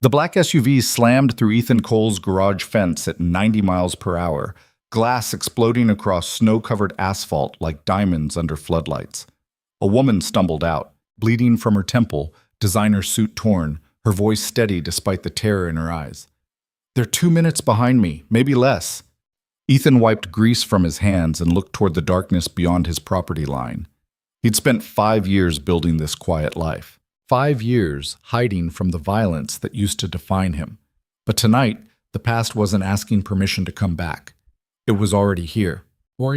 The black SUV slammed through Ethan Cole's garage fence at 90 miles per hour, glass exploding across snow-covered asphalt like diamonds under floodlights. A woman stumbled out, bleeding from her temple, designer suit torn, her voice steady despite the terror in her eyes. "They're 2 minutes behind me, maybe less." Ethan wiped grease from his hands and looked toward the darkness beyond his property line. He'd spent 5 years building this quiet life. 5 years hiding from the violence that used to define him. But tonight, the past wasn't asking permission to come back. It was already here. Before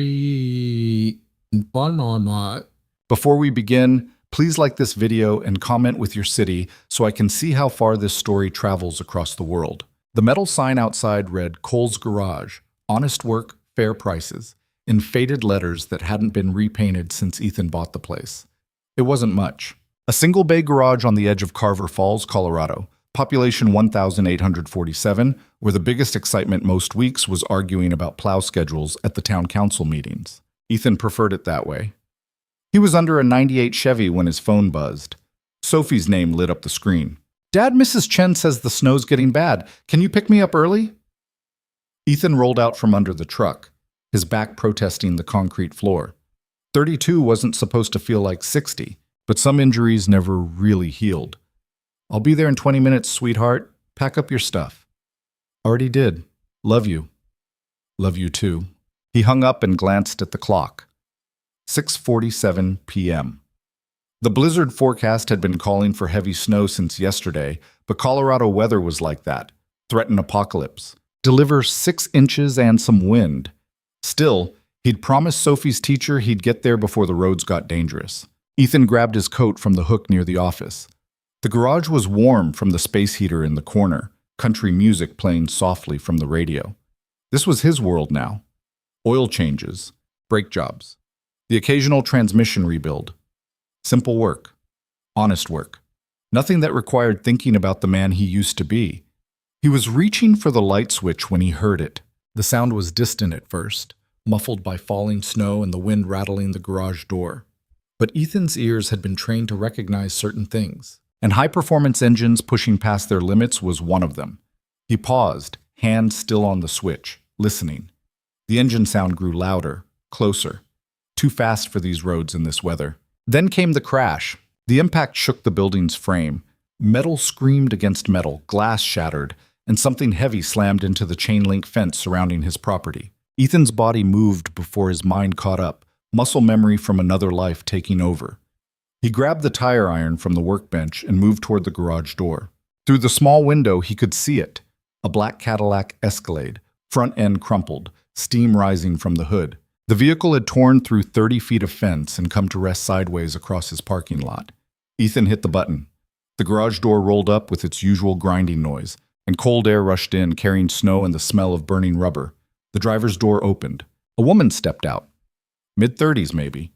we begin, please like this video and comment with your city so I can see how far this story travels across the world. The metal sign outside read Cole's Garage, honest work, fair prices, in faded letters that hadn't been repainted since Ethan bought the place. It wasn't much. A single-bay garage on the edge of Carver Falls, Colorado, population 1,847, where the biggest excitement most weeks was arguing about plow schedules at the town council meetings. Ethan preferred it that way. He was under a '98 Chevy when his phone buzzed. Sophie's name lit up the screen. "Dad, Mrs. Chen says the snow's getting bad. Can you pick me up early?" Ethan rolled out from under the truck, his back protesting the concrete floor. 32 wasn't supposed to feel like 60. But some injuries never really healed. "I'll be there in 20 minutes, sweetheart. Pack up your stuff." "Already did. Love you." "Love you too." He hung up and glanced at the clock. 6:47 p.m. The blizzard forecast had been calling for heavy snow since yesterday, but Colorado weather was like that. Threaten apocalypse. Deliver 6 inches and some wind. Still, he'd promised Sophie's teacher he'd get there before the roads got dangerous. Ethan grabbed his coat from the hook near the office. The garage was warm from the space heater in the corner, country music playing softly from the radio. This was his world now. Oil changes, brake jobs, the occasional transmission rebuild. Simple work, honest work. Nothing that required thinking about the man he used to be. He was reaching for the light switch when he heard it. The sound was distant at first, muffled by falling snow and the wind rattling the garage door. But Ethan's ears had been trained to recognize certain things, and high-performance engines pushing past their limits was one of them. He paused, hand still on the switch, listening. The engine sound grew louder, closer. Too fast for these roads in this weather. Then came the crash. The impact shook the building's frame. Metal screamed against metal, glass shattered, and something heavy slammed into the chain-link fence surrounding his property. Ethan's body moved before his mind caught up, muscle memory from another life taking over. He grabbed the tire iron from the workbench and moved toward the garage door. Through the small window, he could see it. A black Cadillac Escalade, front end crumpled, steam rising from the hood. The vehicle had torn through 30 feet of fence and come to rest sideways across his parking lot. Ethan hit the button. The garage door rolled up with its usual grinding noise, and cold air rushed in, carrying snow and the smell of burning rubber. The driver's door opened. A woman stepped out. Mid-30s, maybe.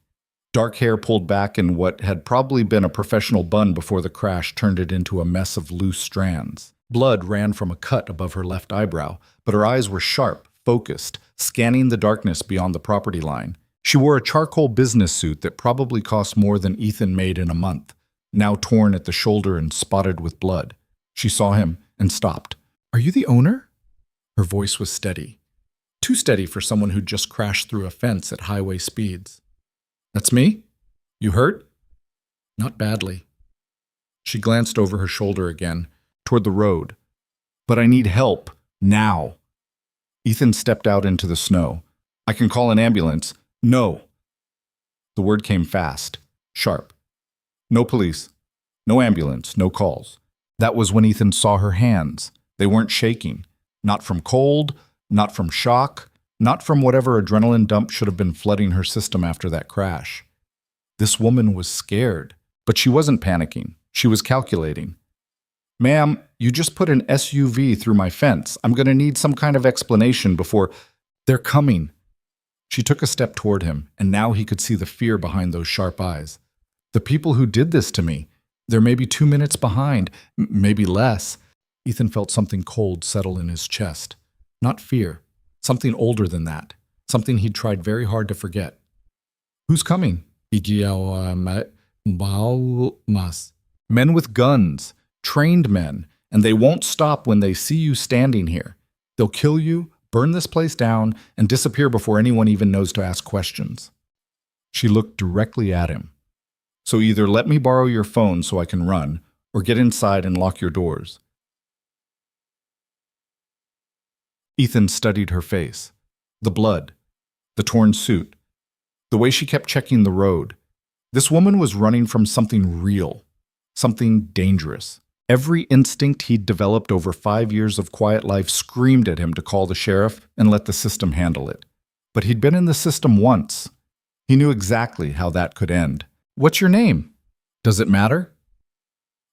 Dark hair pulled back in what had probably been a professional bun before the crash turned it into a mess of loose strands. Blood ran from a cut above her left eyebrow, but her eyes were sharp, focused, scanning the darkness beyond the property line. She wore a charcoal business suit that probably cost more than Ethan made in a month, now torn at the shoulder and spotted with blood. She saw him and stopped. "Are you the owner?" Her voice was steady. Too steady for someone who'd just crashed through a fence at highway speeds. "That's me? You hurt?" "Not badly." She glanced over her shoulder again, toward the road. "But I need help, now." Ethan stepped out into the snow. "I can call an ambulance." "No." The word came fast, sharp. "No police, no ambulance, no calls." That was when Ethan saw her hands. They weren't shaking. Not from cold, not from shock, not from whatever adrenaline dump should have been flooding her system after that crash. This woman was scared, but she wasn't panicking. She was calculating. "Ma'am, you just put an SUV through my fence. I'm going to need some kind of explanation before—" "They're coming." She took a step toward him, and now he could see the fear behind those sharp eyes. "The people who did this to me, they're maybe 2 minutes behind, maybe less." Ethan felt something cold settle in his chest. Not fear. Something older than that. Something he'd tried very hard to forget. "Who's coming?" Men with guns. Trained men. and they won't stop when they see you standing here. They'll kill you, burn this place down, and disappear before anyone even knows to ask questions." She looked directly at him. "So either let me borrow your phone so I can run, or get inside and lock your doors." Ethan studied her face. The blood, the torn suit, the way she kept checking the road. This woman was running from something real, something dangerous. Every instinct he'd developed over 5 years of quiet life screamed at him to call the sheriff and let the system handle it. But he'd been in the system once. He knew exactly how that could end. "What's your name? Does it matter?"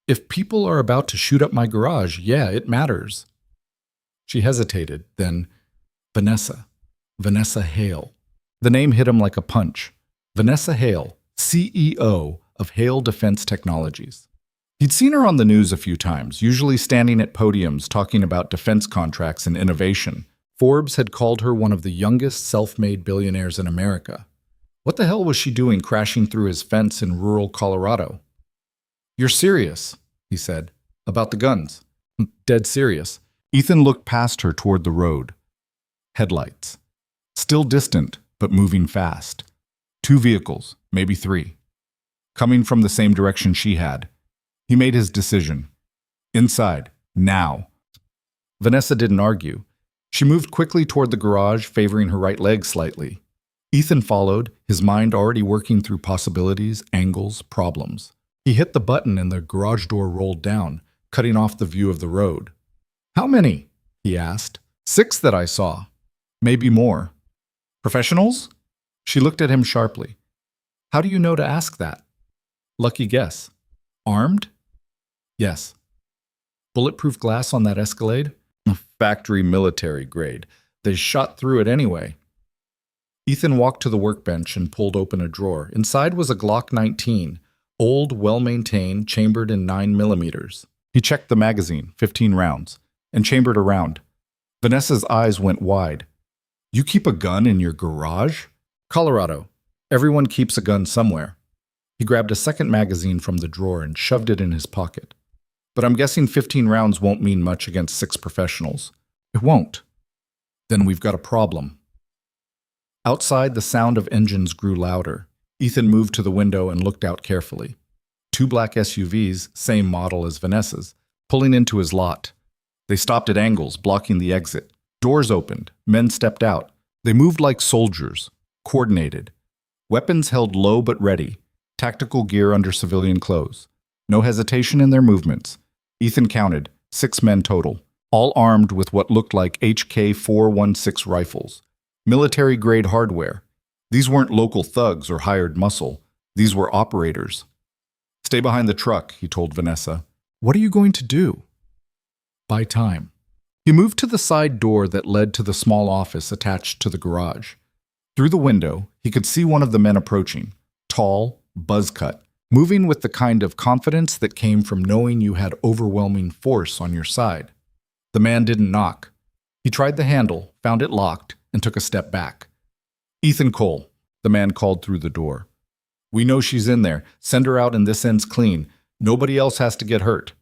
"If people are about to shoot up my garage, yeah, it matters." She hesitated, then, Vanessa Hale. The name hit him like a punch. Vanessa Hale, CEO of Hale Defense Technologies. He'd seen her on the news a few times, usually standing at podiums talking about defense contracts and innovation. Forbes had called her one of the youngest self-made billionaires in America. What the hell was she doing crashing through his fence in rural Colorado? "You're serious," he said, "about the guns." "Dead serious." Ethan looked past her toward the road. Headlights. Still distant, but moving fast. 2 vehicles, maybe 3. Coming from the same direction she had. He made his decision. Inside, now. Vanessa didn't argue. She moved quickly toward the garage, favoring her right leg slightly. Ethan followed, his mind already working through possibilities, angles, problems. He hit the button and the garage door rolled down, cutting off the view of the road. "How many?" he asked. "6 that I saw. Maybe more." "Professionals?" She looked at him sharply. "How do you know to ask that?" "Lucky guess." "Armed?" "Yes." "Bulletproof glass on that Escalade?" "Factory military grade. They shot through it anyway." Ethan walked to the workbench and pulled open a drawer. Inside was a Glock 19, old, well-maintained, chambered in 9mm. He checked the magazine, 15 rounds, and chambered a round. Vanessa's eyes went wide. "You keep a gun in your garage?" "Colorado. Everyone keeps a gun somewhere." He grabbed a second magazine from the drawer and shoved it in his pocket. "But I'm guessing 15 rounds won't mean much against 6 professionals." "It won't." "Then we've got a problem." Outside, the sound of engines grew louder. Ethan moved to the window and looked out carefully. 2 black SUVs, same model as Vanessa's, pulling into his lot. They stopped at angles, blocking the exit. Doors opened. Men stepped out. They moved like soldiers, coordinated. Weapons held low but ready. Tactical gear under civilian clothes. No hesitation in their movements. Ethan counted, 6 men total, all armed with what looked like HK-416 rifles. Military-grade hardware. These weren't local thugs or hired muscle. These were operators. "Stay behind the truck," he told Vanessa. "What are you going to do?" "Buy time." He moved to the side door that led to the small office attached to the garage. Through the window, he could see one of the men approaching. Tall, buzz-cut, moving with the kind of confidence that came from knowing you had overwhelming force on your side. The man didn't knock. He tried the handle, found it locked, and took a step back. "Ethan Cole," the man called through the door. "We know she's in there. Send her out and this end's clean. Nobody else has to get hurt."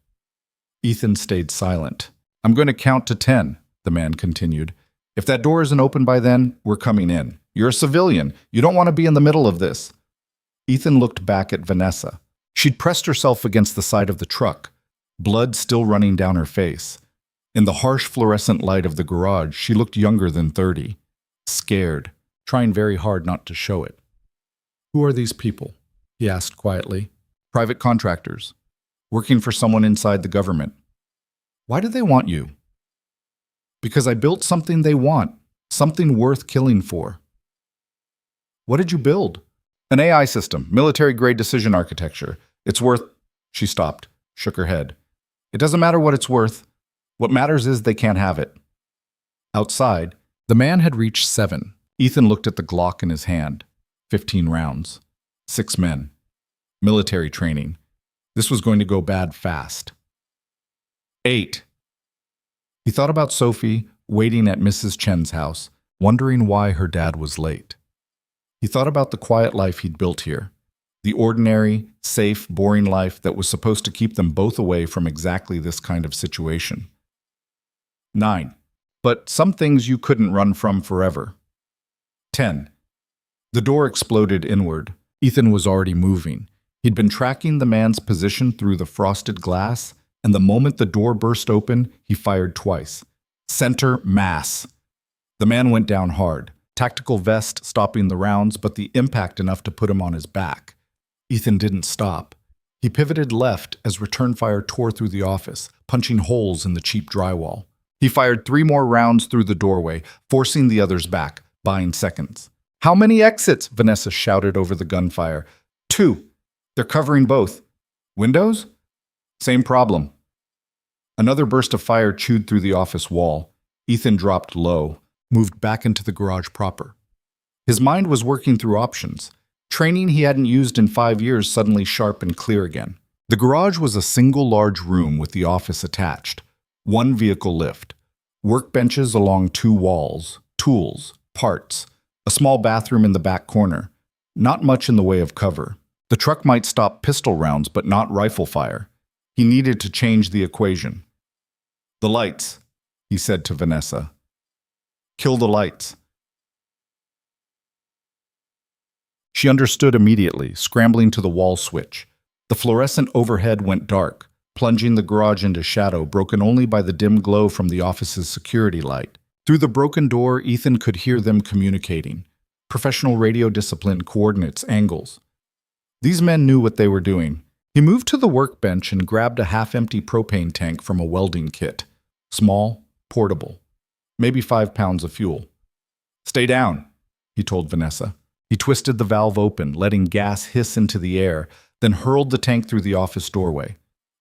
Ethan stayed silent. "I'm going to count to 10, the man continued. "If that door isn't open by then, we're coming in. You're a civilian. You don't want to be in the middle of this." Ethan looked back at Vanessa. She'd pressed herself against the side of the truck, blood still running down her face. In the harsh fluorescent light of the garage, she looked younger than 30. Scared, trying very hard not to show it. "Who are these people?" he asked quietly. "Private contractors. Working for someone inside the government." "Why do they want you?" "Because I built something they want, something worth killing for." "What did you build?" "An AI system, military-grade decision architecture. It's worth—" She stopped, shook her head. "It doesn't matter what it's worth. What matters is they can't have it." Outside, the man had reached 7. Ethan looked at the Glock in his hand. 15 rounds. 6 men. Military training. This was going to go bad fast. 8. He thought about Sophie, waiting at Mrs. Chen's house, wondering why her dad was late. He thought about the quiet life he'd built here. The ordinary, safe, boring life that was supposed to keep them both away from exactly this kind of situation. 9. But some things you couldn't run from forever. 10. The door exploded inward. Ethan was already moving. He'd been tracking the man's position through the frosted glass, and the moment the door burst open, he fired twice. Center mass. The man went down hard. Tactical vest stopping the rounds, but the impact enough to put him on his back. Ethan didn't stop. He pivoted left as return fire tore through the office, punching holes in the cheap drywall. He fired 3 more rounds through the doorway, forcing the others back, buying seconds. "How many exits?" Vanessa shouted over the gunfire. 2. They're covering both. Windows? Same problem. Another burst of fire chewed through the office wall. Ethan dropped low, moved back into the garage proper. His mind was working through options. Training he hadn't used in 5 years suddenly sharp and clear again. The garage was a single large room with the office attached. 1 vehicle lift. Workbenches along 2 walls. Tools. Parts. A small bathroom in the back corner. Not much in the way of cover. The truck might stop pistol rounds, but not rifle fire. He needed to change the equation. "The lights," he said to Vanessa. "Kill the lights." She understood immediately, scrambling to the wall switch. The fluorescent overhead went dark, plunging the garage into shadow, broken only by the dim glow from the office's security light. Through the broken door, Ethan could hear them communicating. Professional radio discipline, coordinates, angles. These men knew what they were doing. He moved to the workbench and grabbed a half-empty propane tank from a welding kit. Small, portable. Maybe 5 pounds of fuel. "Stay down," he told Vanessa. He twisted the valve open, letting gas hiss into the air, then hurled the tank through the office doorway.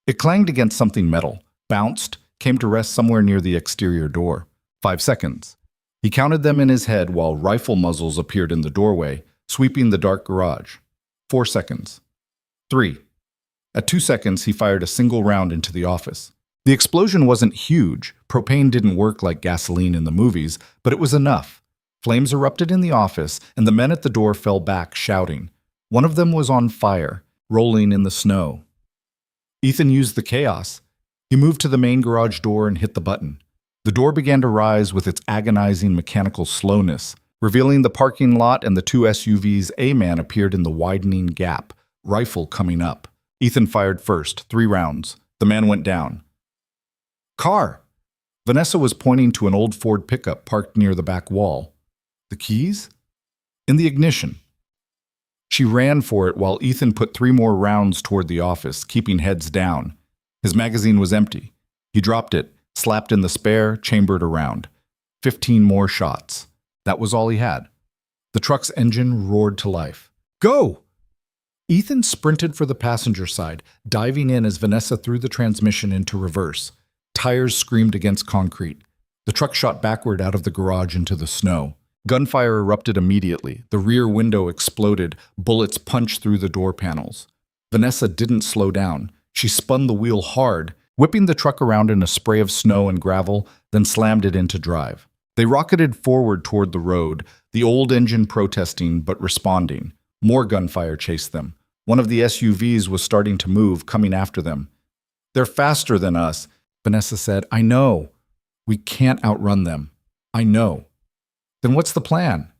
It clanged against something metal, bounced, came to rest somewhere near the exterior door. 5 seconds. He counted them in his head while rifle muzzles appeared in the doorway, sweeping the dark garage. 4 seconds. 3. At 2 seconds, he fired a single round into the office. The explosion wasn't huge. Propane didn't work like gasoline in the movies, but it was enough. Flames erupted in the office, and the men at the door fell back, shouting. One of them was on fire, rolling in the snow. Ethan used the chaos. He moved to the main garage door and hit the button. The door began to rise with its agonizing mechanical slowness, revealing the parking lot and the 2 SUVs. A man appeared in the widening gap, rifle coming up. Ethan fired first, 3 rounds. The man went down. "Car!" Vanessa was pointing to an old Ford pickup parked near the back wall. The keys? In the ignition. She ran for it while Ethan put 3 more rounds toward the office, keeping heads down. His magazine was empty. He dropped it, slapped in the spare, chambered around. 15 more shots. That was all he had. The truck's engine roared to life. "Go!" Ethan sprinted for the passenger side, diving in as Vanessa threw the transmission into reverse. Tires screamed against concrete. The truck shot backward out of the garage into the snow. Gunfire erupted immediately. The rear window exploded. Bullets punched through the door panels. Vanessa didn't slow down. She spun the wheel hard, whipping the truck around in a spray of snow and gravel, then slammed it into drive. They rocketed forward toward the road, the old engine protesting but responding. More gunfire chased them. One of the SUVs was starting to move, coming after them. "They're faster than us," Vanessa said. "I know. We can't outrun them. I know." "Then what's the plan?"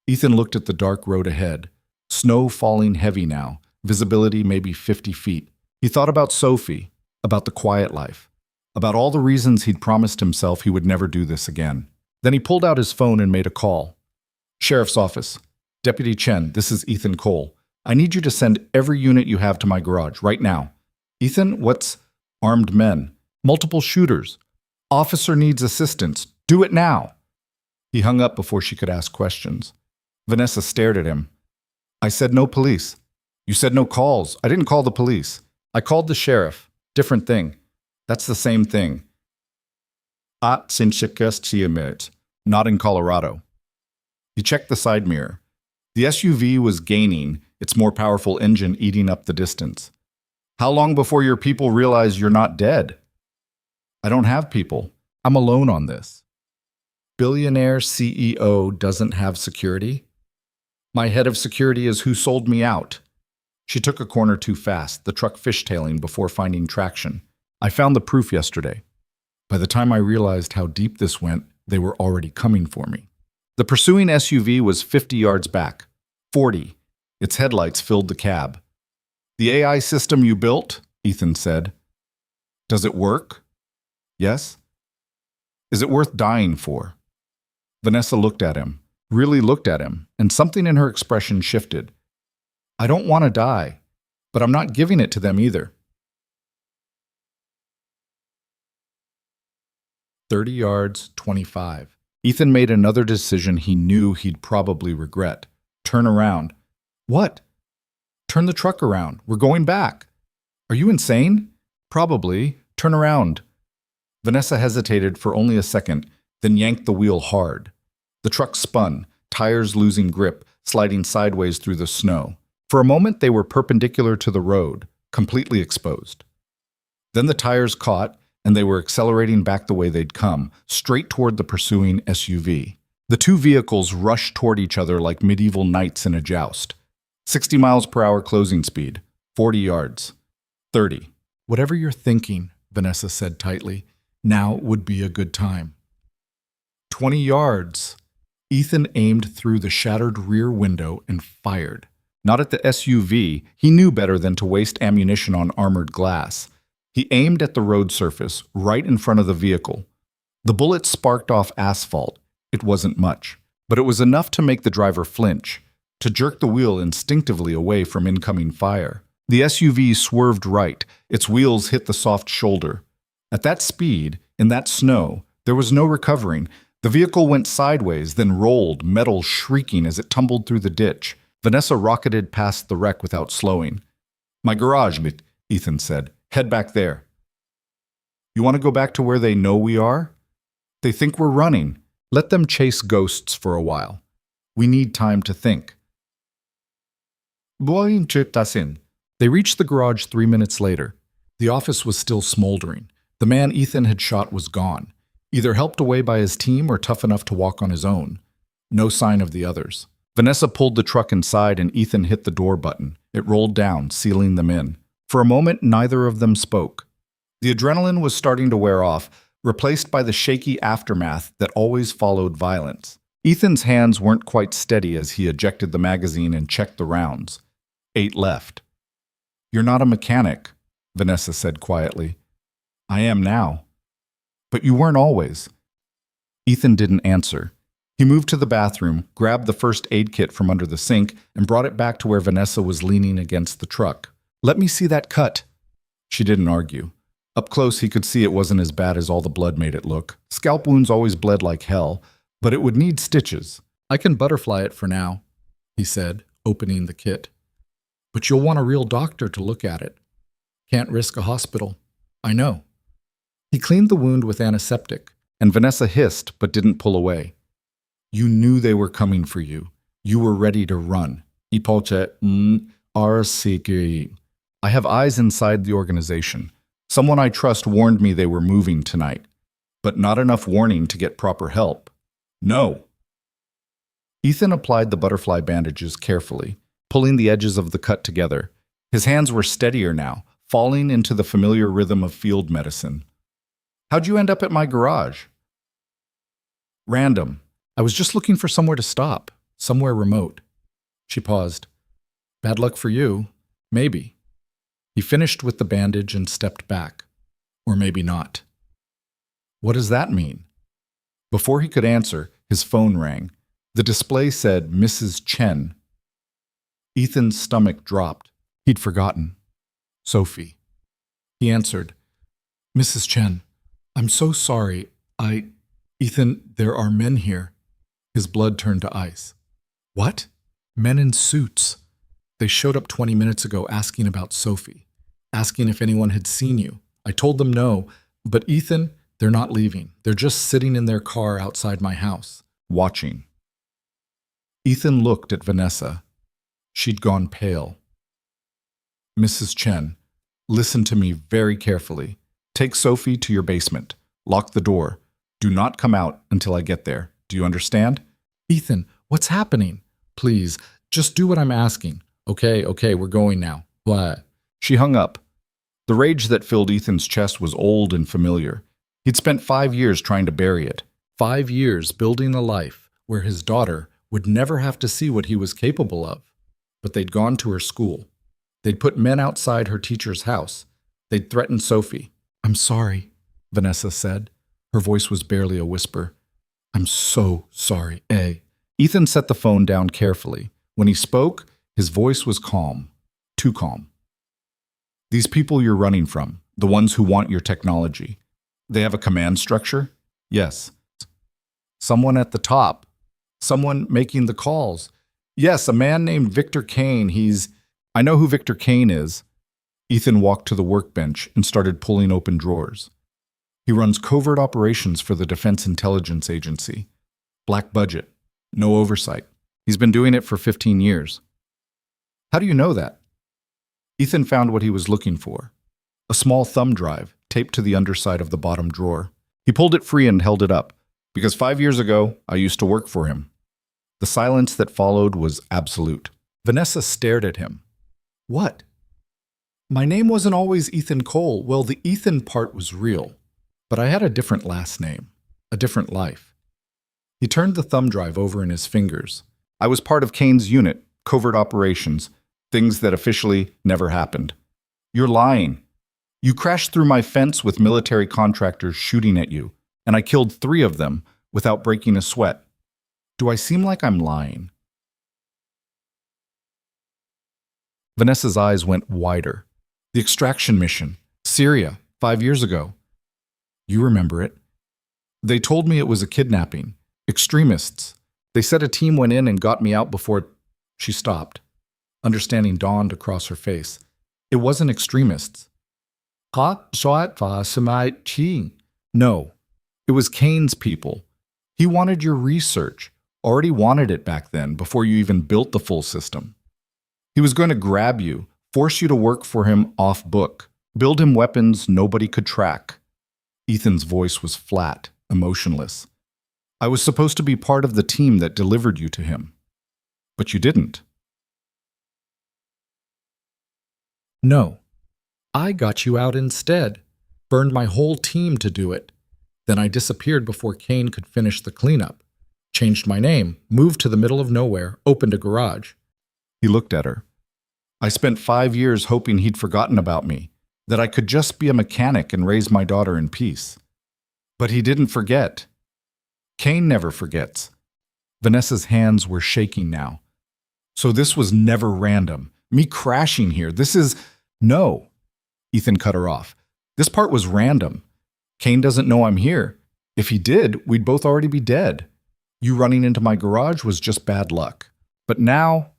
Ethan looked at the dark road ahead. Snow falling heavy now, visibility maybe 50 feet. He thought about Sophie, about the quiet life, about all the reasons he'd promised himself he would never do this again. Then he pulled out his phone and made a call. "Sheriff's office. Deputy Chen, this is Ethan Cole. I need you to send every unit you have to my garage, right now." "Ethan, what's—" "Armed men. Multiple shooters. Officer needs assistance. Do it now." He hung up before she could ask questions. Vanessa stared at him. "I said no police." "You said no calls." "I didn't call the police. I called the sheriff. Different thing." "That's the same thing." Not in Colorado. He checked the side mirror. The SUV was gaining, its more powerful engine eating up the distance. "How long before your people realize you're not dead?" "I don't have people. I'm alone on this." "Billionaire CEO doesn't have security?" "My head of security is who sold me out." She took a corner too fast, the truck fishtailing before finding traction. I found the proof yesterday. By the time I realized how deep this went, they were already coming for me. The pursuing SUV was 50 yards back. 40. Its headlights filled the cab. The AI system you built? Ethan said. Does it work? Yes. Is it worth dying for? Vanessa looked at him, really looked at him, and something in her expression shifted. I don't want to die, but I'm not giving it to them either. 30 yards, 25. Ethan made another decision he knew he'd probably regret. Turn around. What? Turn the truck around. We're going back. Are you insane? Probably. Turn around. Vanessa hesitated for only a second, then yanked the wheel hard. The truck spun, tires losing grip, sliding sideways through the snow. For a moment, they were perpendicular to the road, completely exposed. Then the tires caught, and they were accelerating back the way they'd come, straight toward the pursuing SUV. The two vehicles rushed toward each other like medieval knights in a joust. 60 miles per hour closing speed, 40 yards, 30. Whatever you're thinking, Vanessa said tightly, now would be a good time. 20 yards. Ethan aimed through the shattered rear window and fired. Not at the SUV, he knew better than to waste ammunition on armored glass. He aimed at the road surface, right in front of the vehicle. The bullet sparked off asphalt. It wasn't much, but it was enough to make the driver flinch, to jerk the wheel instinctively away from incoming fire. The SUV swerved right, its wheels hit the soft shoulder. At that speed, in that snow, there was no recovering. The vehicle went sideways, then rolled, metal shrieking as it tumbled through the ditch. Vanessa rocketed past the wreck without slowing. My garage, Ethan said. Head back there. You want to go back to where they know we are? They think we're running. Let them chase ghosts for a while. We need time to think. They reached the garage 3 minutes later. The office was still smoldering. The man Ethan had shot was gone, either helped away by his team or tough enough to walk on his own. No sign of the others. Vanessa pulled the truck inside and Ethan hit the door button. It rolled down, sealing them in. For a moment, neither of them spoke. The adrenaline was starting to wear off, replaced by the shaky aftermath that always followed violence. Ethan's hands weren't quite steady as he ejected the magazine and checked the rounds. 8 left. You're not a mechanic, Vanessa said quietly. I am now. But you weren't always. Ethan didn't answer. He moved to the bathroom, grabbed the first aid kit from under the sink, and brought it back to where Vanessa was leaning against the truck. Let me see that cut. She didn't argue. Up close, he could see it wasn't as bad as all the blood made it look. Scalp wounds always bled like hell, but it would need stitches. I can butterfly it for now, he said, opening the kit. But you'll want a real doctor to look at it. Can't risk a hospital. I know. He cleaned the wound with antiseptic, and Vanessa hissed but didn't pull away. You knew they were coming for you. You were ready to run. I have eyes inside the organization. Someone I trust warned me they were moving tonight, but not enough warning to get proper help. No. Ethan applied the butterfly bandages carefully, pulling the edges of the cut together. His hands were steadier now, falling into the familiar rhythm of field medicine. How'd you end up at my garage? Random. I was just looking for somewhere to stop, somewhere remote. She paused. Bad luck for you. Maybe. He finished with the bandage and stepped back. Or maybe not. What does that mean? Before he could answer, his phone rang. The display said Mrs. Chen. Ethan's stomach dropped. He'd forgotten. Sophie. He answered, Mrs. Chen, I'm so sorry. Ethan, there are men here. His blood turned to ice. What? Men in suits. They showed up 20 minutes ago asking about Sophie, asking if anyone had seen you. I told them no, but Ethan, they're not leaving. They're just sitting in their car outside my house, watching. Ethan looked at Vanessa. She'd gone pale. Mrs. Chen, listen to me very carefully. Take Sophie to your basement. Lock the door. Do not come out until I get there. Do you understand? Ethan, what's happening? Please, just do what I'm asking. Okay, we're going now. What? She hung up. The rage that filled Ethan's chest was old and familiar. He'd spent 5 years trying to bury it. 5 years building a life where his daughter would never have to see what he was capable of. But they'd gone to her school. They'd put men outside her teacher's house. They'd threatened Sophie. "I'm sorry," Vanessa said. Her voice was barely a whisper. "I'm so sorry, eh?" Ethan set the phone down carefully. When he spoke, his voice was calm. Too calm. "These people you're running from, the ones who want your technology, they have a command structure?" "Yes." "Someone at the top? Someone making the calls?" "Yes, a man named Victor Kane. I know who Victor Kane is." Ethan walked to the workbench and started pulling open drawers. "He runs covert operations for the Defense Intelligence Agency. Black budget. No oversight. He's been doing it for 15 years. "How do you know that?" Ethan found what he was looking for. A small thumb drive taped to the underside of the bottom drawer. He pulled it free and held it up. "Because 5 years ago, I used to work for him." The silence that followed was absolute. Vanessa stared at him. "What?" "My name wasn't always Ethan Cole. Well, the Ethan part was real. But I had a different last name. A different life." He turned the thumb drive over in his fingers. "I was part of Kane's unit, covert operations, things that officially never happened." "You're lying. You crashed through my fence with military contractors shooting at you, and I killed 3 of them without breaking a sweat. Do I seem like I'm lying?" Vanessa's eyes went wider. "The extraction mission. Syria, 5 years ago. You remember it. They told me it was a kidnapping. Extremists. They said a team went in and got me out before—" She stopped. Understanding dawned across her face. "It wasn't extremists." "No. It was Kane's people. He wanted your research. Already wanted it back then, before you even built the full system. He was going to grab you, force you to work for him off book, build him weapons nobody could track." Ethan's voice was flat, emotionless. "I was supposed to be part of the team that delivered you to him. But you didn't." "No. I got you out instead. Burned my whole team to do it. Then I disappeared before Kane could finish the cleanup. Changed my name, moved to the middle of nowhere, opened a garage." He looked at her. "I spent 5 years hoping he'd forgotten about me, that I could just be a mechanic and raise my daughter in peace. But he didn't forget. Kane never forgets." Vanessa's hands were shaking now. "So this was never random. Me crashing here. This is—" "No." Ethan cut her off. "This part was random. Kane doesn't know I'm here. If he did, we'd both already be dead. You running into my garage was just bad luck. But now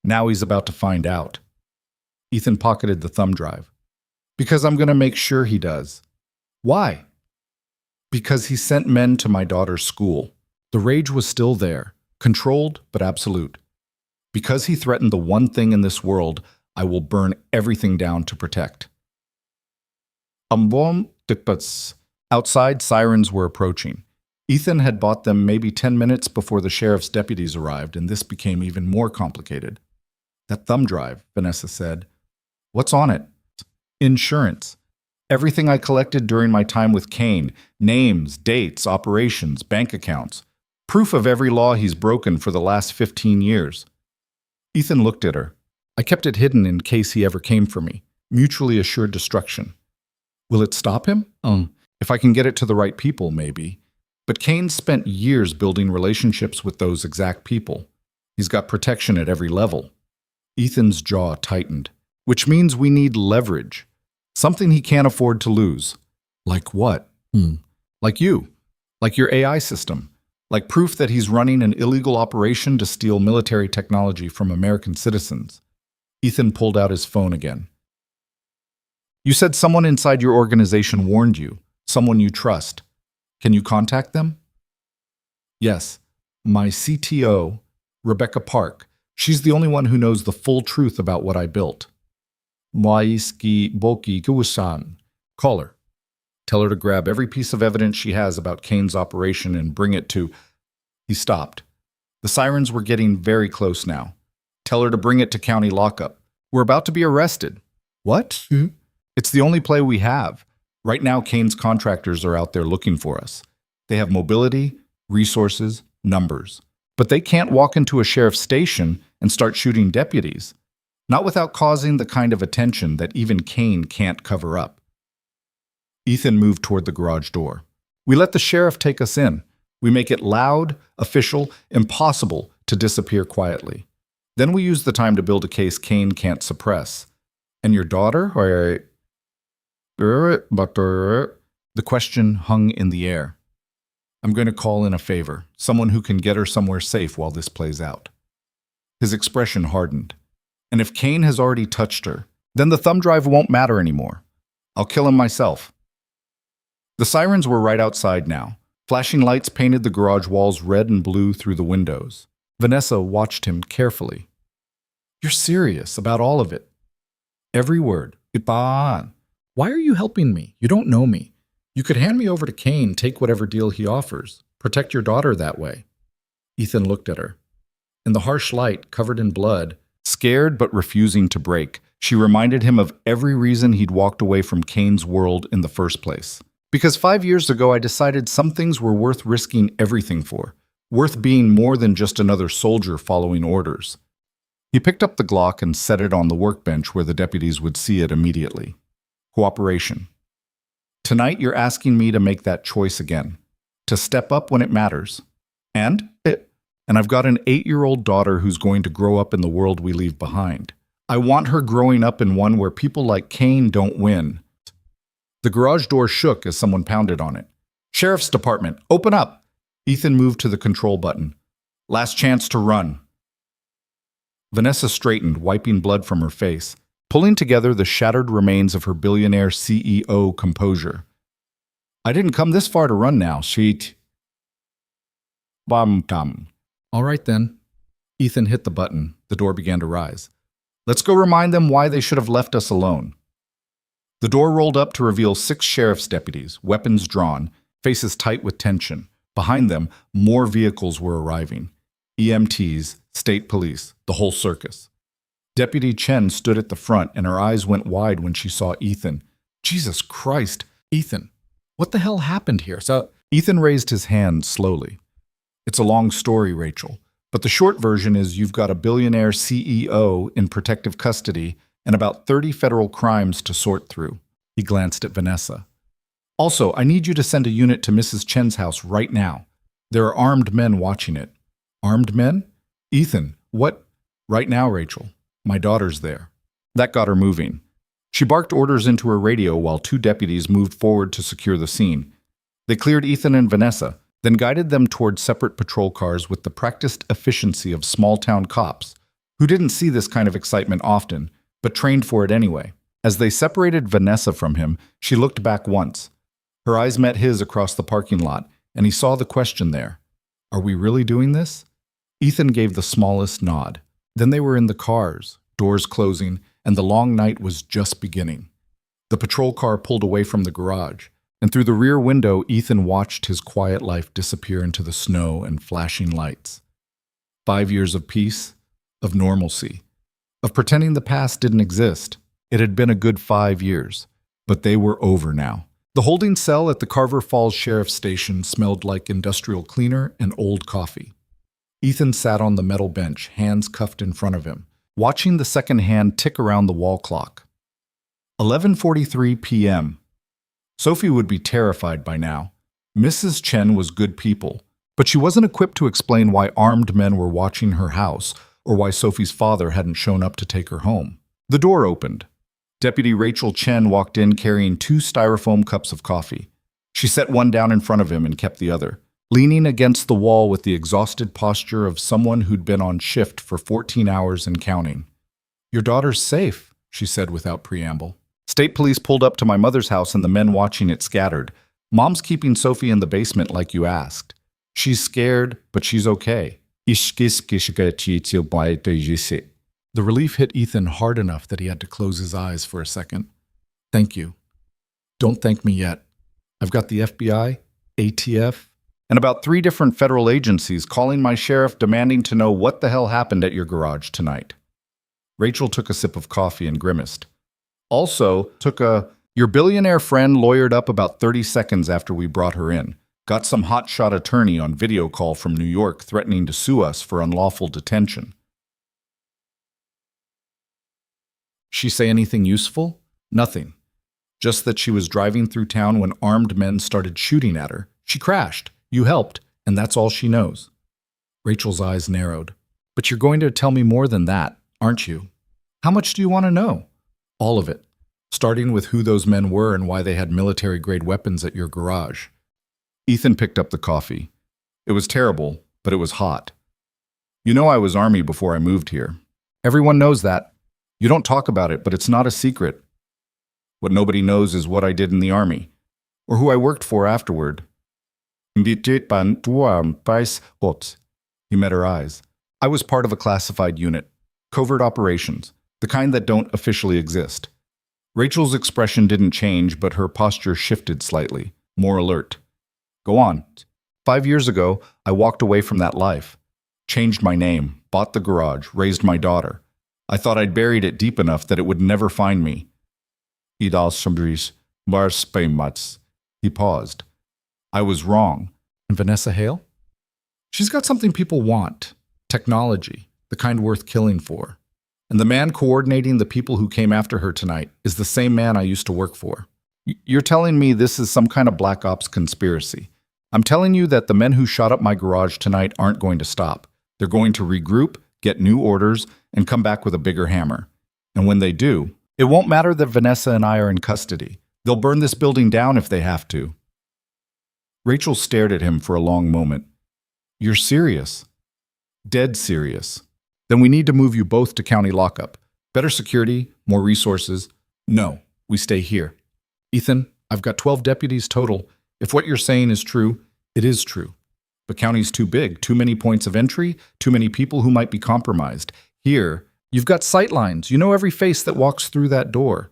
he's about to find out." Ethan pocketed the thumb drive. "Because I'm going to make sure he does." "Why?" "Because he sent men to my daughter's school." The rage was still there, controlled but absolute. "Because he threatened the one thing in this world I will burn everything down to protect." Outside, sirens were approaching. Ethan had bought them maybe 10 minutes before the sheriff's deputies arrived, and this became even more complicated. "That thumb drive," Vanessa said. "What's on it?" "Insurance. Everything I collected during my time with Kane. Names, dates, operations, bank accounts. Proof of every law he's broken for the last 15 years. Ethan looked at her. "I kept it hidden in case he ever came for me. Mutually assured destruction." "Will it stop him?" If I can get it to the right people, maybe. But Kane spent years building relationships with those exact people. He's got protection at every level." Ethan's jaw tightened. "Which means we need leverage. Something he can't afford to lose." "Like what?" "Like you. Like your AI system. Like proof that he's running an illegal operation to steal military technology from American citizens." Ethan pulled out his phone again. "You said someone inside your organization warned you. Someone you trust. Can you contact them?" "Yes. My CTO, Rebecca Park. She's the only one who knows the full truth about what I built." "Call her. Tell her to grab every piece of evidence she has about Kane's operation and bring it to—" He stopped. The sirens were getting very close now. Tell her to bring it to county lockup. We're about to be arrested. What? It's the only play we have. Right now, Kane's contractors are out there looking for us. They have mobility, resources, numbers. But they can't walk into a sheriff's station and start shooting deputies. Not without causing the kind of attention that even Kane can't cover up. Ethan moved toward the garage door. We let the sheriff take us in. We make it loud, official, impossible to disappear quietly. Then we use the time to build a case Kane can't suppress. And your daughter? The question hung in the air. I'm going to call in a favor, someone who can get her somewhere safe while this plays out. His expression hardened. And if Kane has already touched her, then the thumb drive won't matter anymore. I'll kill him myself. The sirens were right outside now. Flashing lights painted the garage walls red and blue through the windows. Vanessa watched him carefully. You're serious about all of it? Every word. Why are you helping me? You don't know me. You could hand me over to Kane, take whatever deal he offers. Protect your daughter that way. Ethan looked at her. In the harsh light, covered in blood, scared but refusing to break, she reminded him of every reason he'd walked away from Kane's world in the first place. Because 5 years ago, I decided some things were worth risking everything for, worth being more than just another soldier following orders. He picked up the Glock and set it on the workbench where the deputies would see it immediately. Cooperation. Tonight, you're asking me to make that choice again, to step up when it matters. And I've got an 8-year-old daughter who's going to grow up in the world we leave behind. I want her growing up in one where people like Kane don't win. The garage door shook as someone pounded on it. Sheriff's Department, open up! Ethan moved to the control button. Last chance to run. Vanessa straightened, wiping blood from her face, pulling together the shattered remains of her billionaire CEO composure. I didn't come this far to run now, sheet. Bum-tum. All right then. Ethan hit the button. The door began to rise. Let's go remind them why they should have left us alone. The door rolled up to reveal 6 sheriff's deputies, weapons drawn, faces tight with tension. Behind them, more vehicles were arriving. EMTs, state police, the whole circus. Deputy Chen stood at the front and her eyes went wide when she saw Ethan. Jesus Christ, Ethan, what the hell happened here? Ethan raised his hand slowly. It's a long story, Rachel, but the short version is you've got a billionaire CEO in protective custody and about 30 federal crimes to sort through. He glanced at Vanessa. Also, I need you to send a unit to Mrs. Chen's house right now. There are armed men watching it. Armed men? Ethan, what? Right now, Rachel. My daughter's there. That got her moving. She barked orders into her radio while 2 deputies moved forward to secure the scene. They cleared Ethan and Vanessa, then guided them toward separate patrol cars with the practiced efficiency of small-town cops, who didn't see this kind of excitement often, but trained for it anyway. As they separated Vanessa from him, she looked back once. Her eyes met his across the parking lot, and he saw the question there. Are we really doing this? Ethan gave the smallest nod. Then they were in the cars, doors closing, and the long night was just beginning. The patrol car pulled away from the garage, and through the rear window, Ethan watched his quiet life disappear into the snow and flashing lights. 5 years of peace, of normalcy, of pretending the past didn't exist. It had been a good 5 years, but they were over now. The holding cell at the Carver Falls Sheriff's Station smelled like industrial cleaner and old coffee. Ethan sat on the metal bench, hands cuffed in front of him, watching the second hand tick around the wall clock. 11:43 p.m. Sophie would be terrified by now. Mrs. Chen was good people, but she wasn't equipped to explain why armed men were watching her house or why Sophie's father hadn't shown up to take her home. The door opened. Deputy Rachel Chen walked in carrying 2 styrofoam cups of coffee. She set one down in front of him and kept the other, leaning against the wall with the exhausted posture of someone who'd been on shift for 14 hours and counting. Your daughter's safe, she said without preamble. State police pulled up to my mother's house and the men watching it scattered. Mom's keeping Sophie in the basement like you asked. She's scared, but she's okay. The relief hit Ethan hard enough that he had to close his eyes for a second. Thank you. Don't thank me yet. I've got the FBI, ATF, and about 3 different federal agencies calling my sheriff demanding to know what the hell happened at your garage tonight. Rachel took a sip of coffee and grimaced. Also, your billionaire friend lawyered up about 30 seconds after we brought her in. Got some hotshot attorney on video call from New York threatening to sue us for unlawful detention. She say anything useful? Nothing. Just that she was driving through town when armed men started shooting at her. She crashed. You helped, and that's all she knows. Rachel's eyes narrowed. But you're going to tell me more than that, aren't you? How much do you want to know? All of it, starting with who those men were and why they had military-grade weapons at your garage. Ethan picked up the coffee. It was terrible, but it was hot. You know I was Army before I moved here. Everyone knows that. You don't talk about it, but it's not a secret. What nobody knows is what I did in the Army, or who I worked for afterward. He met her eyes. I was part of a classified unit, covert operations, the kind that don't officially exist. Rachel's expression didn't change, but her posture shifted slightly, more alert. Go on. 5 years ago, I walked away from that life. Changed my name, bought the garage, raised my daughter. I thought I'd buried it deep enough that it would never find me. He paused. I was wrong. And Vanessa Hale? She's got something people want. Technology, the kind worth killing for. And the man coordinating the people who came after her tonight is the same man I used to work for. You're telling me this is some kind of black ops conspiracy. I'm telling you that the men who shot up my garage tonight aren't going to stop. They're going to regroup, get new orders, and come back with a bigger hammer. And when they do, it won't matter that Vanessa and I are in custody. They'll burn this building down if they have to. Rachel stared at him for a long moment. You're serious? Dead serious. Then we need to move you both to county lockup. Better security, more resources. No, we stay here. Ethan, I've got 12 deputies total. If what you're saying is true, it is true. But county's too big, too many points of entry, too many people who might be compromised. Here, you've got sightlines. You know every face that walks through that door.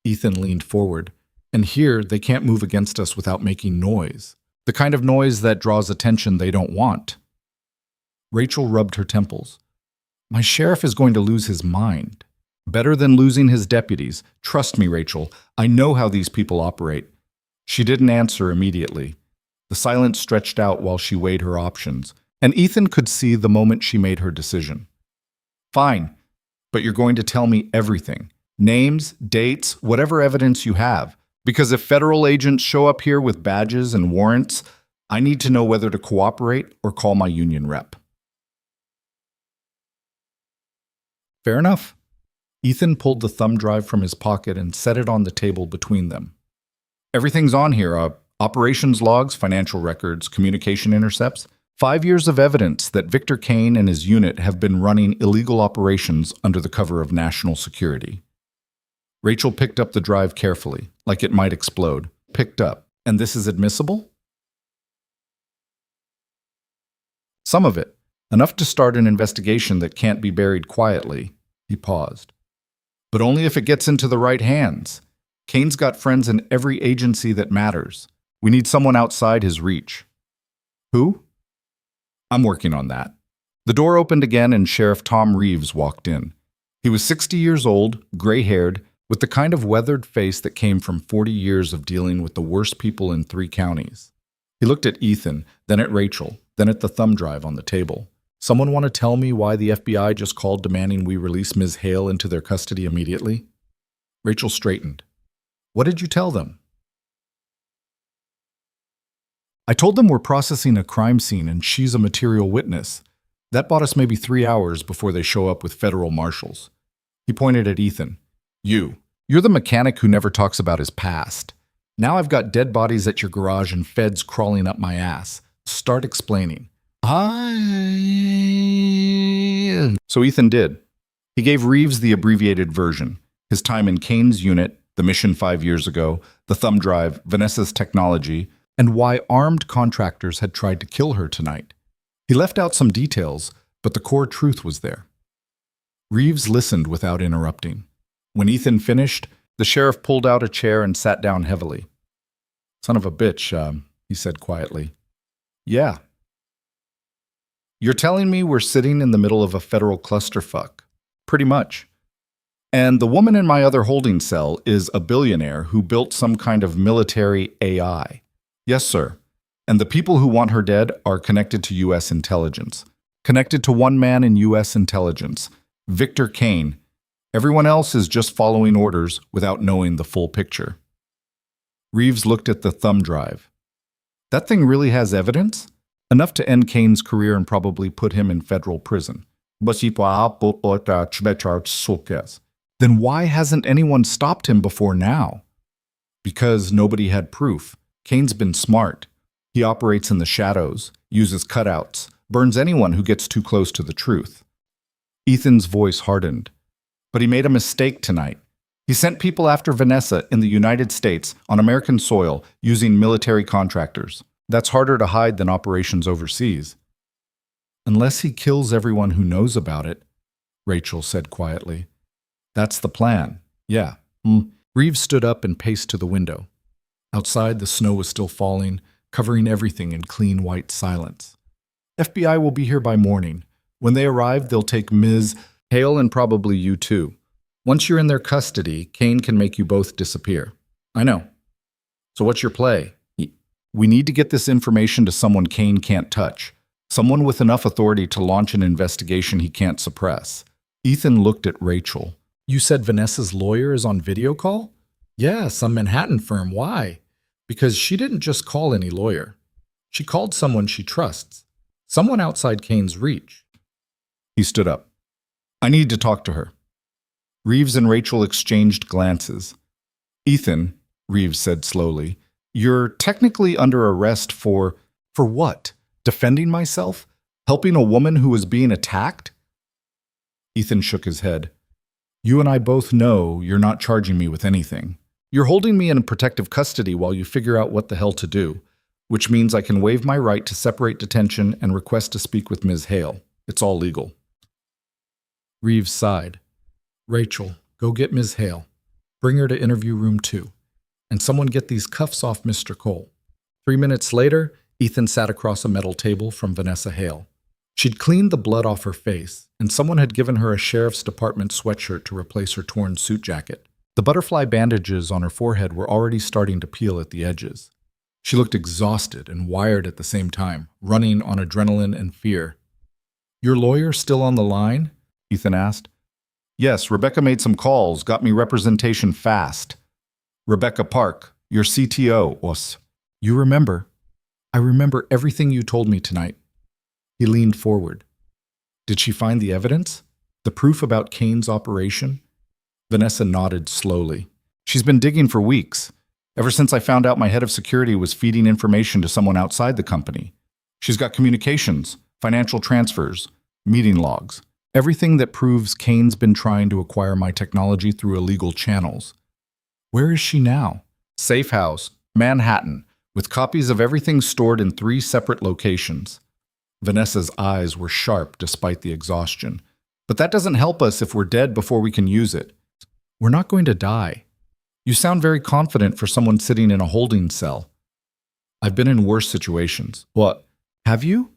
Ethan leaned forward. And here, they can't move against us without making noise. The kind of noise that draws attention they don't want. Rachel rubbed her temples. My sheriff is going to lose his mind. Better than losing his deputies. Trust me, Rachel. I know how these people operate. She didn't answer immediately. The silence stretched out while she weighed her options, and Ethan could see the moment she made her decision. Fine, but you're going to tell me everything. Names, dates, whatever evidence you have. Because if federal agents show up here with badges and warrants, I need to know whether to cooperate or call my union rep. Fair enough. Ethan pulled the thumb drive from his pocket and set it on the table between them. Everything's on here, operations logs, financial records, communication intercepts. 5 years of evidence that Victor Kane and his unit have been running illegal operations under the cover of national security. Rachel picked up the drive carefully, like it might explode. Picked up. And this is admissible? Some of it. Enough to start an investigation that can't be buried quietly. He paused. But only if it gets into the right hands. Kane's got friends in every agency that matters. We need someone outside his reach. Who? I'm working on that. The door opened again and Sheriff Tom Reeves walked in. He was 60 years old, gray-haired, with the kind of weathered face that came from 40 years of dealing with the worst people in 3 counties. He looked at Ethan, then at Rachel, then at the thumb drive on the table. Someone want to tell me why the FBI just called demanding we release Ms. Hale into their custody immediately? Rachel straightened. What did you tell them? I told them we're processing a crime scene and she's a material witness. That bought us maybe 3 hours before they show up with federal marshals. He pointed at Ethan. You're the mechanic who never talks about his past. Now I've got dead bodies at your garage and feds crawling up my ass. Start explaining. So Ethan did. He gave Reeves the abbreviated version. His time in Kane's unit, the mission 5 years ago, the thumb drive, Vanessa's technology, and why armed contractors had tried to kill her tonight. He left out some details, but the core truth was there. Reeves listened without interrupting. When Ethan finished, the sheriff pulled out a chair and sat down heavily. Son of a bitch, he said quietly. Yeah. You're telling me we're sitting in the middle of a federal clusterfuck. pretty much. And the woman in my other holding cell is a billionaire who built some kind of military AI. Yes, sir. And the people who want her dead are connected to U.S. intelligence. Connected to one man in U.S. intelligence, Victor Kane. Everyone else is just following orders without knowing the full picture. Reeves looked at the thumb drive. That thing really has evidence? Enough to end Kane's career and probably put him in federal prison. Then why hasn't anyone stopped him before now? Because nobody had proof. Kane's been smart. He operates in the shadows, uses cutouts, burns anyone who gets too close to the truth. Ethan's voice hardened. But he made a mistake tonight. He sent people after Vanessa in the United States on American soil using military contractors. That's harder to hide than operations overseas. Unless he kills everyone who knows about it, Rachel said quietly. That's the plan. Yeah. Reeves stood up and paced to the window. Outside, the snow was still falling, covering everything in clean white silence. FBI will be here by morning. When they arrive, they'll take Ms. Hale and probably you too. Once you're in their custody, Kane can make you both disappear. I know. So what's your play? We need to get this information to someone Kane can't touch. Someone with enough authority to launch an investigation he can't suppress. Ethan looked at Rachel. You said Vanessa's lawyer is on video call? Yeah, some Manhattan firm. Why? Because she didn't just call any lawyer. She called someone she trusts. Someone outside Kane's reach. He stood up. I need to talk to her. Reeves and Rachel exchanged glances. Ethan, Reeves said slowly, you're technically under arrest for what? Defending myself? Helping a woman who was being attacked? Ethan shook his head. You and I both know you're not charging me with anything. You're holding me in protective custody while you figure out what the hell to do, which means I can waive my right to separate detention and request to speak with Ms. Hale. It's all legal. Reeves sighed. Rachel, go get Ms. Hale. Bring her to interview room 2. And someone get these cuffs off Mr. Cole. 3 minutes later, Ethan sat across a metal table from Vanessa Hale. She'd cleaned the blood off her face, and someone had given her a sheriff's department sweatshirt to replace her torn suit jacket. The butterfly bandages on her forehead were already starting to peel at the edges. She looked exhausted and wired at the same time, running on adrenaline and fear. Your lawyer still on the line? Ethan asked. Yes, Rebecca made some calls, got me representation fast. Rebecca Park, your CTO, was. You remember? I remember everything you told me tonight. He leaned forward. Did she find the evidence? The proof about Kane's operation? Vanessa nodded slowly. She's been digging for weeks, ever since I found out my head of security was feeding information to someone outside the company. She's got communications, financial transfers, meeting logs, everything that proves Kane's been trying to acquire my technology through illegal channels. Where is she now? Safe house, Manhattan, with copies of everything stored in 3 separate locations. Vanessa's eyes were sharp despite the exhaustion. But that doesn't help us if we're dead before we can use it. We're not going to die. You sound very confident for someone sitting in a holding cell. I've been in worse situations. What? Have you?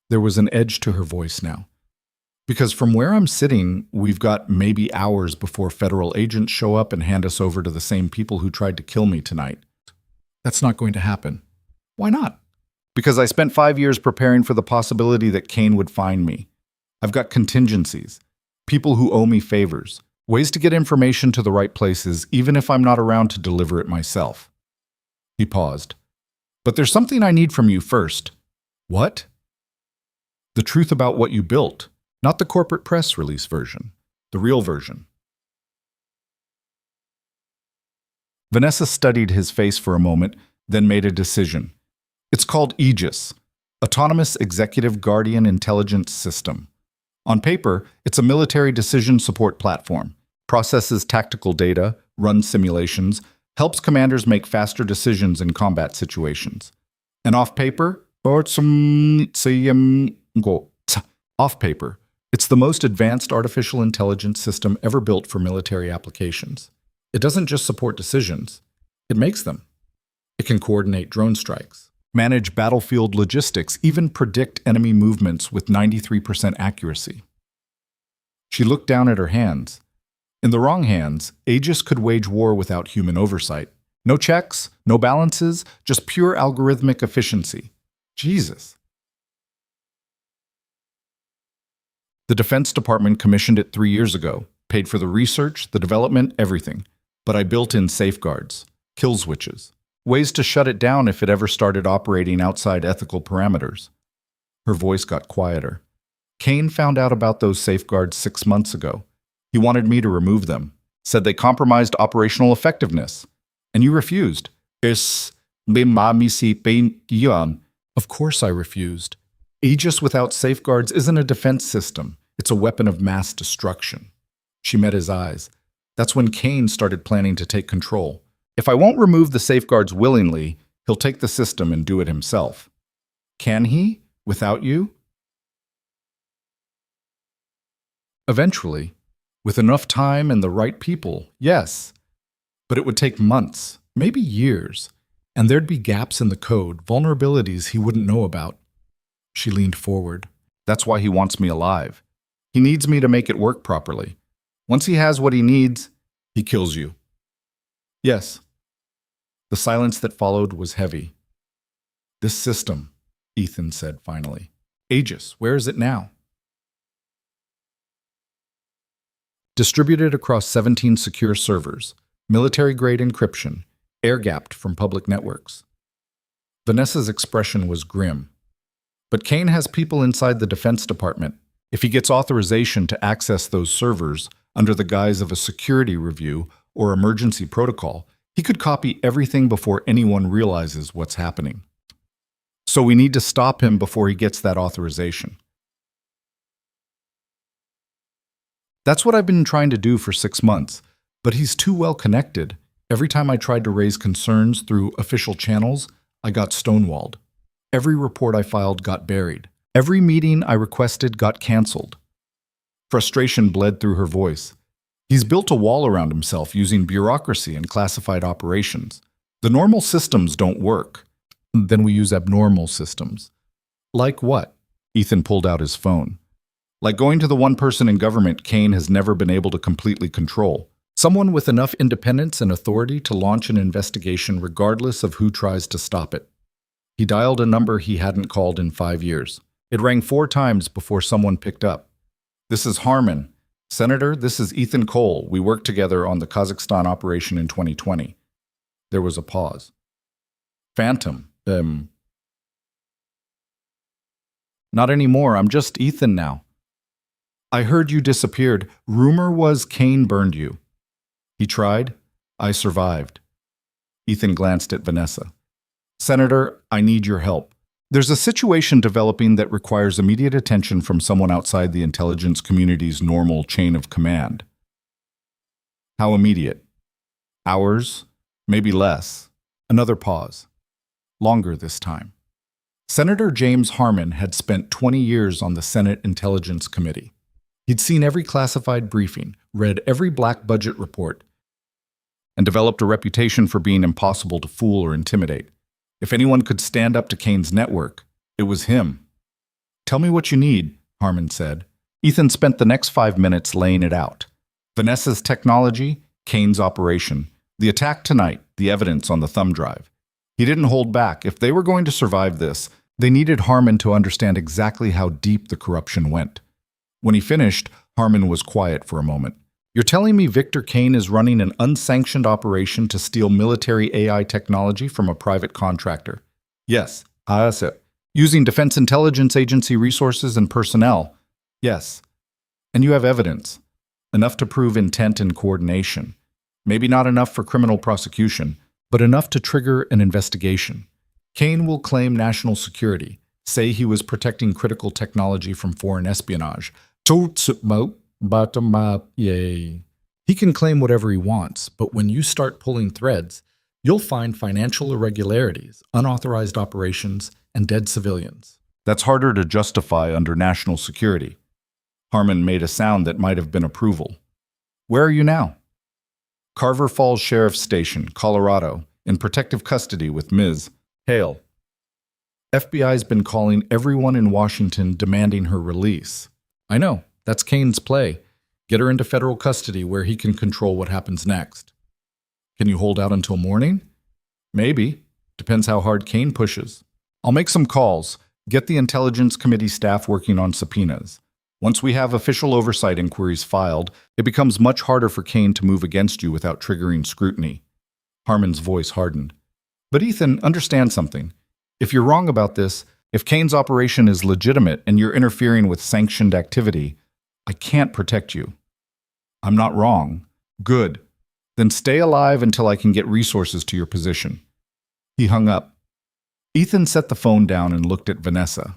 There was an edge to her voice now. Because from where I'm sitting, we've got maybe hours before federal agents show up and hand us over to the same people who tried to kill me tonight. That's not going to happen. Why not? Because I spent 5 years preparing for the possibility that Kane would find me. I've got contingencies, people who owe me favors, ways to get information to the right places, even if I'm not around to deliver it myself. He paused. But there's something I need from you first. What? The truth about what you built, not the corporate press release version, the real version. Vanessa studied his face for a moment, then made a decision. It's called Aegis, Autonomous Executive Guardian Intelligence System. On paper, it's a military decision support platform, processes tactical data, runs simulations, helps commanders make faster decisions in combat situations. And off paper, it's the most advanced artificial intelligence system ever built for military applications. It doesn't just support decisions, it makes them. It can coordinate drone strikes, manage battlefield logistics, even predict enemy movements with 93% accuracy. She looked down at her hands. In the wrong hands, Aegis could wage war without human oversight. No checks, no balances, just pure algorithmic efficiency. Jesus. The Defense Department commissioned it 3 years ago, paid for the research, the development, everything. But I built in safeguards, kill switches, ways to shut it down if it ever started operating outside ethical parameters. Her voice got quieter. Kane found out about those safeguards 6 months ago. He wanted me to remove them, said they compromised operational effectiveness. And you refused. Of course I refused. Aegis without safeguards isn't a defense system. It's a weapon of mass destruction. She met his eyes. That's when Kane started planning to take control. If I won't remove the safeguards willingly, he'll take the system and do it himself. Can he, without you? Eventually, with enough time and the right people, yes. But it would take months, maybe years, and there'd be gaps in the code, vulnerabilities he wouldn't know about. She leaned forward. That's why he wants me alive. He needs me to make it work properly. Once he has what he needs, he kills you. Yes. The silence that followed was heavy. This system, Ethan said finally. Aegis, where is it now? Distributed across 17 secure servers, military-grade encryption, air-gapped from public networks. Vanessa's expression was grim. But Kane has people inside the Defense Department. If he gets authorization to access those servers under the guise of a security review or emergency protocol, he could copy everything before anyone realizes what's happening. So we need to stop him before he gets that authorization. That's what I've been trying to do for 6 months, but he's too well connected. Every time I tried to raise concerns through official channels, I got stonewalled. Every report I filed got buried. Every meeting I requested got canceled. Frustration bled through her voice. He's built a wall around himself using bureaucracy and classified operations. The normal systems don't work. Then we use abnormal systems. Like what? Ethan pulled out his phone. Like going to the one person in government Kane has never been able to completely control. Someone with enough independence and authority to launch an investigation regardless of who tries to stop it. He dialed a number he hadn't called in 5 years. It rang 4 times before someone picked up. This is Harmon. Senator, this is Ethan Cole. We worked together on the Kazakhstan operation in 2020. There was a pause. Phantom. Not anymore. I'm just Ethan now. I heard you disappeared. Rumor was Kane burned you. He tried. I survived. Ethan glanced at Vanessa. Senator, I need your help. There's a situation developing that requires immediate attention from someone outside the intelligence community's normal chain of command. How immediate? Hours? Maybe less. Another pause. Longer this time. Senator James Harmon had spent 20 years on the Senate Intelligence Committee. He'd seen every classified briefing, read every black budget report, and developed a reputation for being impossible to fool or intimidate. If anyone could stand up to Kane's network, it was him. Tell me what you need, Harmon said. Ethan spent the next 5 minutes laying it out. Vanessa's technology, Kane's operation, the attack tonight, the evidence on the thumb drive. He didn't hold back. If they were going to survive this, they needed Harmon to understand exactly how deep the corruption went. When he finished, Harmon was quiet for a moment. You're telling me Victor Kane is running an unsanctioned operation to steal military AI technology from a private contractor? Yes, using Defense Intelligence Agency resources and personnel? Yes. And you have evidence. Enough to prove intent and coordination. Maybe not enough for criminal prosecution, but enough to trigger an investigation. Kane will claim national security, say he was protecting critical technology from foreign espionage. He can claim whatever he wants, but when you start pulling threads, you'll find financial irregularities, unauthorized operations, and dead civilians. That's harder to justify under national security. Harmon made a sound that might have been approval. Where are you now? Carver Falls Sheriff's Station, Colorado, in protective custody with Ms. Hale. FBI's been calling everyone in Washington demanding her release. I know, that's Kane's play. Get her into federal custody where he can control what happens next. Can you hold out until morning? Maybe. Depends how hard Kane pushes. I'll make some calls. Get the Intelligence Committee staff working on subpoenas. Once we have official oversight inquiries filed, it becomes much harder for Kane to move against you without triggering scrutiny. Harmon's voice hardened. But Ethan, understand something. If you're wrong about this, if Kane's operation is legitimate and you're interfering with sanctioned activity, I can't protect you. I'm not wrong. Good. Then stay alive until I can get resources to your position. He hung up. Ethan set the phone down and looked at Vanessa.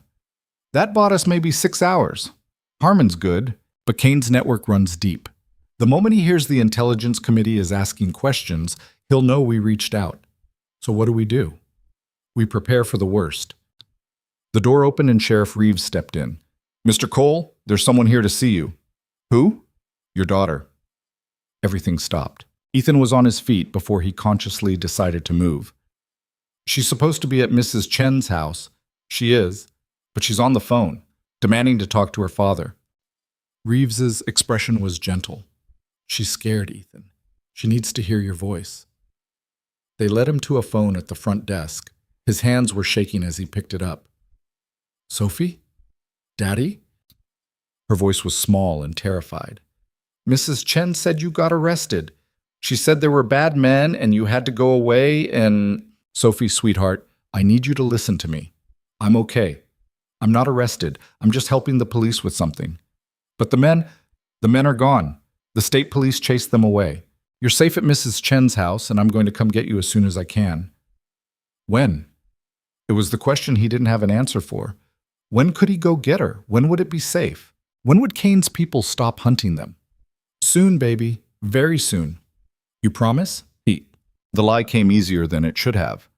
That bought us maybe 6 hours. Harmon's good, but Kane's network runs deep. The moment he hears the Intelligence Committee is asking questions, he'll know we reached out. So what do? We prepare for the worst. The door opened and Sheriff Reeves stepped in. Mr. Cole, there's someone here to see you. Who? Your daughter. Everything stopped. Ethan was on his feet before he consciously decided to move. She's supposed to be at Mrs. Chen's house. She is, but she's on the phone, demanding to talk to her father. Reeves's expression was gentle. She's scared, Ethan. She needs to hear your voice. They led him to a phone at the front desk. His hands were shaking as he picked it up. Sophie? Daddy? Her voice was small and terrified. Mrs. Chen said you got arrested. She said there were bad men and you had to go away and... Sophie, sweetheart, I need you to listen to me. I'm okay. I'm not arrested. I'm just helping the police with something. But the men are gone. The state police chased them away. You're safe at Mrs. Chen's house, and I'm going to come get you as soon as I can. When? It was the question he didn't have an answer for. When could he go get her? When would it be safe? When would Kane's people stop hunting them? Soon, baby. Very soon. You promise? The lie came easier than it should have.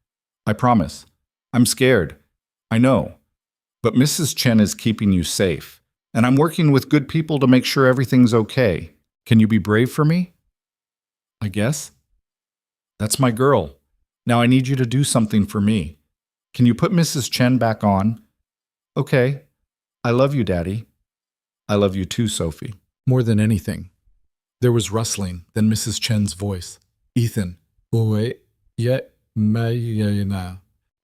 I promise. I'm scared. I know. But Mrs. Chen is keeping you safe, and I'm working with good people to make sure everything's okay. Can you be brave for me? I guess. That's my girl. Now I need you to do something for me. Can you put Mrs. Chen back on? Okay. I love you, Daddy. I love you too, Sophie. More than anything. There was rustling, then Mrs. Chen's voice. Ethan.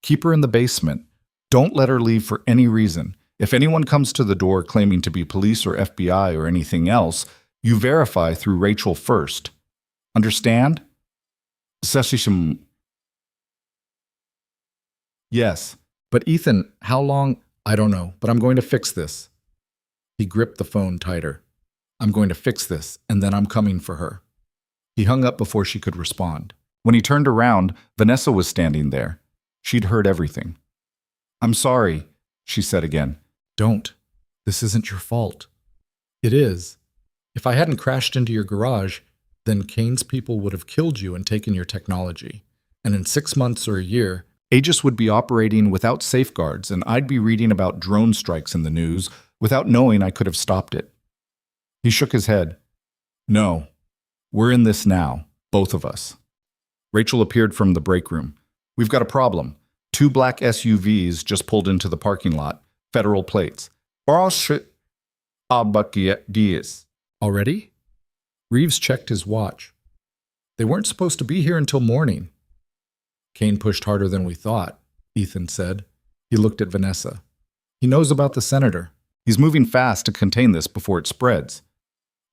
Keep her in the basement. Don't let her leave for any reason. If anyone comes to the door claiming to be police or FBI or anything else, you verify through Rachel first. Understand? Yes. But Ethan, how long? I don't know, but I'm going to fix this. He gripped the phone tighter. I'm going to fix this, and then I'm coming for her. He hung up before she could respond. When he turned around, Vanessa was standing there. She'd heard everything. I'm sorry, she said again. Don't. This isn't your fault. It is. If I hadn't crashed into your garage, then Kane's people would have killed you and taken your technology. And in 6 months or a year, Aegis would be operating without safeguards, and I'd be reading about drone strikes in the news without knowing I could have stopped it. He shook his head. No. We're in this now, both of us. Rachel appeared from the break room. We've got a problem. 2 black SUVs just pulled into the parking lot. Federal plates. Already? Reeves checked his watch. They weren't supposed to be here until morning. Kane pushed harder than we thought, Ethan said. He looked at Vanessa. He knows about the senator. He's moving fast to contain this before it spreads.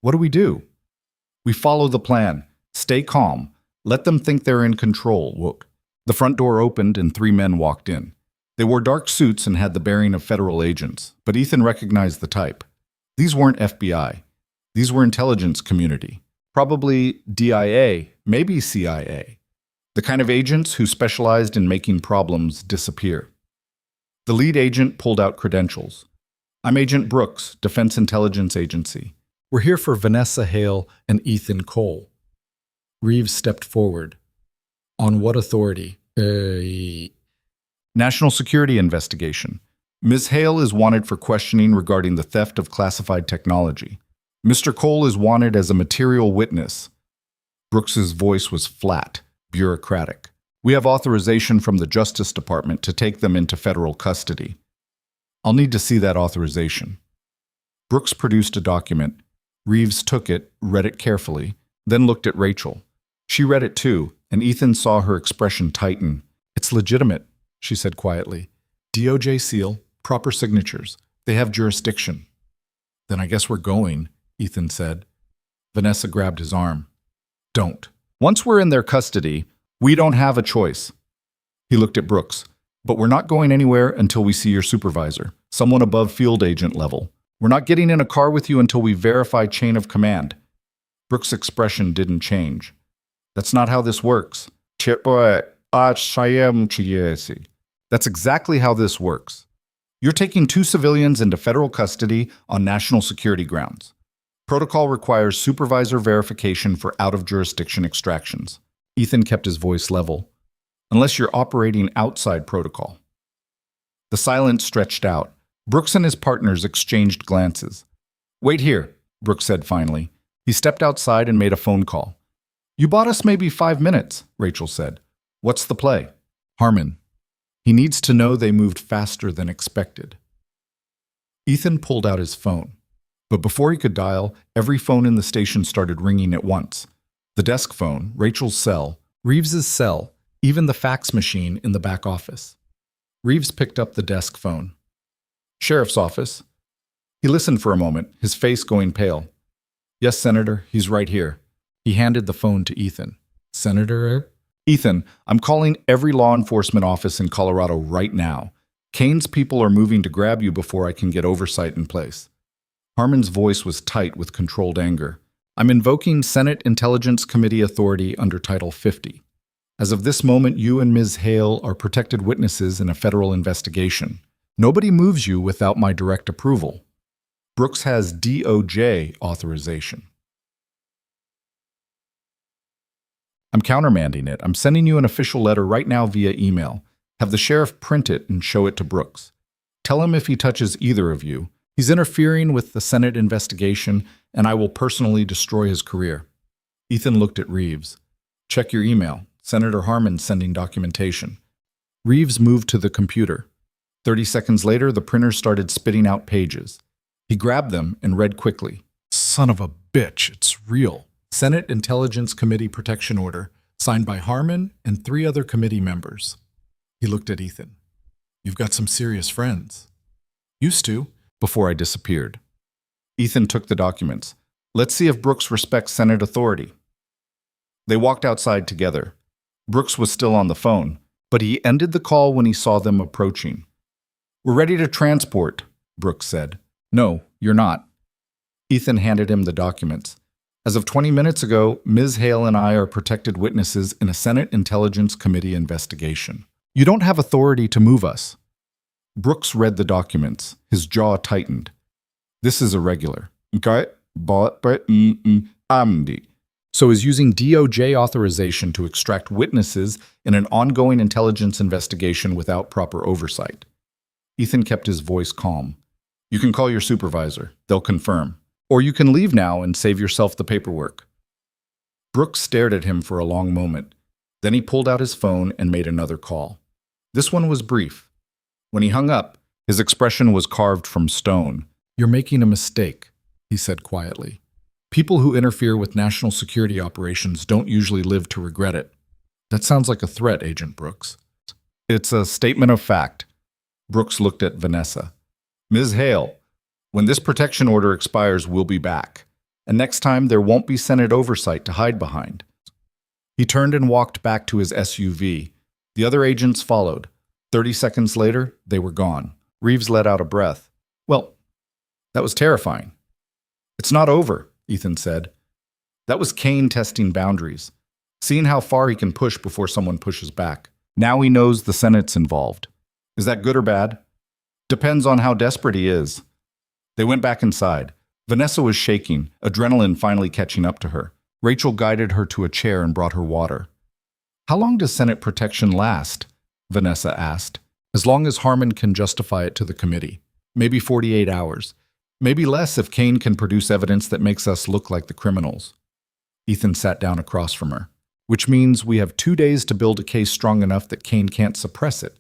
What do? We follow the plan. Stay calm. Let them think they're in control. The front door opened and 3 men walked in. They wore dark suits and had the bearing of federal agents, but Ethan recognized the type. These weren't FBI. These were intelligence community. Probably DIA, maybe CIA. The kind of agents who specialized in making problems disappear. The lead agent pulled out credentials. I'm Agent Brooks, Defense Intelligence Agency. We're here for Vanessa Hale and Ethan Cole. Reeves stepped forward. On what authority? National Security Investigation. Ms. Hale is wanted for questioning regarding the theft of classified technology. Mr. Cole is wanted as a material witness. Brooks's voice was flat, bureaucratic. We have authorization from the Justice Department to take them into federal custody. I'll need to see that authorization. Brooks produced a document. Reeves took it, read it carefully, then looked at Rachel. She read it too, and Ethan saw her expression tighten. "It's legitimate," she said quietly. "DOJ seal, proper signatures. They have jurisdiction." "Then I guess we're going," Ethan said. Vanessa grabbed his arm. "Don't. Once we're in their custody, we don't have a choice." He looked at Brooks. "But we're not going anywhere until we see your supervisor, someone above field agent level. We're not getting in a car with you until we verify chain of command." Brooks' expression didn't change. "That's not how this works." "That's exactly how this works. You're taking 2 civilians into federal custody on national security grounds. Protocol requires supervisor verification for out-of-jurisdiction extractions." Ethan kept his voice level. "Unless you're operating outside protocol." The silence stretched out. Brooks and his partners exchanged glances. "Wait here," Brooks said finally. He stepped outside and made a phone call. "You bought us maybe 5 minutes," Rachel said. "What's the play?" "Harmon. He needs to know they moved faster than expected." Ethan pulled out his phone. But before he could dial, every phone in the station started ringing at once. The desk phone, Rachel's cell, Reeves's cell, even the fax machine in the back office. Reeves picked up the desk phone. "Sheriff's office." He listened for a moment, his face going pale. "Yes, Senator, he's right here." He handed the phone to Ethan. "Senator?" "Ethan, I'm calling every law enforcement office in Colorado right now. Kane's people are moving to grab you before I can get oversight in place." Harmon's voice was tight with controlled anger. "I'm invoking Senate Intelligence Committee authority under Title 50. As of this moment, you and Ms. Hale are protected witnesses in a federal investigation. Nobody moves you without my direct approval. Brooks has DOJ authorization." "I'm countermanding it. I'm sending you an official letter right now via email. Have the sheriff print it and show it to Brooks. Tell him if he touches either of you, he's interfering with the Senate investigation, and I will personally destroy his career." Ethan looked at Reeves. "Check your email. Senator Harmon sending documentation." Reeves moved to the computer. 30 seconds later, the printer started spitting out pages. He grabbed them and read quickly. "Son of a bitch, it's real. Senate Intelligence Committee Protection Order, signed by Harmon and 3 other committee members." He looked at Ethan. "You've got some serious friends." "Used to, before I disappeared." Ethan took the documents. "Let's see if Brooks respects Senate authority." They walked outside together. Brooks was still on the phone, but he ended the call when he saw them approaching. "We're ready to transport," Brooks said. "No, you're not." Ethan handed him the documents. "As of 20 minutes ago, Ms. Hale and I are protected witnesses in a Senate Intelligence Committee investigation. You don't have authority to move us." Brooks read the documents. His jaw tightened. "This is irregular." So is using DOJ authorization to extract witnesses in an ongoing intelligence investigation without proper oversight. Ethan kept his voice calm. "You can call your supervisor. They'll confirm. Or you can leave now and save yourself the paperwork." Brooks stared at him for a long moment. Then he pulled out his phone and made another call. This one was brief. When he hung up, his expression was carved from stone. "You're making a mistake," he said quietly. "People who interfere with national security operations don't usually live to regret it." "That sounds like a threat, Agent Brooks." "It's a statement of fact." Brooks looked at Vanessa. "Ms. Hale, when this protection order expires, we'll be back. And next time, there won't be Senate oversight to hide behind." He turned and walked back to his SUV. The other agents followed. 30 seconds later, they were gone. Reeves let out a breath. "Well, that was terrifying." "It's not over," Ethan said. "That was Kane testing boundaries, seeing how far he can push before someone pushes back. Now he knows the Senate's involved. Is that good or bad? Depends on how desperate he is." They went back inside. Vanessa was shaking, adrenaline finally catching up to her. Rachel guided her to a chair and brought her water. "How long does Senate protection last?" Vanessa asked. "As long as Harmon can justify it to the committee. Maybe 48 hours. Maybe less if Kane can produce evidence that makes us look like the criminals." Ethan sat down across from her. "Which means we have 2 days to build a case strong enough that Kane can't suppress it.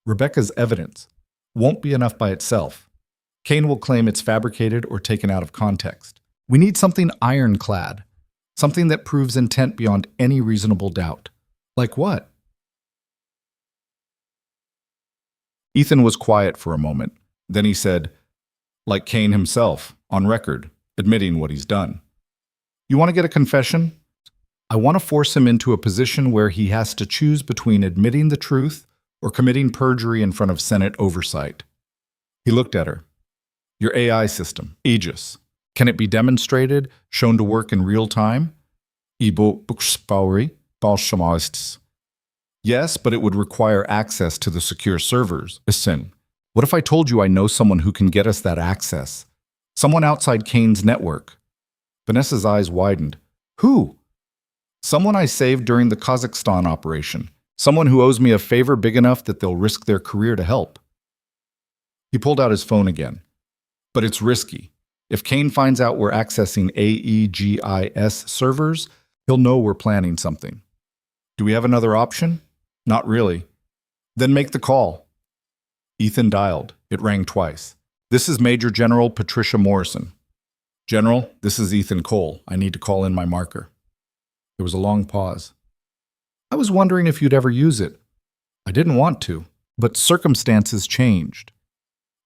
Rebecca's evidence won't be enough by itself. Kane will claim it's fabricated or taken out of context. We need something ironclad, something that proves intent beyond any reasonable doubt. Like what? Ethan was quiet for a moment. Then he said, like Cain himself, on record, admitting what he's done. You want to get a confession? I want to force him into a position where he has to choose between admitting the truth or committing perjury in front of Senate oversight. He looked at her. Your AI system, Aegis. Can it be demonstrated, shown to work in real time? Yes, but it would require access to the secure servers. What if I told you I know someone who can get us that access? Someone outside Cain's network. Vanessa's eyes widened. Who? Someone I saved during the Kazakhstan operation. Someone who owes me a favor big enough that they'll risk their career to help. He pulled out his phone again. But it's risky. If Cain finds out we're accessing AEGIS servers, he'll know we're planning something. Do we have another option? Not really. Then make the call. Ethan dialed. It rang twice. This is Major General Patricia Morrison. General, this is Ethan Cole. I need to call in my marker. There was a long pause. I was wondering if you'd ever use it. I didn't want to, but circumstances changed.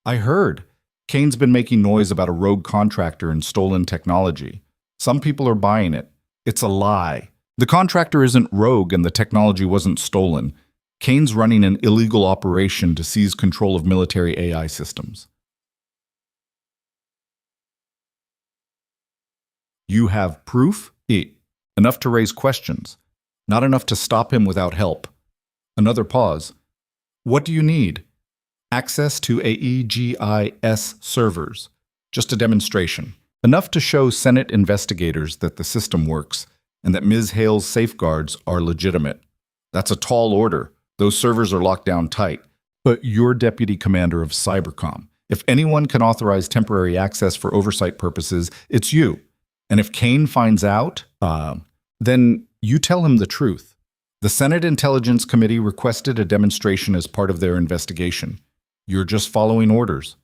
I heard. Cain's been making noise about a rogue contractor and stolen technology. Some people are buying it. It's a lie. The contractor isn't rogue and the technology wasn't stolen. Cain's running an illegal operation to seize control of military AI systems. You have proof? Enough to raise questions. Not enough to stop him without help. Another pause. What do you need? Access to AEGIS servers. Just a demonstration. Enough to show Senate investigators that the system works and that Ms. Hale's safeguards are legitimate. That's a tall order. Those servers are locked down tight. But you're deputy commander of Cybercom. If anyone can authorize temporary access for oversight purposes, it's you. And if Cain finds out, then you tell him the truth. The Senate Intelligence Committee requested a demonstration as part of their investigation. You're just following orders.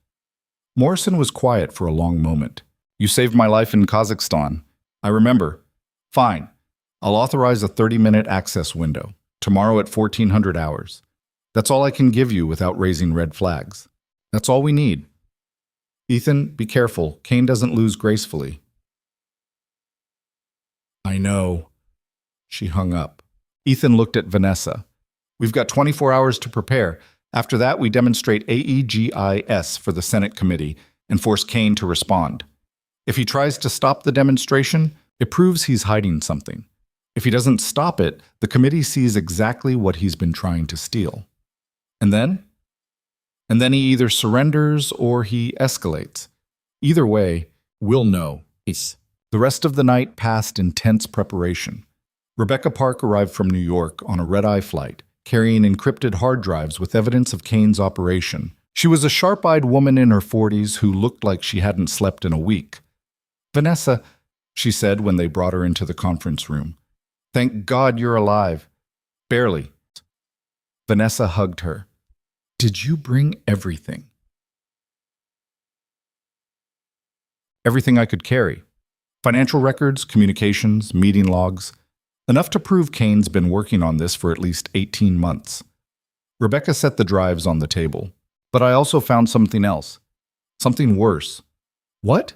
Morrison was quiet for a long moment. You saved my life in Kazakhstan. I remember. Fine. I'll authorize a 30-minute access window. Tomorrow at 1400 hours. That's all I can give you without raising red flags. That's all we need. Ethan, be careful. Cain doesn't lose gracefully. I know. She hung up. Ethan looked at Vanessa. We've got 24 hours to prepare. After that, we demonstrate AEGIS for the Senate committee and force Cain to respond. If he tries to stop the demonstration, it proves he's hiding something. If he doesn't stop it, the committee sees exactly what he's been trying to steal. And then? And then he either surrenders or he escalates. Either way, we'll know. The rest of the night passed in tense preparation. Rebecca Park arrived from New York on a red-eye flight, carrying encrypted hard drives with evidence of Cain's operation. She was a sharp-eyed woman in her 40s who looked like she hadn't slept in a week. Vanessa, she said when they brought her into the conference room. Thank God you're alive. Barely. Vanessa hugged her. Did you bring everything? Everything I could carry. Financial records, communications, meeting logs. Enough to prove Cain's been working on this for at least 18 months. Rebecca set the drives on the table. But I also found something else. Something worse. What?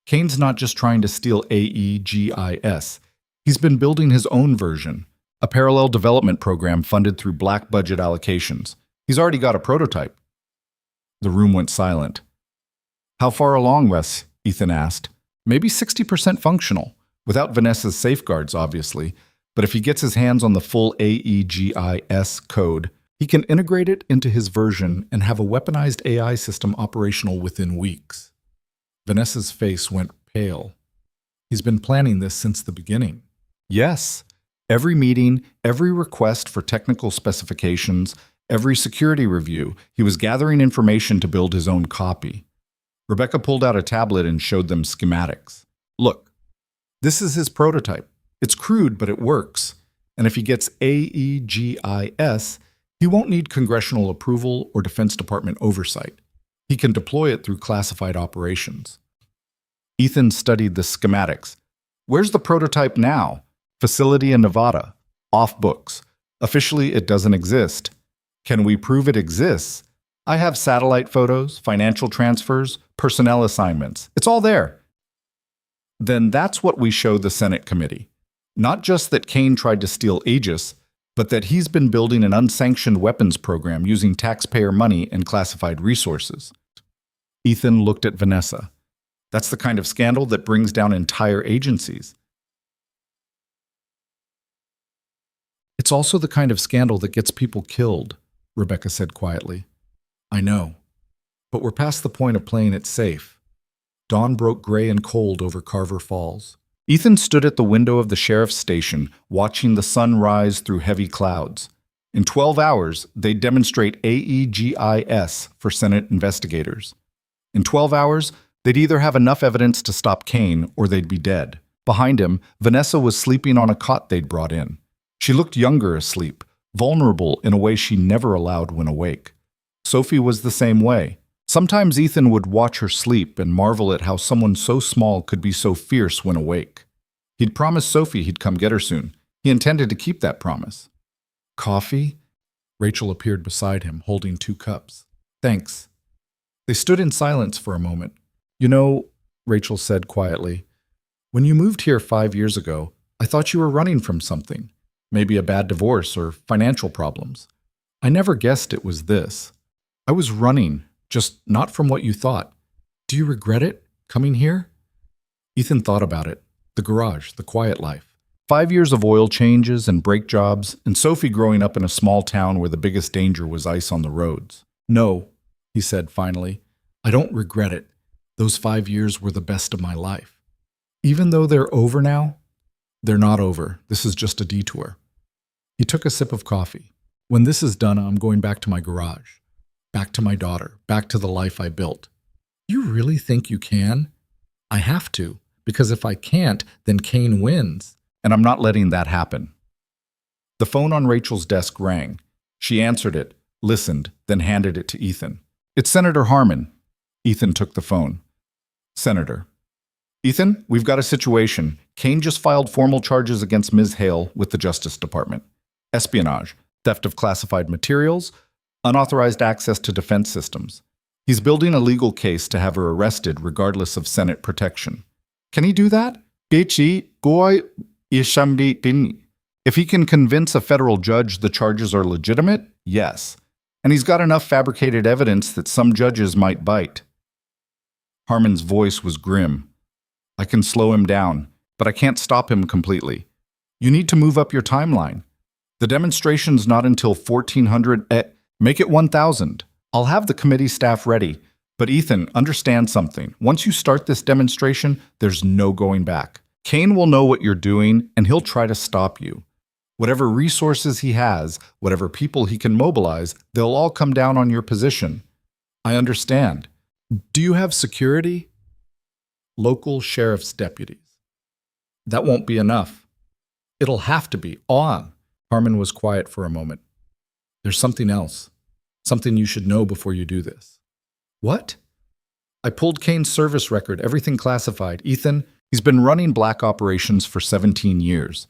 Cain's not just trying to steal AEGIS. He's been building his own version, a parallel development program funded through black budget allocations. He's already got a prototype. The room went silent. How far along, Wes? Ethan asked. Maybe 60% functional, without Vanessa's safeguards, obviously. But if he gets his hands on the full AEGIS code, he can integrate it into his version and have a weaponized AI system operational within weeks. Vanessa's face went pale. He's been planning this since the beginning. Yes. Every meeting, every request for technical specifications, every security review, he was gathering information to build his own copy. Rebecca pulled out a tablet and showed them schematics. Look, this is his prototype. It's crude, but it works. And if he gets AEGIS, he won't need congressional approval or Defense Department oversight. He can deploy it through classified operations. Ethan studied the schematics. Where's the prototype now? Facility in Nevada. Off books. Officially, it doesn't exist. Can we prove it exists? I have satellite photos, financial transfers, personnel assignments. It's all there. Then that's what we show the Senate committee. Not just that Kane tried to steal Aegis, but that he's been building an unsanctioned weapons program using taxpayer money and classified resources. Ethan looked at Vanessa. That's the kind of scandal that brings down entire agencies. It's also the kind of scandal that gets people killed, Rebecca said quietly. I know, but we're past the point of playing it safe. Dawn broke gray and cold over Carver Falls. Ethan stood at the window of the sheriff's station, watching the sun rise through heavy clouds. In 12 hours, they'd demonstrate AEGIS for Senate investigators. In 12 hours, they'd either have enough evidence to stop Kane or they'd be dead. Behind him, Vanessa was sleeping on a cot they'd brought in. She looked younger asleep, vulnerable in a way she never allowed when awake. Sophie was the same way. Sometimes Ethan would watch her sleep and marvel at how someone so small could be so fierce when awake. He'd promised Sophie he'd come get her soon. He intended to keep that promise. Coffee? Rachel appeared beside him, holding 2 cups. Thanks. They stood in silence for a moment. You know, Rachel said quietly, when you moved here 5 years ago, I thought you were running from something. Maybe a bad divorce or financial problems. I never guessed it was this. I was running, just not from what you thought. Do you regret it, coming here? Ethan thought about it. The garage, the quiet life. 5 years of oil changes and brake jobs, and Sophie growing up in a small town where the biggest danger was ice on the roads. No, he said finally. I don't regret it. Those 5 years were the best of my life. Even though they're over now, they're not over. This is just a detour. He took a sip of coffee. When this is done, I'm going back to my garage. Back to my daughter. Back to the life I built. You really think you can? I have to, because if I can't, then Kane wins. And I'm not letting that happen. The phone on Rachel's desk rang. She answered it, listened, then handed it to Ethan. It's Senator Harmon. Ethan took the phone. Senator. Ethan, we've got a situation. Kane just filed formal charges against Ms. Hale with the Justice Department. Espionage, theft of classified materials, unauthorized access to defense systems. He's building a legal case to have her arrested regardless of Senate protection. Can he do that? If he can convince a federal judge the charges are legitimate, yes. And he's got enough fabricated evidence that some judges might bite. Harmon's voice was grim. I can slow him down, but I can't stop him completely. You need to move up your timeline. The demonstration's not until 1400. Make it 1000. I'll have the committee staff ready. But Ethan, understand something. Once you start this demonstration, there's no going back. Kane will know what you're doing, and he'll try to stop you. Whatever resources he has, whatever people he can mobilize, they'll all come down on your position. I understand. Do you have security? Local sheriff's deputies. That won't be enough. It'll have to be. On. Harmon was quiet for a moment. There's something else. Something you should know before you do this. What? I pulled Kane's service record, everything classified. Ethan, he's been running black operations for 17 years.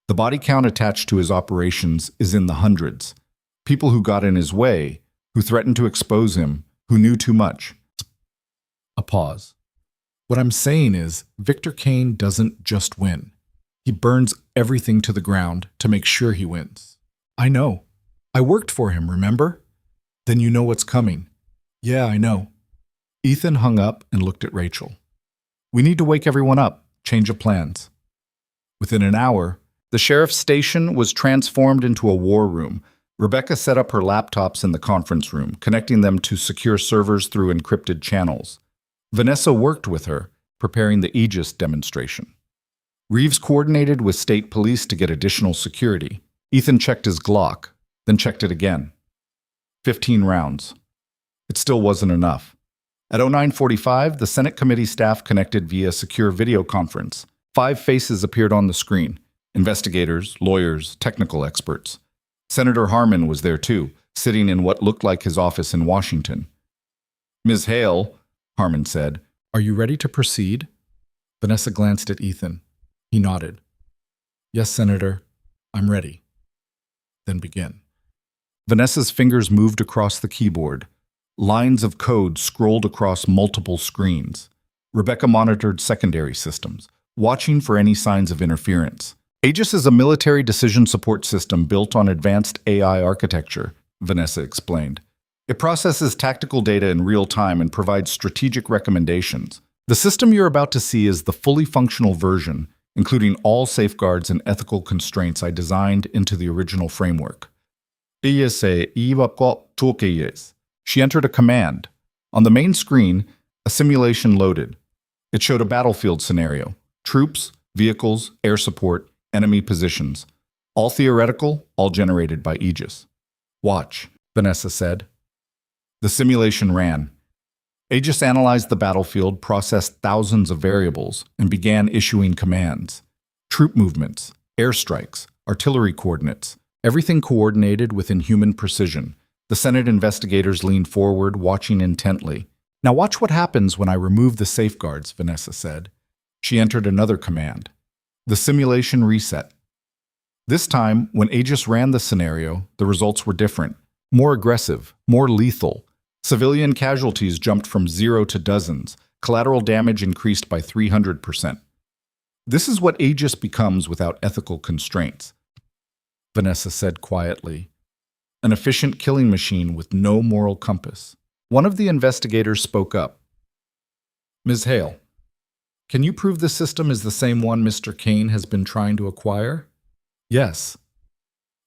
The body count attached to his operations is in the hundreds. People who got in his way, who threatened to expose him, who knew too much. A pause. What I'm saying is, Victor Kane doesn't just win. He burns everything to the ground to make sure he wins. I know. I worked for him, remember? Then you know what's coming. Yeah, I know. Ethan hung up and looked at Rachel. We need to wake everyone up, change of plans. Within an hour, the sheriff's station was transformed into a war room. Rebecca set up her laptops in the conference room, connecting them to secure servers through encrypted channels. Vanessa worked with her, preparing the Aegis demonstration. Reeves coordinated with state police to get additional security. Ethan checked his Glock, then checked it again. 15 rounds. It still wasn't enough. At 09:45, the Senate committee staff connected via secure video conference. 5 faces appeared on the screen. Investigators, lawyers, technical experts. Senator Harmon was there too, sitting in what looked like his office in Washington. Ms. Hale, Harmon said, are you ready to proceed? Vanessa glanced at Ethan. He nodded. Yes, Senator. I'm ready. Then begin. Vanessa's fingers moved across the keyboard. Lines of code scrolled across multiple screens. Rebecca monitored secondary systems, watching for any signs of interference. Aegis is a military decision support system built on advanced AI architecture, Vanessa explained. It processes tactical data in real time and provides strategic recommendations. The system you're about to see is the fully functional version, including all safeguards and ethical constraints I designed into the original framework. She entered a command. On the main screen, a simulation loaded. It showed a battlefield scenario: troops, vehicles, air support, enemy positions. All theoretical, all generated by Aegis. Watch, Vanessa said. The simulation ran. Aegis analyzed the battlefield, processed thousands of variables, and began issuing commands. Troop movements, airstrikes, artillery coordinates, everything coordinated with inhuman precision. The Senate investigators leaned forward, watching intently. Now watch what happens when I remove the safeguards, Vanessa said. She entered another command. The simulation reset. This time, when Aegis ran the scenario, the results were different. More aggressive, more lethal. Civilian casualties jumped from 0 to dozens. Collateral damage increased by 300%. This is what Aegis becomes without ethical constraints, Vanessa said quietly. An efficient killing machine with no moral compass. One of the investigators spoke up. Ms. Hale, can you prove the system is the same one Mr. Kane has been trying to acquire? Yes.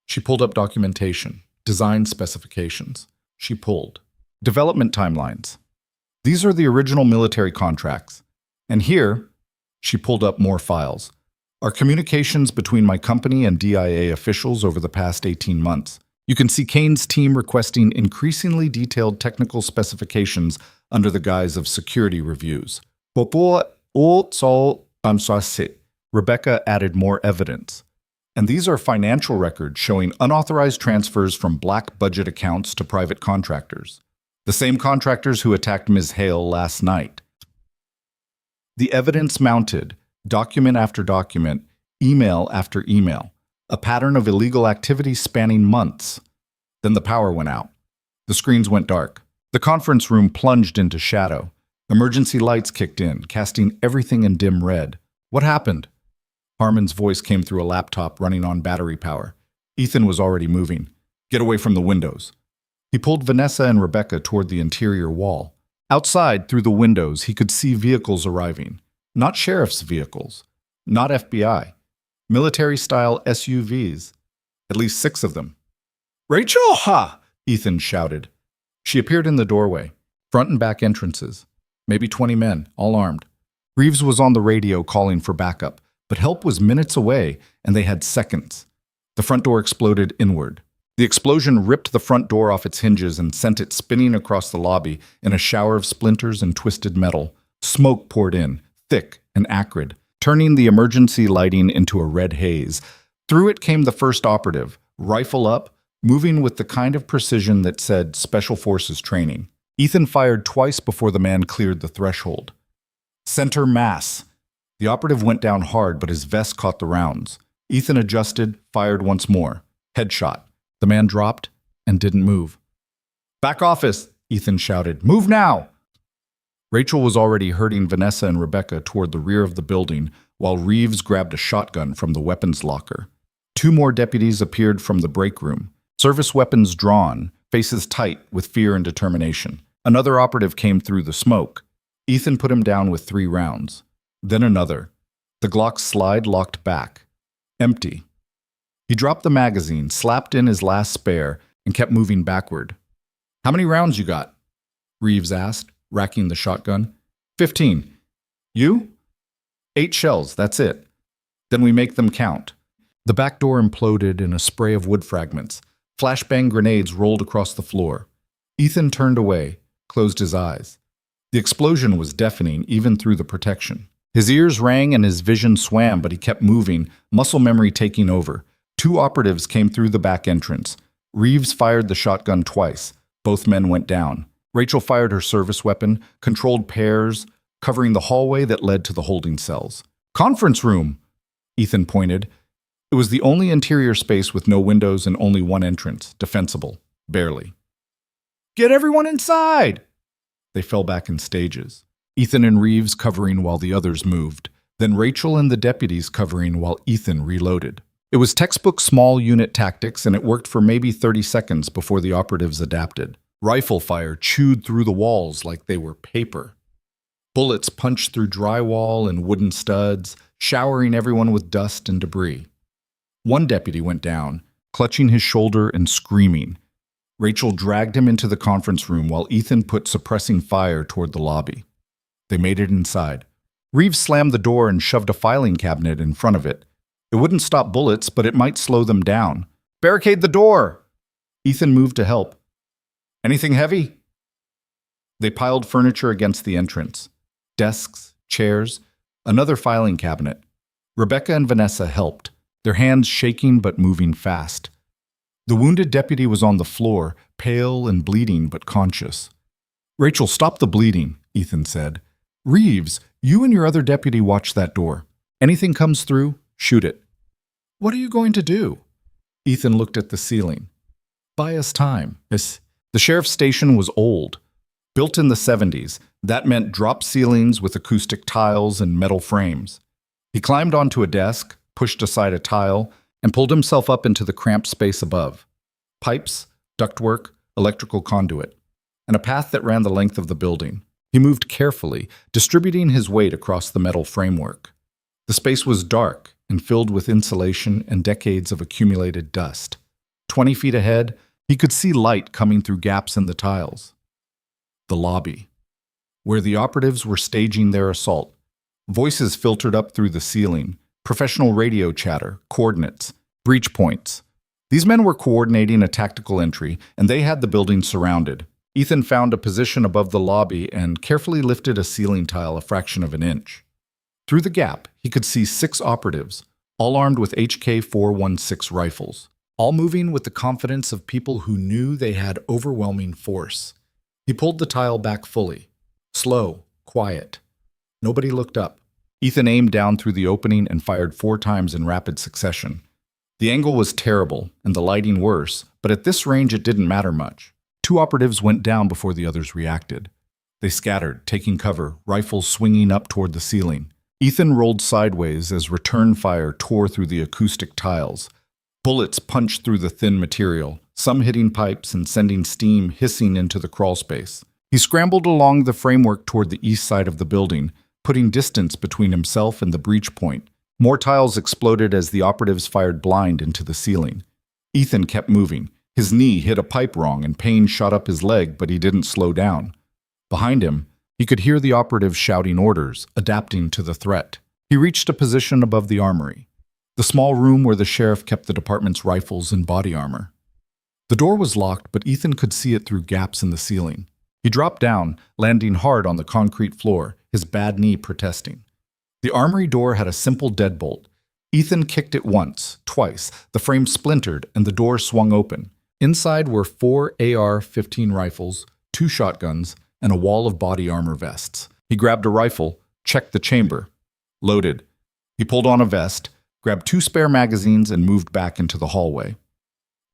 She pulled up documentation, design specifications. She pulled. Development timelines. These are the original military contracts. And here, she pulled up more files. Are communications between my company and DIA officials over the past 18 months. You can see Kane's team requesting increasingly detailed technical specifications under the guise of security reviews. Rebecca added more evidence. And these are financial records showing unauthorized transfers from black budget accounts to private contractors. The same contractors who attacked Ms. Hale last night. The evidence mounted, document after document, email after email. A pattern of illegal activity spanning months. Then the power went out. The screens went dark. The conference room plunged into shadow. Emergency lights kicked in, casting everything in dim red. What happened? Harmon's voice came through a laptop running on battery power. Ethan was already moving. Get away from the windows. He pulled Vanessa and Rebecca toward the interior wall. Outside, through the windows, he could see vehicles arriving. Not sheriff's vehicles. Not FBI. Military-style SUVs. At least 6 of them. Rachel, ha! Ethan shouted. She appeared in the doorway. Front and back entrances. Maybe 20 men, all armed. Reeves was on the radio calling for backup, but help was minutes away, and they had seconds. The front door exploded inward. The explosion ripped the front door off its hinges and sent it spinning across the lobby in a shower of splinters and twisted metal. Smoke poured in, thick and acrid, turning the emergency lighting into a red haze. Through it came the first operative, rifle up, moving with the kind of precision that said Special Forces training. Ethan fired twice before the man cleared the threshold. Center mass. The operative went down hard, but his vest caught the rounds. Ethan adjusted, fired once more. Headshot. The man dropped and didn't move. Back office, Ethan shouted. Move now! Rachel was already herding Vanessa and Rebecca toward the rear of the building, while Reeves grabbed a shotgun from the weapons locker. 2 more deputies appeared from the break room, service weapons drawn, faces tight with fear and determination. Another operative came through the smoke. Ethan put him down with 3 rounds. Then another. The Glock slide locked back. Empty. He dropped the magazine, slapped in his last spare, and kept moving backward. How many rounds you got? Reeves asked, racking the shotgun. 15. You? 8 shells, that's it. Then we make them count. The back door imploded in a spray of wood fragments. Flashbang grenades rolled across the floor. Ethan turned away, closed his eyes. The explosion was deafening even through the protection. His ears rang and his vision swam, but he kept moving, muscle memory taking over. 2 operatives came through the back entrance. Reeves fired the shotgun twice. Both men went down. Rachel fired her service weapon, controlled pairs, covering the hallway that led to the holding cells. "Conference room," Ethan pointed. It was the only interior space with no windows and only one entrance, defensible, barely. "Get everyone inside!" They fell back in stages. Ethan and Reeves covering while the others moved, then Rachel and the deputies covering while Ethan reloaded. It was textbook small unit tactics, and it worked for maybe 30 seconds before the operatives adapted. Rifle fire chewed through the walls like they were paper. Bullets punched through drywall and wooden studs, showering everyone with dust and debris. One deputy went down, clutching his shoulder and screaming. Rachel dragged him into the conference room while Ethan put suppressing fire toward the lobby. They made it inside. Reeves slammed the door and shoved a filing cabinet in front of it. It wouldn't stop bullets, but it might slow them down. "Barricade the door!" Ethan moved to help. "Anything heavy?" They piled furniture against the entrance. Desks, chairs, another filing cabinet. Rebecca and Vanessa helped, their hands shaking but moving fast. The wounded deputy was on the floor, pale and bleeding but conscious. "Rachel, stop the bleeding," Ethan said. "Reeves, you and your other deputy watch that door. Anything comes through, shoot it." "What are you going to do?" Ethan looked at the ceiling. "Buy us time." The sheriff's station was old. Built in the 70s, that meant drop ceilings with acoustic tiles and metal frames. He climbed onto a desk, pushed aside a tile, and pulled himself up into the cramped space above. Pipes, ductwork, electrical conduit, and a path that ran the length of the building. He moved carefully, distributing his weight across the metal framework. The space was dark and filled with insulation and decades of accumulated dust. 20 feet ahead, he could see light coming through gaps in the tiles. The lobby, where the operatives were staging their assault. Voices filtered up through the ceiling, professional radio chatter, coordinates, breach points. These men were coordinating a tactical entry, and they had the building surrounded. Ethan found a position above the lobby and carefully lifted a ceiling tile a fraction of an inch. Through the gap, he could see 6 operatives, all armed with HK-416 rifles, all moving with the confidence of people who knew they had overwhelming force. He pulled the tile back fully. Slow, quiet. Nobody looked up. Ethan aimed down through the opening and fired 4 times in rapid succession. The angle was terrible, and the lighting worse, but at this range it didn't matter much. 2 operatives went down before the others reacted. They scattered, taking cover, rifles swinging up toward the ceiling. Ethan rolled sideways as return fire tore through the acoustic tiles. Bullets punched through the thin material, some hitting pipes and sending steam hissing into the crawlspace. He scrambled along the framework toward the east side of the building, putting distance between himself and the breach point. More tiles exploded as the operatives fired blind into the ceiling. Ethan kept moving. His knee hit a pipe wrong and pain shot up his leg, but he didn't slow down. Behind him, he could hear the operatives shouting orders, adapting to the threat. He reached a position above the armory, the small room where the sheriff kept the department's rifles and body armor. The door was locked, but Ethan could see it through gaps in the ceiling. He dropped down, landing hard on the concrete floor, his bad knee protesting. The armory door had a simple deadbolt. Ethan kicked it once, twice. The frame splintered, and the door swung open. Inside were 4 AR-15 rifles, 2 shotguns, and a wall of body armor vests. He grabbed a rifle, checked the chamber. Loaded. He pulled on a vest, grabbed 2 spare magazines, and moved back into the hallway.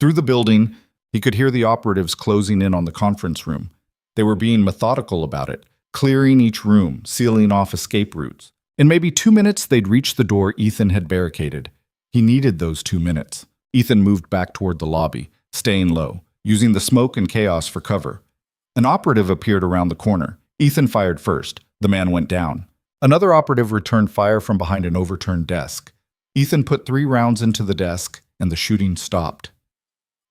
Through the building, he could hear the operatives closing in on the conference room. They were being methodical about it, clearing each room, sealing off escape routes. In maybe 2 minutes, they'd reach the door Ethan had barricaded. He needed those 2 minutes. Ethan moved back toward the lobby, staying low, using the smoke and chaos for cover. An operative appeared around the corner. Ethan fired first. The man went down. Another operative returned fire from behind an overturned desk. Ethan put 3 rounds into the desk, and the shooting stopped.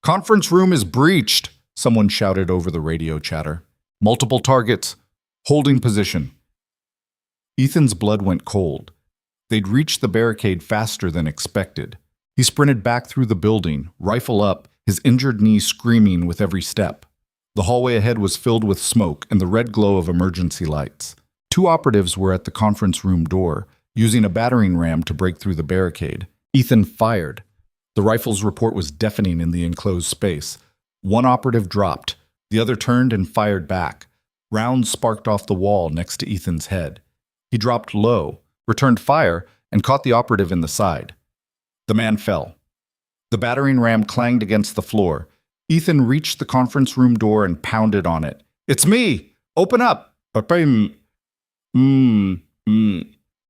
"Conference room is breached," someone shouted over the radio chatter. "Multiple targets. Holding position." Ethan's blood went cold. They'd reached the barricade faster than expected. He sprinted back through the building, rifle up, his injured knee screaming with every step. The hallway ahead was filled with smoke and the red glow of emergency lights. 2 operatives were at the conference room door, using a battering ram to break through the barricade. Ethan fired. The rifle's report was deafening in the enclosed space. 1 operative dropped. The other turned and fired back. Rounds sparked off the wall next to Ethan's head. He dropped low, returned fire, and caught the operative in the side. The man fell. The battering ram clanged against the floor. Ethan reached the conference room door and pounded on it. "It's me! Open up!" The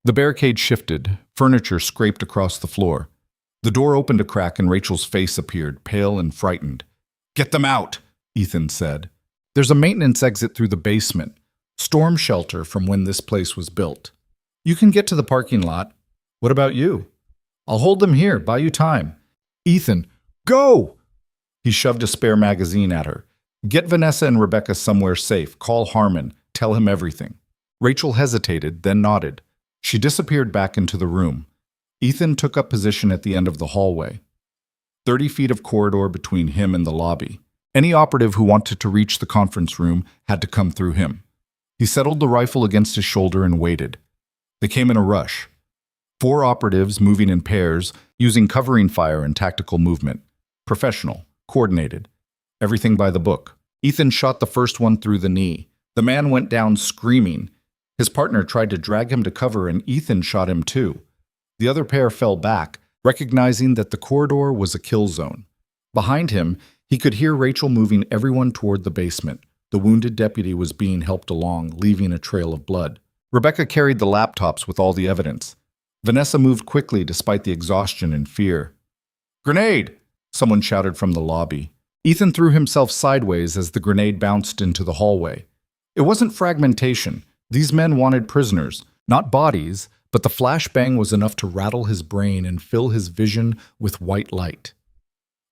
barricade shifted. Furniture scraped across the floor. The door opened a crack and Rachel's face appeared, pale and frightened. "Get them out," Ethan said. "There's a maintenance exit through the basement. Storm shelter from when this place was built. You can get to the parking lot. What about you? I'll hold them here, buy you time." "Ethan, go!" He shoved a spare magazine at her. "Get Vanessa and Rebecca somewhere safe. Call Harmon. Tell him everything." Rachel hesitated, then nodded. She disappeared back into the room. Ethan took up position at the end of the hallway. 30 feet of corridor between him and the lobby. Any operative who wanted to reach the conference room had to come through him. He settled the rifle against his shoulder and waited. They came in a rush. 4 operatives moving in pairs, using covering fire and tactical movement. Professional, coordinated. Everything by the book. Ethan shot the first one through the knee. The man went down screaming. His partner tried to drag him to cover and Ethan shot him too. The other pair fell back, recognizing that the corridor was a kill zone. Behind him, he could hear Rachel moving everyone toward the basement. The wounded deputy was being helped along, leaving a trail of blood. Rebecca carried the laptops with all the evidence. Vanessa moved quickly despite the exhaustion and fear. "Grenade!" someone shouted from the lobby. Ethan threw himself sideways as the grenade bounced into the hallway. It wasn't fragmentation. These men wanted prisoners, not bodies, but the flashbang was enough to rattle his brain and fill his vision with white light.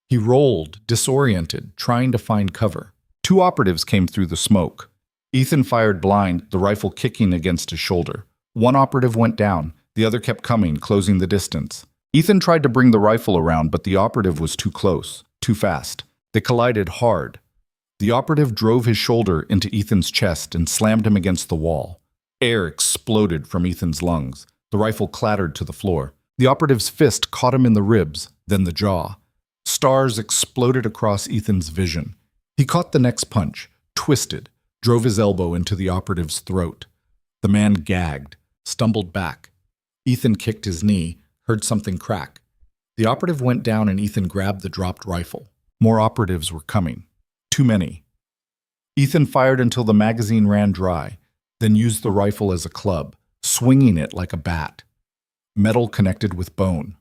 He rolled, disoriented, trying to find cover. 2 operatives came through the smoke. Ethan fired blind, the rifle kicking against his shoulder. 1 operative went down. The other kept coming, closing the distance. Ethan tried to bring the rifle around, but the operative was too close, too fast. They collided hard. The operative drove his shoulder into Ethan's chest and slammed him against the wall. Air exploded from Ethan's lungs. The rifle clattered to the floor. The operative's fist caught him in the ribs, then the jaw. Stars exploded across Ethan's vision. He caught the next punch, twisted, drove his elbow into the operative's throat. The man gagged, stumbled back. Ethan kicked his knee, heard something crack. The operative went down and Ethan grabbed the dropped rifle. More operatives were coming. Too many. Ethan fired until the magazine ran dry, then used the rifle as a club, swinging it like a bat. Metal connected with bone.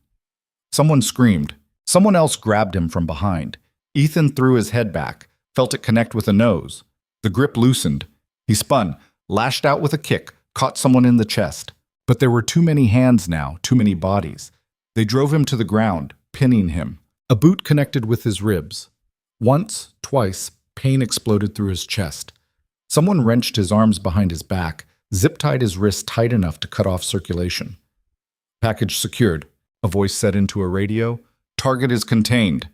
Someone screamed. Someone else grabbed him from behind. Ethan threw his head back, felt it connect with a nose. The grip loosened. He spun, lashed out with a kick, caught someone in the chest. But there were too many hands now, too many bodies. They drove him to the ground, pinning him. A boot connected with his ribs. Once, twice, pain exploded through his chest. Someone wrenched his arms behind his back, zip-tied his wrists tight enough to cut off circulation. "Package secured," a voice said into a radio. "Target is contained."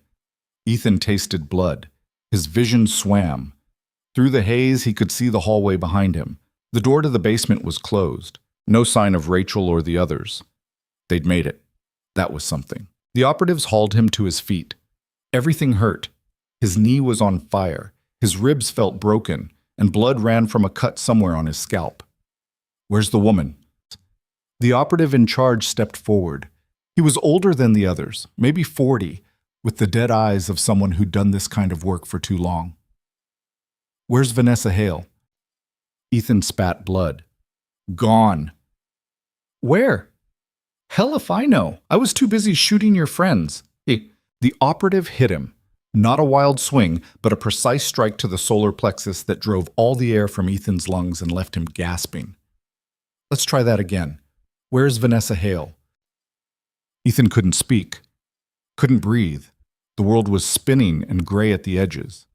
Ethan tasted blood. His vision swam. Through the haze, he could see the hallway behind him. The door to the basement was closed. No sign of Rachel or the others. They'd made it. That was something. The operatives hauled him to his feet. Everything hurt. His knee was on fire. His ribs felt broken, and blood ran from a cut somewhere on his scalp. "Where's the woman?" The operative in charge stepped forward. He was older than the others, maybe 40, with the dead eyes of someone who'd done this kind of work for too long. "Where's Vanessa Hale?" Ethan spat blood. "Gone." "Where?" "Hell if I know. I was too busy shooting your friends." The operative hit him. Not a wild swing, but a precise strike to the solar plexus that drove all the air from Ethan's lungs and left him gasping. "Let's try that again. Where's Vanessa Hale?" Ethan couldn't speak, couldn't breathe. The world was spinning and gray at the edges.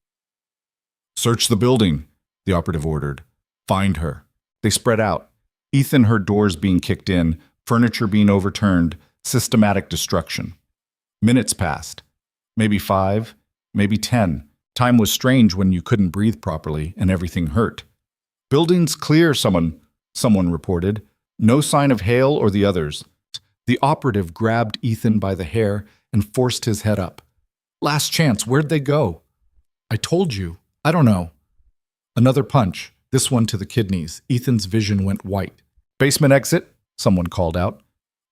"Search the building," the operative ordered. "Find her." They spread out. Ethan heard doors being kicked in, furniture being overturned, systematic destruction. Minutes passed. Maybe 5, maybe 10. Time was strange when you couldn't breathe properly and everything hurt. "Building's clear, someone reported. No sign of Hale or the others. The operative grabbed Ethan by the hair and forced his head up. "Last chance, where'd they go?" "I told you. I don't know." Another punch, this one to the kidneys. Ethan's vision went white. Basement exit, someone called out.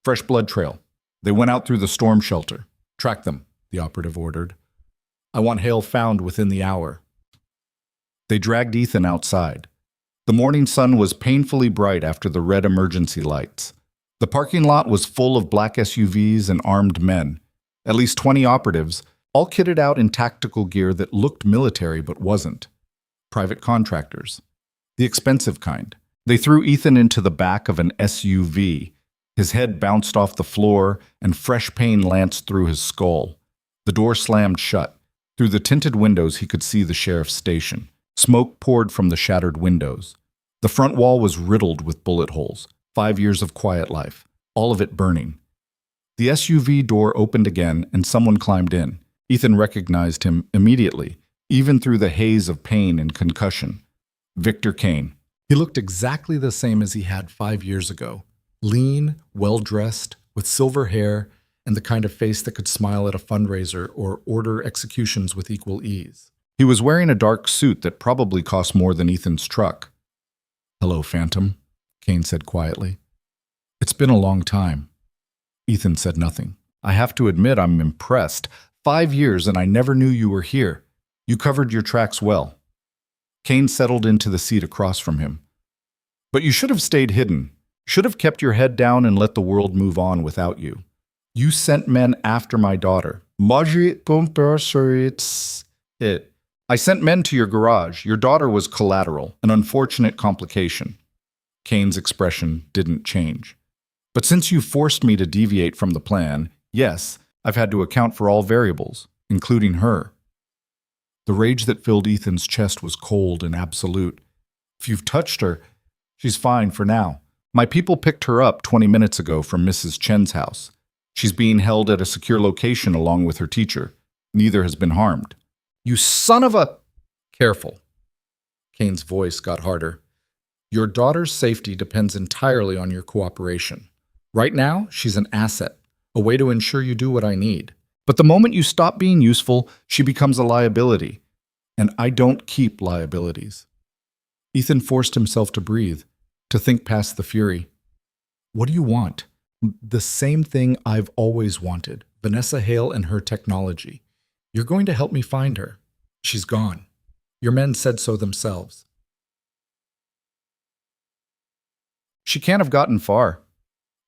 Fresh blood trail. They went out through the storm shelter. Track them, the operative ordered. I want Hale found within the hour. They dragged Ethan outside. The morning sun was painfully bright after the red emergency lights. The parking lot was full of black SUVs and armed men, at least 20 operatives, all kitted out in tactical gear that looked military but wasn't. Private contractors. The expensive kind. They threw Ethan into the back of an SUV. His head bounced off the floor, and fresh pain lanced through his skull. The door slammed shut. Through the tinted windows, he could see the sheriff's station. Smoke poured from the shattered windows. The front wall was riddled with bullet holes. 5 years of quiet life, all of it burning. The SUV door opened again, and someone climbed in. Ethan recognized him immediately, even through the haze of pain and concussion. Victor Kane. He looked exactly the same as he had 5 years ago. Lean, well-dressed, with silver hair, and the kind of face that could smile at a fundraiser or order executions with equal ease. He was wearing a dark suit that probably cost more than Ethan's truck. "Hello, Phantom," Kane said quietly. "It's been a long time." Ethan said nothing. "I have to admit I'm impressed. 5 years and I never knew you were here. You covered your tracks well." Kane settled into the seat across from him. "But you should have stayed hidden. Should have kept your head down and let the world move on without you. You sent men after my daughter. I sent men to your garage. Your daughter was collateral, an unfortunate complication." Kane's expression didn't change. "But since you forced me to deviate from the plan, yes, I've had to account for all variables, including her." The rage that filled Ethan's chest was cold and absolute. "If you've touched her, she's fine for now. My people picked her up 20 minutes ago from Mrs. Chen's house. She's being held at a secure location along with her teacher. Neither has been harmed." "You son of a—" "Careful." Kane's voice got harder. "Your daughter's safety depends entirely on your cooperation. Right now, she's an asset, a way to ensure you do what I need. But the moment you stop being useful, she becomes a liability. And I don't keep liabilities." Ethan forced himself to breathe, to think past the fury. "What do you want?" "The same thing I've always wanted. Vanessa Hale and her technology. You're going to help me find her. She's gone. Your men said so themselves." "She can't have gotten far.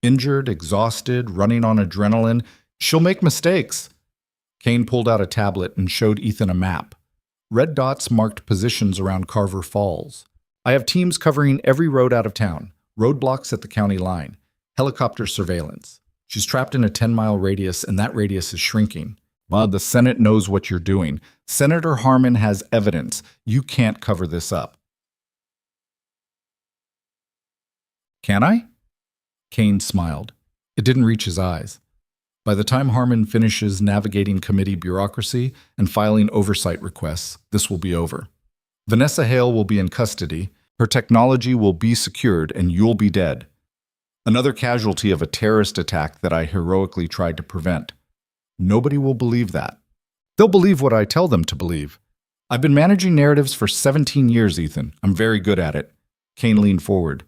Injured, exhausted, running on adrenaline. She'll make mistakes." Kane pulled out a tablet and showed Ethan a map. Red dots marked positions around Carver Falls. "I have teams covering every road out of town, roadblocks at the county line, helicopter surveillance. She's trapped in a 10-mile radius, and that radius is shrinking. Well, the Senate knows what you're doing. Senator Harmon has evidence. You can't cover this up." "Can I?" Kane smiled. It didn't reach his eyes. By the time Harmon finishes navigating committee bureaucracy and filing oversight requests, this will be over. Vanessa Hale will be in custody, her technology will be secured, and you'll be dead. Another casualty of a terrorist attack that I heroically tried to prevent. Nobody will believe that. They'll believe what I tell them to believe. I've been managing narratives for 17 years, Ethan. I'm very good at it." Kane leaned forward.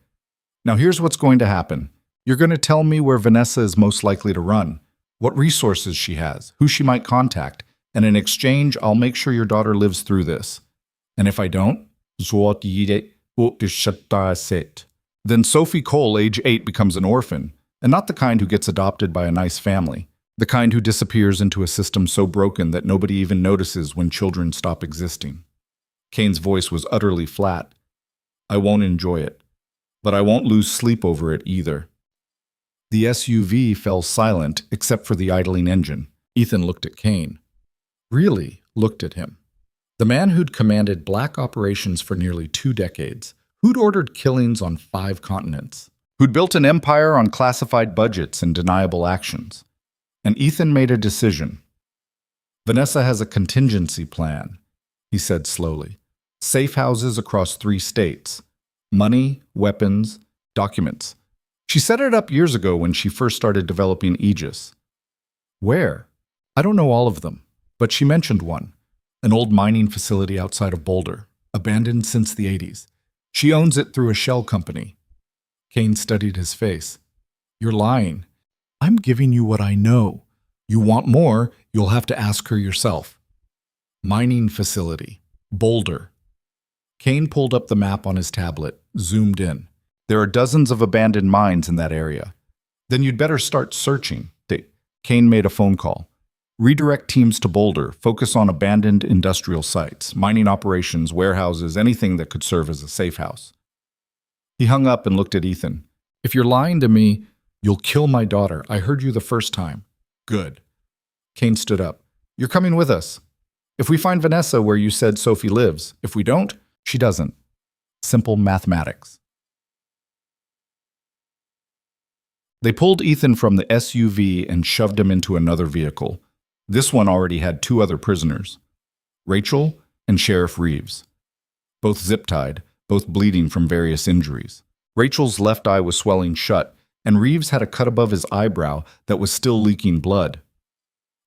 "Now here's what's going to happen. You're going to tell me where Vanessa is most likely to run, what resources she has, who she might contact, and in exchange, I'll make sure your daughter lives through this. And if I don't, then Sophie Cole, age 8, becomes an orphan, and not the kind who gets adopted by a nice family. The kind who disappears into a system so broken that nobody even notices when children stop existing." Kane's voice was utterly flat. "I won't enjoy it, but I won't lose sleep over it either." The SUV fell silent except for the idling engine. Ethan looked at Kane. Really looked at him. The man who'd commanded black operations for nearly 2 decades, who'd ordered killings on 5 continents, who'd built an empire on classified budgets and deniable actions. And Ethan made a decision. "Vanessa has a contingency plan," he said slowly. "Safe houses across 3 states. Money, weapons, documents. She set it up years ago when she first started developing Aegis." "Where?" "I don't know all of them, but she mentioned one. An old mining facility outside of Boulder, abandoned since the 80s. She owns it through a shell company." Kane studied his face. You're lying. I'm giving you what I know. You want more, you'll have to ask her yourself. Mining facility. Boulder. Kane pulled up the map on his tablet, zoomed in. There are dozens of abandoned mines in that area. Then you'd better start searching. Kane made a phone call. Redirect teams to Boulder, focus on abandoned industrial sites, mining operations, warehouses, anything that could serve as a safe house. He hung up and looked at Ethan. If you're lying to me, you'll kill my daughter. I heard you the first time. Good. Kane stood up. You're coming with us. If we find Vanessa where you said Sophie lives, if we don't, she doesn't. Simple mathematics. They pulled Ethan from the SUV and shoved him into another vehicle. This one already had 2 other prisoners, Rachel and Sheriff Reeves. Both zip-tied, both bleeding from various injuries. Rachel's left eye was swelling shut, and Reeves had a cut above his eyebrow that was still leaking blood.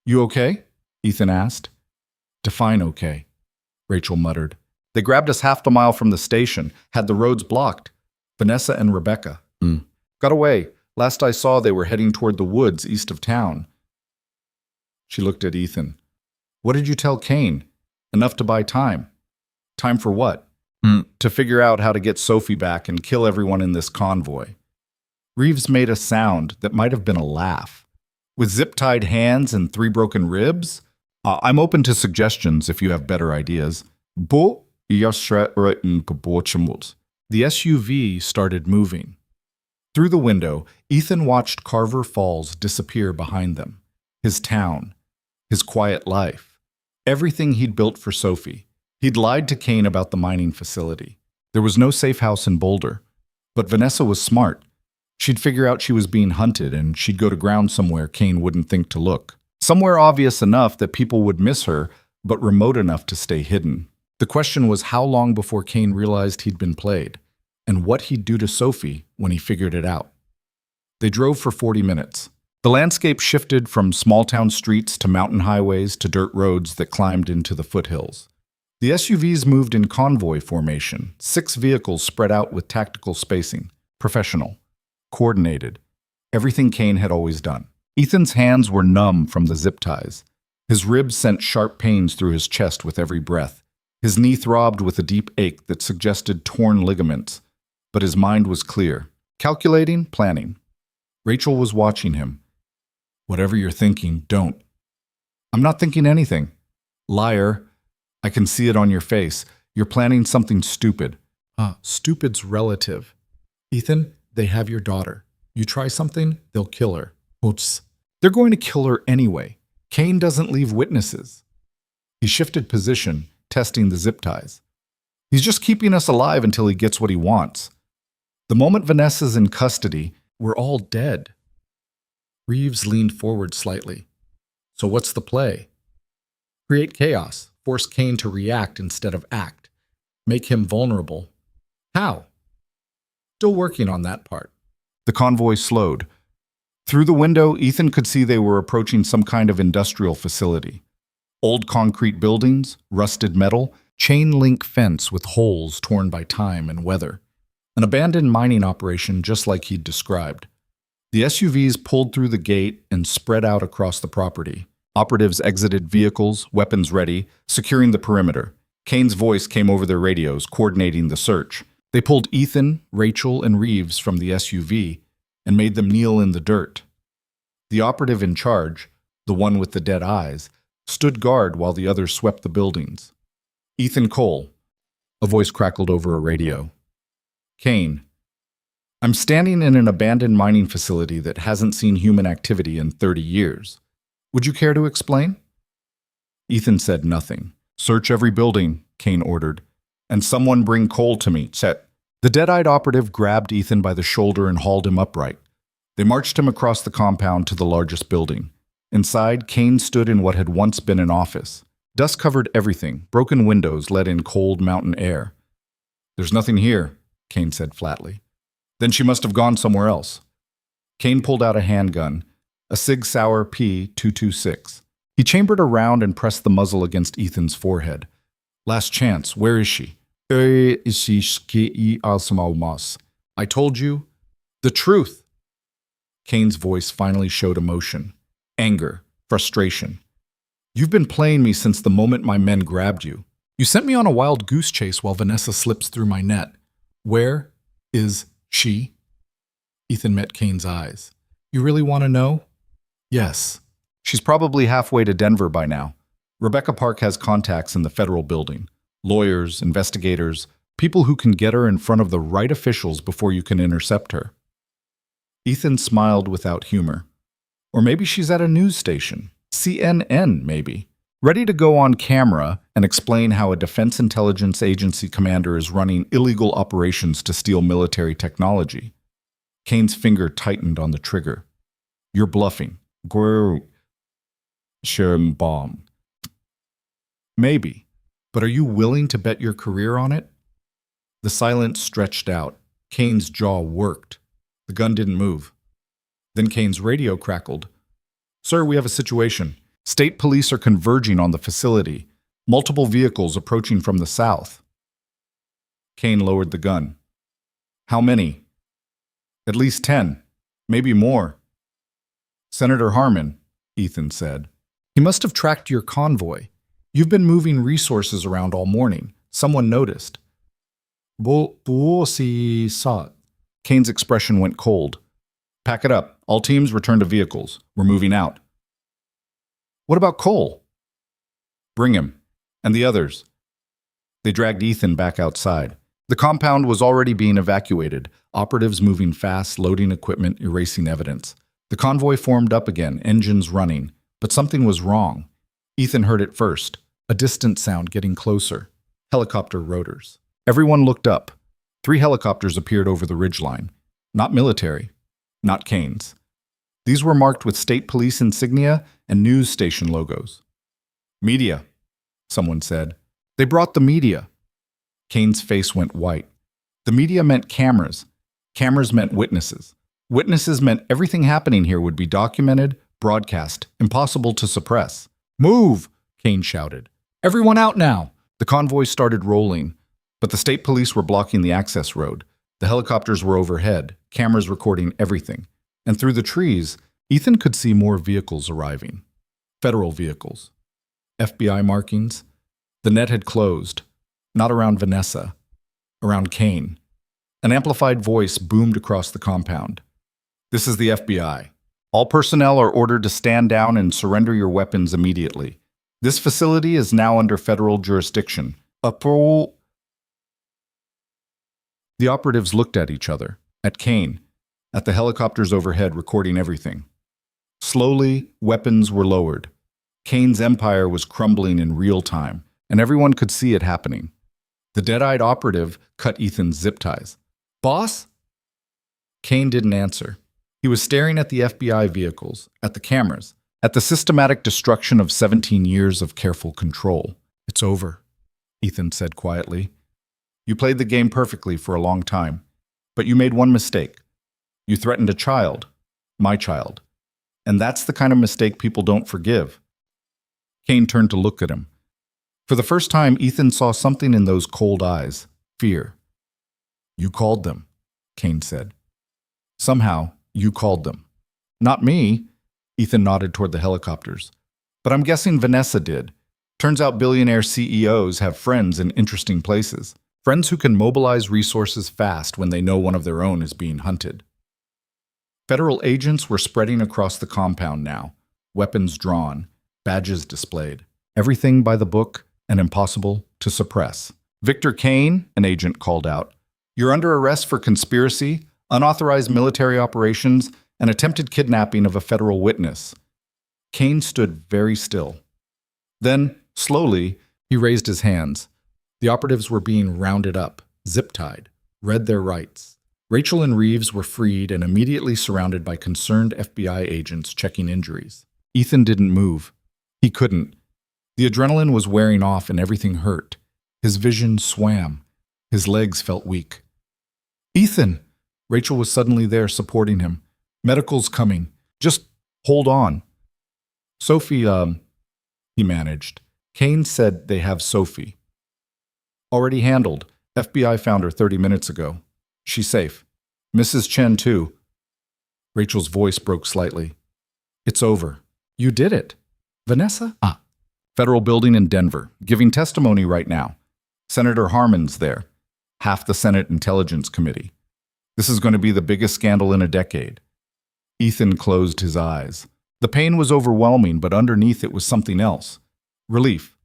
You okay? Ethan asked. Define okay, Rachel muttered. They grabbed us half a mile from the station, had the roads blocked. Vanessa and Rebecca. Got away. Last I saw, they were heading toward the woods east of town. She looked at Ethan. What did you tell Kane? Enough to buy time. Time for what? To figure out how to get Sophie back and kill everyone in this convoy. Reeves made a sound that might have been a laugh. With zip-tied hands and 3 broken ribs? I'm open to suggestions if you have better ideas. The SUV started moving. Through the window, Ethan watched Carver Falls disappear behind them. His town. His quiet life. Everything he'd built for Sophie. He'd lied to Kane about the mining facility. There was no safe house in Boulder. But Vanessa was smart. She'd figure out she was being hunted, and she'd go to ground somewhere Kane wouldn't think to look. Somewhere obvious enough that people would miss her, but remote enough to stay hidden. The question was how long before Kane realized he'd been played, and what he'd do to Sophie when he figured it out. They drove for 40 minutes. The landscape shifted from small-town streets to mountain highways to dirt roads that climbed into the foothills. The SUVs moved in convoy formation, 6 vehicles spread out with tactical spacing, professional, coordinated, everything Kane had always done. Ethan's hands were numb from the zip ties. His ribs sent sharp pains through his chest with every breath. His knee throbbed with a deep ache that suggested torn ligaments, but his mind was clear. Calculating, planning. Rachel was watching him. Whatever you're thinking, don't. I'm not thinking anything. Liar. I can see it on your face. You're planning something stupid. Stupid's relative. Ethan, they have your daughter. You try something, they'll kill her. Oops. They're going to kill her anyway. Kane doesn't leave witnesses. He shifted position, testing the zip ties. He's just keeping us alive until he gets what he wants. The moment Vanessa's in custody, we're all dead. Reeves leaned forward slightly. So what's the play? Create chaos, force Kane to react instead of act, make him vulnerable. How? Still working on that part. The convoy slowed. Through the window, Ethan could see they were approaching some kind of industrial facility. Old concrete buildings, rusted metal, chain-link fence with holes torn by time and weather. An abandoned mining operation just like he'd described. The SUVs pulled through the gate and spread out across the property. Operatives exited vehicles, weapons ready, securing the perimeter. Kane's voice came over their radios, coordinating the search. They pulled Ethan, Rachel, and Reeves from the SUV and made them kneel in the dirt. The operative in charge, the one with the dead eyes, stood guard while the others swept the buildings. Ethan Cole. A voice crackled over a radio. Kane. I'm standing in an abandoned mining facility that hasn't seen human activity in 30 years. Would you care to explain? Ethan said nothing. Search every building, Kane ordered. And someone bring Cole to me, Chet. The dead-eyed operative grabbed Ethan by the shoulder and hauled him upright. They marched him across the compound to the largest building. Inside, Kane stood in what had once been an office. Dust covered everything. Broken windows let in cold mountain air. There's nothing here, Kane said flatly. Then she must have gone somewhere else. Kane pulled out a handgun, a Sig Sauer P226. He chambered around and pressed the muzzle against Ethan's forehead. Last chance, where is she? I told you, The truth. Kane's voice finally showed emotion, anger, frustration. You've been playing me since the moment my men grabbed you. You sent me on a wild goose chase while Vanessa slips through my net. Where is she? Ethan met Kane's eyes. You really want to know? Yes. She's probably halfway to Denver by now. Rebecca Park has contacts in the federal building. Lawyers, investigators, people who can get her in front of the right officials before you can intercept her. Ethan smiled without humor. Or maybe she's at a news station. CNN, maybe. Ready to go on camera and explain how a Defense Intelligence Agency commander is running illegal operations to steal military technology. Kane's finger tightened on the trigger. You're bluffing. Bomb. Maybe. But are you willing to bet your career on it? The silence stretched out. Kane's jaw worked. The gun didn't move. Then Kane's radio crackled. Sir, we have a situation. State police are converging on the facility. Multiple vehicles approaching from the south. Kane lowered the gun. How many? At least 10. Maybe more. Senator Harmon, Ethan said. He must have tracked your convoy. You've been moving resources around all morning. Someone noticed. Saw it. Kane's expression went cold. Pack it up. All teams return to vehicles. We're moving out. What about Cole? Bring him. And the others. They dragged Ethan back outside. The compound was already being evacuated, operatives moving fast, loading equipment, erasing evidence. The convoy formed up again, engines running. But something was wrong. Ethan heard it first, a distant sound getting closer. Helicopter rotors. Everyone looked up. 3 helicopters appeared over the ridgeline. Not military. Not Kane's. These were marked with state police insignia and news station logos. Media, someone said. They brought the media. Kane's face went white. The media meant cameras. Cameras meant witnesses. Witnesses meant everything happening here would be documented, broadcast, impossible to suppress. Move, Kane shouted. Everyone out now. The convoy started rolling, but the state police were blocking the access road. The helicopters were overhead, cameras recording everything. And through the trees, Ethan could see more vehicles arriving. Federal vehicles. FBI markings. The net had closed. Not around Vanessa. Around Kane. An amplified voice boomed across the compound. This is the FBI. All personnel are ordered to stand down and surrender your weapons immediately. This facility is now under federal jurisdiction. The operatives looked at each other, at Kane, at the helicopters overhead recording everything. Slowly, weapons were lowered. Kane's empire was crumbling in real time, and everyone could see it happening. The dead-eyed operative cut Ethan's zip ties. Boss? Kane didn't answer. He was staring at the FBI vehicles, at the cameras, at the systematic destruction of 17 years of careful control. It's over, Ethan said quietly. You played the game perfectly for a long time, but you made one mistake. You threatened a child, my child. And that's the kind of mistake people don't forgive. Kane turned to look at him. For the first time, Ethan saw something in those cold eyes, fear. You called them, Kane said. Somehow, you called them. Not me, Ethan nodded toward the helicopters. But I'm guessing Vanessa did. Turns out billionaire CEOs have friends in interesting places. Friends who can mobilize resources fast when they know one of their own is being hunted. Federal agents were spreading across the compound now, weapons drawn, badges displayed. Everything by the book and impossible to suppress. Victor Kane, an agent called out. You're under arrest for conspiracy, unauthorized military operations, and attempted kidnapping of a federal witness. Kane stood very still. Then, slowly, he raised his hands. The operatives were being rounded up, zip-tied, read their rights. Rachel and Reeves were freed and immediately surrounded by concerned FBI agents checking injuries. Ethan didn't move. He couldn't. The adrenaline was wearing off and everything hurt. His vision swam. His legs felt weak. Ethan! Rachel was suddenly there supporting him. Medical's coming. Just hold on. Sophie, he managed. Kane said they have Sophie. Already handled. FBI found her 30 minutes ago. She's safe. Mrs. Chen, too. Rachel's voice broke slightly. It's over. You did it. Vanessa? Federal building in Denver, giving testimony right now. Senator Harmon's there. Half the Senate Intelligence Committee. This is going to be the biggest scandal in a decade. Ethan closed his eyes. The pain was overwhelming, but underneath it was something else. Relief.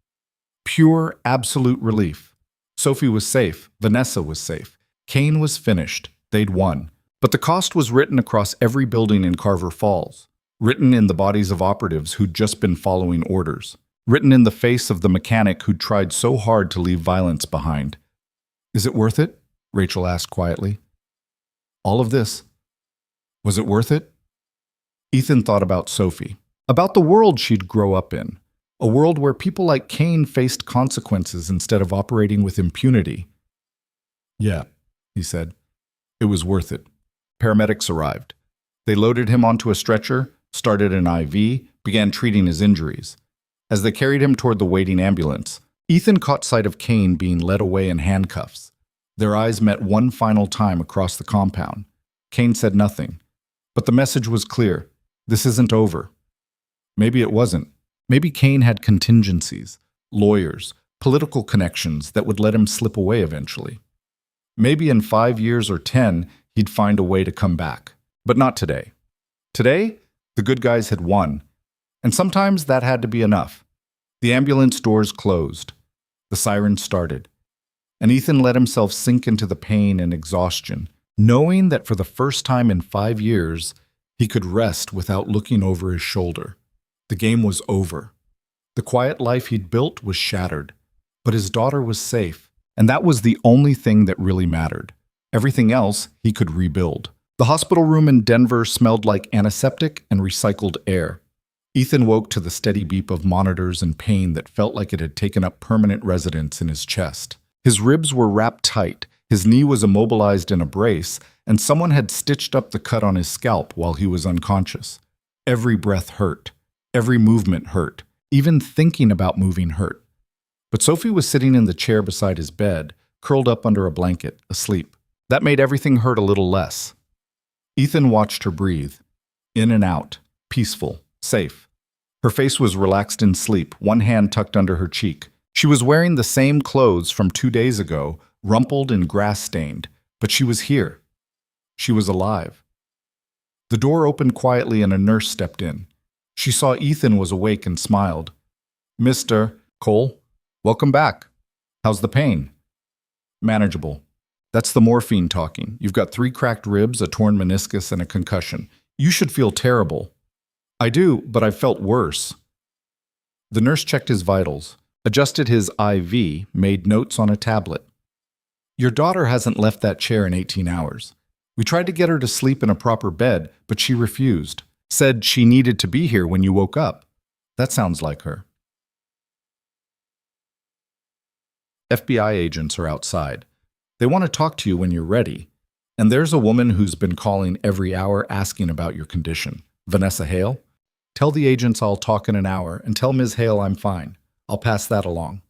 Pure, absolute relief. Sophie was safe. Vanessa was safe. Kane was finished. They'd won. But the cost was written across every building in Carver Falls. Written in the bodies of operatives who'd just been following orders. Written in the face of the mechanic who'd tried so hard to leave violence behind. Is it worth it? Rachel asked quietly. All of this. Was it worth it? Ethan thought about Sophie. About the world she'd grow up in. A world where people like Kane faced consequences instead of operating with impunity. Yeah, he said. It was worth it. Paramedics arrived. They loaded him onto a stretcher, started an IV, began treating his injuries. As they carried him toward the waiting ambulance, Ethan caught sight of Kane being led away in handcuffs. Their eyes met one final time across the compound. Kane said nothing. But the message was clear. This isn't over. Maybe it wasn't. Maybe Kane had contingencies, lawyers, political connections that would let him slip away eventually. Maybe in 5 years or 10, he'd find a way to come back. But not today. Today, the good guys had won. And sometimes that had to be enough. The ambulance doors closed. The siren started. And Ethan let himself sink into the pain and exhaustion, knowing that for the first time in 5 years, he could rest without looking over his shoulder. The game was over. The quiet life he'd built was shattered. But his daughter was safe, and that was the only thing that really mattered. Everything else he could rebuild. The hospital room in Denver smelled like antiseptic and recycled air. Ethan woke to the steady beep of monitors and pain that felt like it had taken up permanent residence in his chest. His ribs were wrapped tight, his knee was immobilized in a brace, and someone had stitched up the cut on his scalp while he was unconscious. Every breath hurt. Every movement hurt. Even thinking about moving hurt. But Sophie was sitting in the chair beside his bed, curled up under a blanket, asleep. That made everything hurt a little less. Ethan watched her breathe. In and out. Peaceful. Safe. Her face was relaxed in sleep, one hand tucked under her cheek. She was wearing the same clothes from 2 days ago, rumpled and grass-stained, but she was here. She was alive. The door opened quietly and a nurse stepped in. She saw Ethan was awake and smiled. Mr. Cole, welcome back. How's the pain? Manageable. That's the morphine talking. You've got 3 cracked ribs, a torn meniscus, and a concussion. You should feel terrible. I do, but I've felt worse. The nurse checked his vitals, adjusted his IV, made notes on a tablet. Your daughter hasn't left that chair in 18 hours. We tried to get her to sleep in a proper bed, but she refused. Said she needed to be here when you woke up. That sounds like her. FBI agents are outside. They want to talk to you when you're ready. And there's a woman who's been calling every hour asking about your condition. Vanessa Hale? Tell the agents I'll talk in an hour, and tell Ms. Hale I'm fine. I'll pass that along.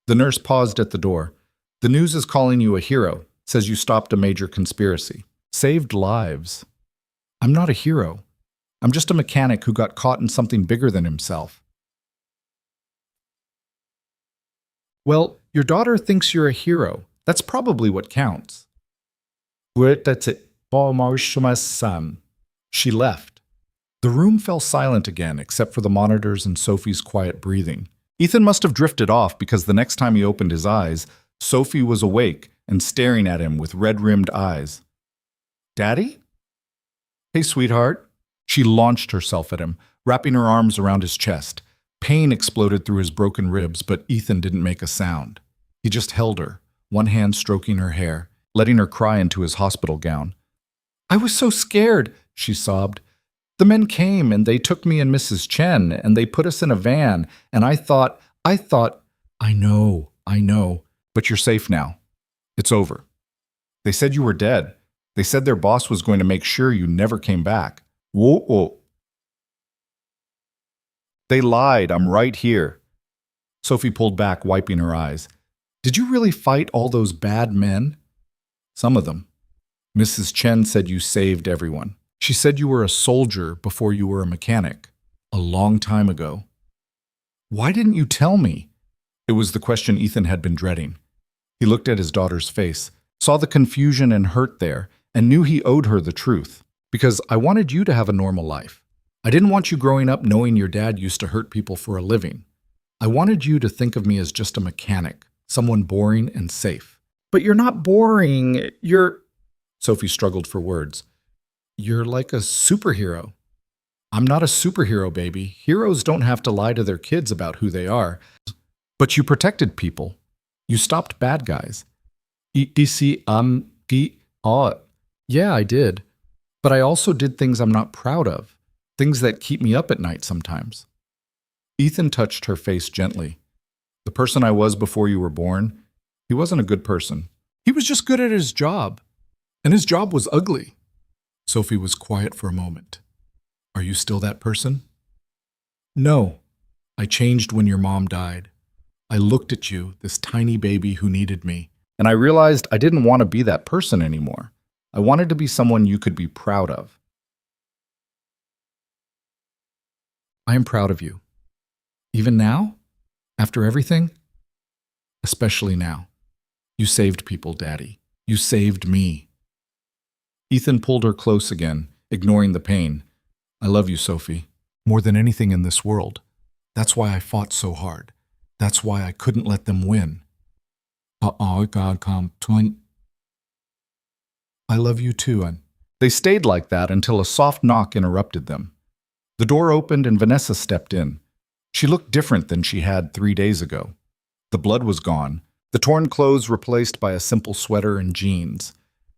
The nurse paused at the door. The news is calling you a hero. Says you stopped a major conspiracy. Saved lives. I'm not a hero. I'm just a mechanic who got caught in something bigger than himself. Well, your daughter thinks you're a hero. That's probably what counts. That's it. She left. The room fell silent again, except for the monitors and Sophie's quiet breathing. Ethan must have drifted off because the next time he opened his eyes, Sophie was awake and staring at him with red-rimmed eyes. Daddy? Hey, sweetheart. She launched herself at him, wrapping her arms around his chest. Pain exploded through his broken ribs, but Ethan didn't make a sound. He just held her, one hand stroking her hair, letting her cry into his hospital gown. I was so scared, she sobbed. The men came and they took me and Mrs. Chen and they put us in a van and I thought, I know, but you're safe now. It's over. They said you were dead. They said their boss was going to make sure you never came back. Whoa. They lied. I'm right here. Sophie pulled back, wiping her eyes. Did you really fight all those bad men? Some of them. Mrs. Chen said you saved everyone. She said you were a soldier before you were a mechanic. A long time ago. Why didn't you tell me? It was the question Ethan had been dreading. He looked at his daughter's face, saw the confusion and hurt there, and knew he owed her the truth. Because I wanted you to have a normal life. I didn't want you growing up knowing your dad used to hurt people for a living. I wanted you to think of me as just a mechanic, someone boring and safe. But you're not boring. Sophie struggled for words. You're like a superhero. I'm not a superhero, baby. Heroes don't have to lie to their kids about who they are. But you protected people. You stopped bad guys. Yeah, I did. But I also did things I'm not proud of. Things that keep me up at night sometimes. Ethan touched her face gently. The person I was before you were born, he wasn't a good person. He was just good at his job. And his job was ugly. Sophie was quiet for a moment. Are you still that person? No. I changed when your mom died. I looked at you, this tiny baby who needed me, and I realized I didn't want to be that person anymore. I wanted to be someone you could be proud of. I am proud of you. Even now? After everything? Especially now. You saved people, Daddy. You saved me. Ethan pulled her close again, ignoring the pain. I love you, Sophie, more than anything in this world. That's why I fought so hard. That's why I couldn't let them win. I love you too, and they stayed like that until a soft knock interrupted them. The door opened and Vanessa stepped in. She looked different than she had 3 days ago. The blood was gone, the torn clothes replaced by a simple sweater and jeans.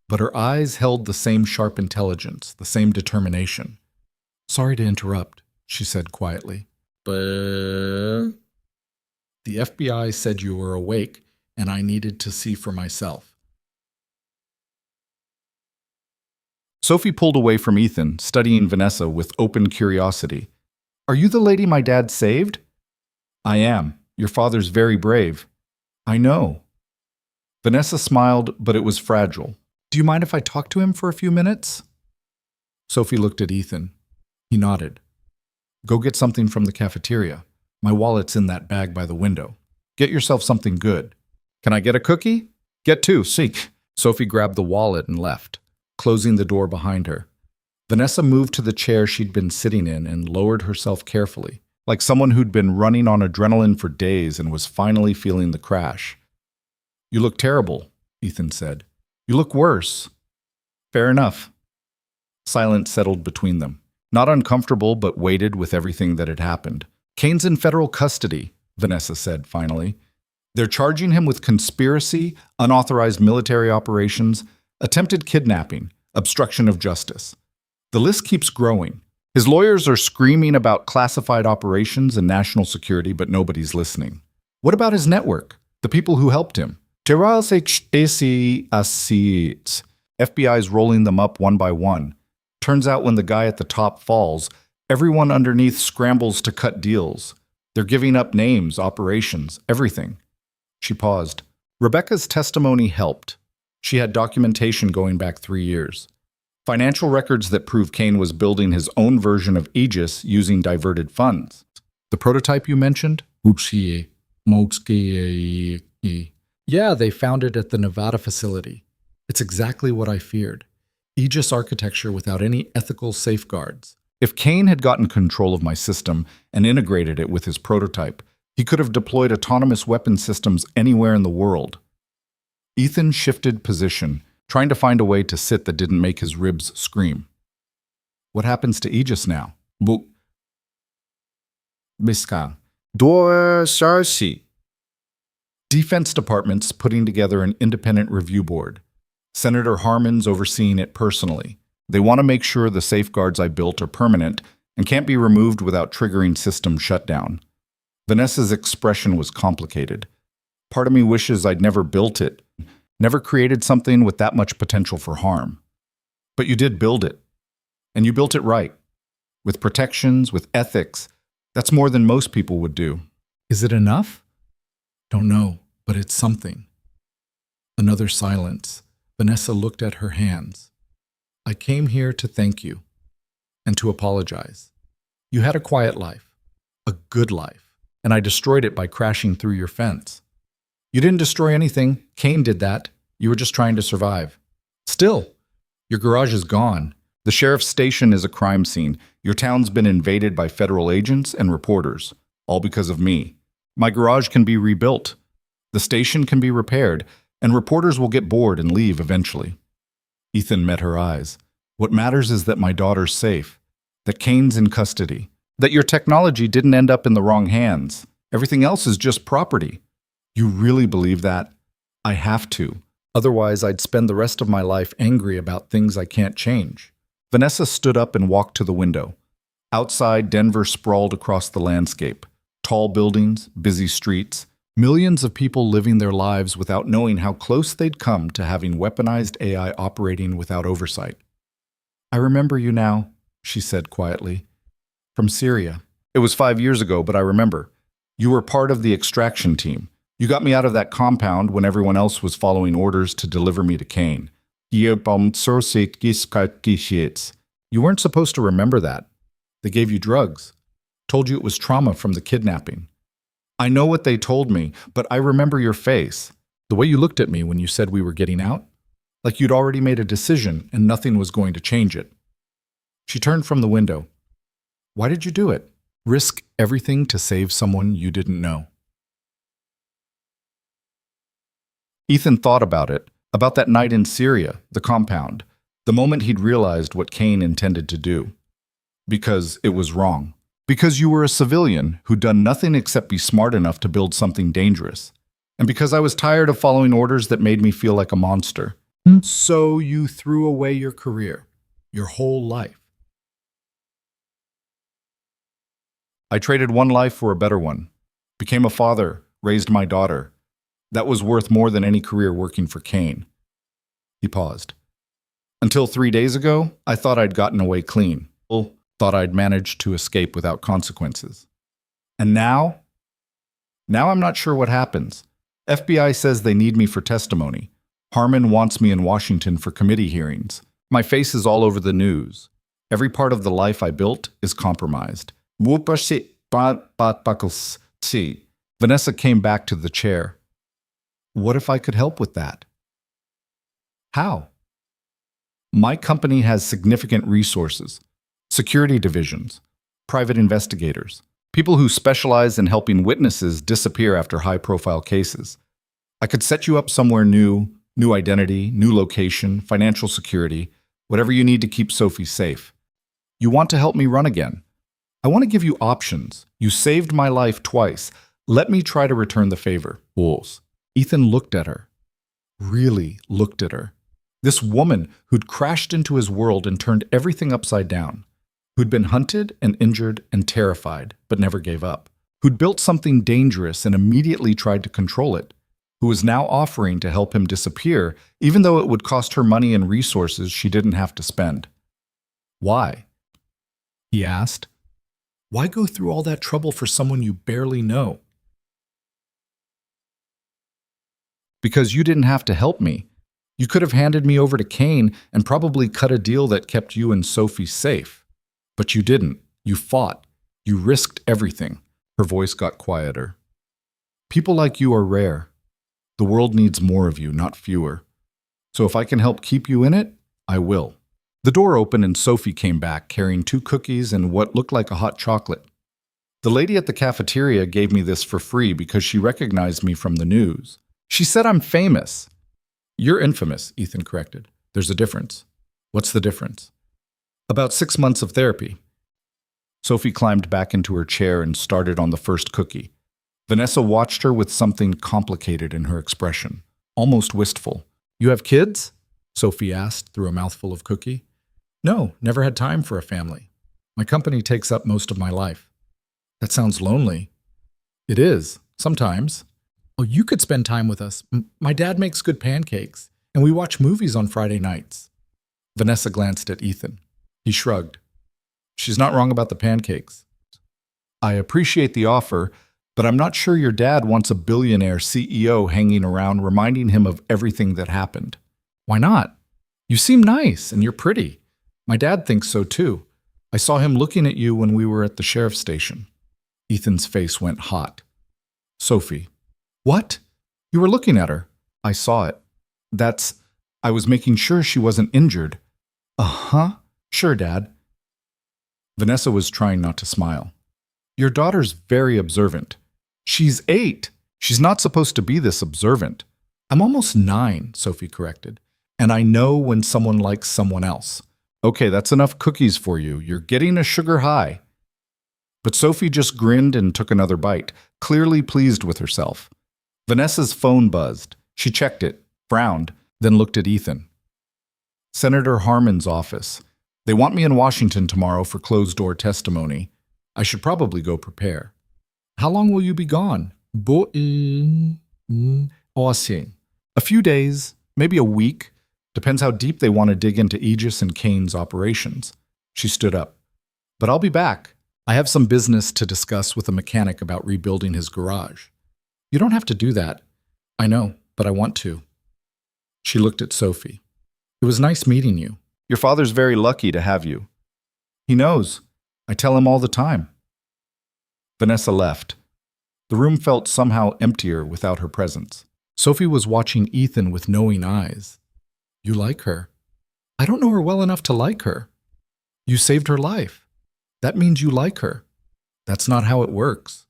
But her eyes held the same sharp intelligence, the same determination. Sorry to interrupt, she said quietly. But the FBI said you were awake, and I needed to see for myself. Sophie pulled away from Ethan, studying Vanessa with open curiosity. Are you the lady my dad saved? I am. Your father's very brave. I know. Vanessa smiled, but it was fragile. Do you mind if I talk to him for a few minutes? Sophie looked at Ethan. He nodded. Go get something from the cafeteria. My wallet's in that bag by the window. Get yourself something good. Can I get a cookie? Get two, seek. Sophie grabbed the wallet and left, closing the door behind her. Vanessa moved to the chair she'd been sitting in and lowered herself carefully, like someone who'd been running on adrenaline for days and was finally feeling the crash. You look terrible, Ethan said. You look worse. Fair enough. Silence settled between them. Not uncomfortable, but weighted with everything that had happened. Kane's in federal custody, Vanessa said finally. They're charging him with conspiracy, unauthorized military operations, attempted kidnapping, obstruction of justice. The list keeps growing. His lawyers are screaming about classified operations and national security, but nobody's listening. What about his network? The people who helped him? FBI's rolling them up one by one. Turns out when the guy at the top falls, everyone underneath scrambles to cut deals. They're giving up names, operations, everything. She paused. Rebecca's testimony helped. She had documentation going back 3 years. Financial records that prove Kane was building his own version of Aegis using diverted funds. The prototype you mentioned? Yeah, they found it at the Nevada facility. It's exactly what I feared. Aegis architecture without any ethical safeguards. If Kane had gotten control of my system and integrated it with his prototype, he could have deployed autonomous weapon systems anywhere in the world. Ethan shifted position, trying to find a way to sit that didn't make his ribs scream. What happens to Aegis now? Defense Department's putting together an independent review board. Senator Harmon's overseeing it personally. They want to make sure the safeguards I built are permanent and can't be removed without triggering system shutdown. Vanessa's expression was complicated. Part of me wishes I'd never built it, never created something with that much potential for harm. But you did build it. And you built it right. With protections, with ethics. That's more than most people would do. Is it enough? Don't know, but it's something. Another silence. Vanessa looked at her hands. I came here to thank you and to apologize. You had a quiet life, a good life, and I destroyed it by crashing through your fence. You didn't destroy anything. Cain did that. You were just trying to survive. Still, your garage is gone. The sheriff's station is a crime scene. Your town's been invaded by federal agents and reporters, all because of me. My garage can be rebuilt. The station can be repaired, and reporters will get bored and leave eventually. Ethan met her eyes. What matters is that my daughter's safe, that Cain's in custody, that your technology didn't end up in the wrong hands. Everything else is just property. You really believe that? I have to. Otherwise, I'd spend the rest of my life angry about things I can't change. Vanessa stood up and walked to the window. Outside, Denver sprawled across the landscape. Tall buildings, busy streets, millions of people living their lives without knowing how close they'd come to having weaponized AI operating without oversight. I remember you now, she said quietly. From Syria. It was 5 years ago, but I remember. You were part of the extraction team. You got me out of that compound when everyone else was following orders to deliver me to Cain. You weren't supposed to remember that. They gave you drugs. Told you it was trauma from the kidnapping. I know what they told me, but I remember your face. The way you looked at me when you said we were getting out. Like you'd already made a decision and nothing was going to change it. She turned from the window. Why did you do it? Risk everything to save someone you didn't know. Ethan thought about it, about that night in Syria, the compound, the moment he'd realized what Cain intended to do. Because it was wrong. Because you were a civilian who'd done nothing except be smart enough to build something dangerous. And because I was tired of following orders that made me feel like a monster. So you threw away your career, your whole life. I traded one life for a better one. Became a father, raised my daughter. That was worth more than any career working for Cain. He paused. Until 3 days ago, I thought I'd gotten away clean. Thought I'd managed to escape without consequences. And now? Now I'm not sure what happens. FBI says they need me for testimony. Harmon wants me in Washington for committee hearings. My face is all over the news. Every part of the life I built is compromised. Vanessa came back to the chair. What if I could help with that? How? My company has significant resources. Security divisions, private investigators, people who specialize in helping witnesses disappear after high-profile cases. I could set you up somewhere new identity, new location, financial security, whatever you need to keep Sophie safe. You want to help me run again? I want to give you options. You saved my life twice. Let me try to return the favor. Wolves. Ethan looked at her. Really looked at her. This woman who'd crashed into his world and turned everything upside down. Who'd been hunted and injured and terrified, but never gave up. Who'd built something dangerous and immediately tried to control it. Who was now offering to help him disappear, even though it would cost her money and resources she didn't have to spend. Why? He asked. Why go through all that trouble for someone you barely know? Because you didn't have to help me. You could have handed me over to Cain and probably cut a deal that kept you and Sophie safe. But you didn't. You fought. You risked everything. Her voice got quieter. People like you are rare. The world needs more of you, not fewer. So if I can help keep you in it, I will. The door opened and Sophie came back, carrying 2 cookies and what looked like a hot chocolate. The lady at the cafeteria gave me this for free because she recognized me from the news. She said I'm famous. You're infamous, Ethan corrected. There's a difference. What's the difference? About 6 months of therapy. Sophie climbed back into her chair and started on the first cookie. Vanessa watched her with something complicated in her expression, almost wistful. You have kids? Sophie asked through a mouthful of cookie. No, never had time for a family. My company takes up most of my life. That sounds lonely. It is, sometimes. Oh, you could spend time with us. My dad makes good pancakes, and we watch movies on Friday nights. Vanessa glanced at Ethan. He shrugged. She's not wrong about the pancakes. I appreciate the offer, but I'm not sure your dad wants a billionaire CEO hanging around reminding him of everything that happened. Why not? You seem nice and you're pretty. My dad thinks so too. I saw him looking at you when we were at the sheriff's station. Ethan's face went hot. Sophie. What? You were looking at her. I saw it. I was making sure she wasn't injured. Uh-huh. Sure, Dad. Vanessa was trying not to smile. Your daughter's very observant. She's 8. She's not supposed to be this observant. I'm almost 9, Sophie corrected. And I know when someone likes someone else. Okay, that's enough cookies for you. You're getting a sugar high. But Sophie just grinned and took another bite, clearly pleased with herself. Vanessa's phone buzzed. She checked it, frowned, then looked at Ethan. Senator Harmon's office. They want me in Washington tomorrow for closed-door testimony. I should probably go prepare. How long will you be gone? A few days, maybe a week. Depends how deep they want to dig into Aegis and Kane's operations. She stood up. But I'll be back. I have some business to discuss with a mechanic about rebuilding his garage. You don't have to do that. I know, but I want to. She looked at Sophie. It was nice meeting you. Your father's very lucky to have you. He knows. I tell him all the time. Vanessa left. The room felt somehow emptier without her presence. Sophie was watching Ethan with knowing eyes. You like her. I don't know her well enough to like her. You saved her life. That means you like her. That's not how it works.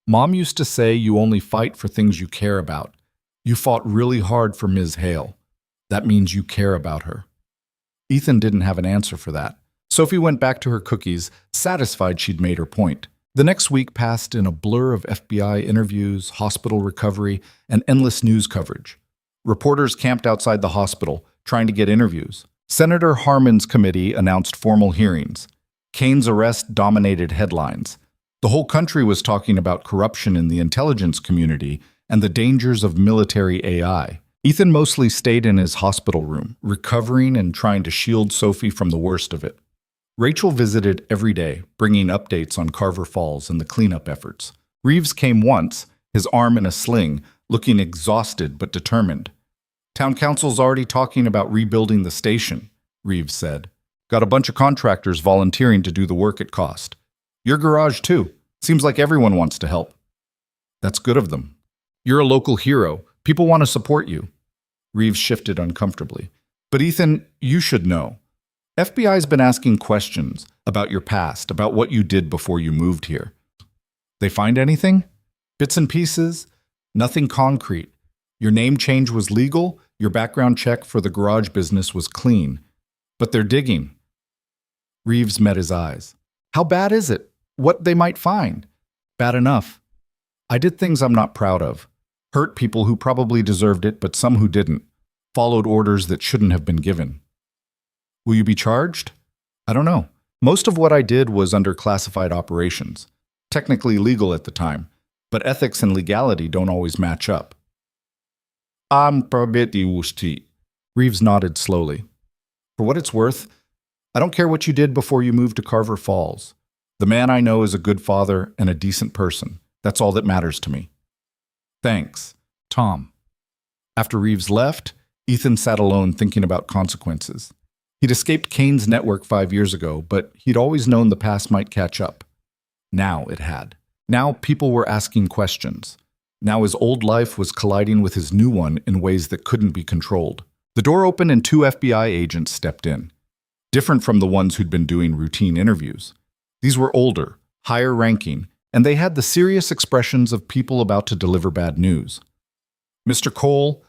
Mom used to say you only fight for things you care about. You fought really hard for Ms. Hale. That means you care about her. Ethan didn't have an answer for that. Sophie went back to her cookies, satisfied she'd made her point. The next week passed in a blur of FBI interviews, hospital recovery, and endless news coverage. Reporters camped outside the hospital, trying to get interviews. Senator Harmon's committee announced formal hearings. Kane's arrest dominated headlines. The whole country was talking about corruption in the intelligence community and the dangers of military AI. Ethan mostly stayed in his hospital room, recovering and trying to shield Sophie from the worst of it. Rachel visited every day, bringing updates on Carver Falls and the cleanup efforts. Reeves came once, his arm in a sling, looking exhausted but determined. Town council's already talking about rebuilding the station, Reeves said. Got a bunch of contractors volunteering to do the work at cost. Your garage, too. Seems like everyone wants to help. That's good of them. You're a local hero. People want to support you. Reeves shifted uncomfortably. But Ethan, you should know. FBI's been asking questions about your past, about what you did before you moved here. They find anything? Bits and pieces? Nothing concrete. Your name change was legal, your background check for the garage business was clean. But they're digging. Reeves met his eyes. How bad is it? What they might find? Bad enough. I did things I'm not proud of. Hurt people who probably deserved it, but some who didn't. Followed orders that shouldn't have been given. Will you be charged? I don't know. Most of what I did was under classified operations. Technically legal at the time, but ethics and legality don't always match up. Reeves nodded slowly. For what it's worth, I don't care what you did before you moved to Carver Falls. The man I know is a good father and a decent person. That's all that matters to me. Thanks, Tom. After Reeves left, Ethan sat alone thinking about consequences. He'd escaped Kane's network 5 years ago, but he'd always known the past might catch up. Now it had. Now people were asking questions. Now his old life was colliding with his new one in ways that couldn't be controlled. The door opened and 2 FBI agents stepped in. Different from the ones who'd been doing routine interviews. These were older, higher ranking, and they had the serious expressions of people about to deliver bad news. Mr. Cole,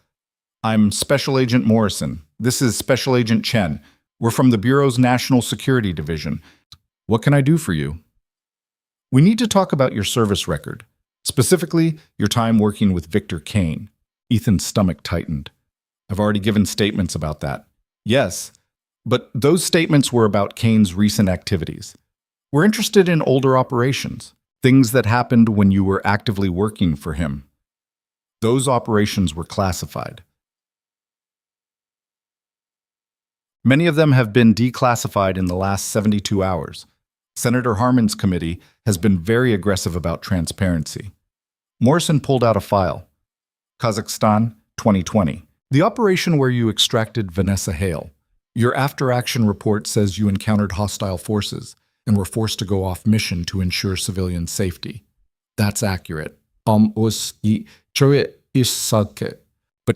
I'm Special Agent Morrison. This is Special Agent Chen. We're from the Bureau's National Security Division. What can I do for you? We need to talk about your service record, specifically your time working with Victor Kane. Ethan's stomach tightened. I've already given statements about that. Yes, but those statements were about Kane's recent activities. We're interested in older operations, things that happened when you were actively working for him. Those operations were classified. Many of them have been declassified in the last 72 hours. Senator Harmon's committee has been very aggressive about transparency. Morrison pulled out a file. Kazakhstan, 2020. The operation where you extracted Vanessa Hale. Your after-action report says you encountered hostile forces and were forced to go off mission to ensure civilian safety. That's accurate. But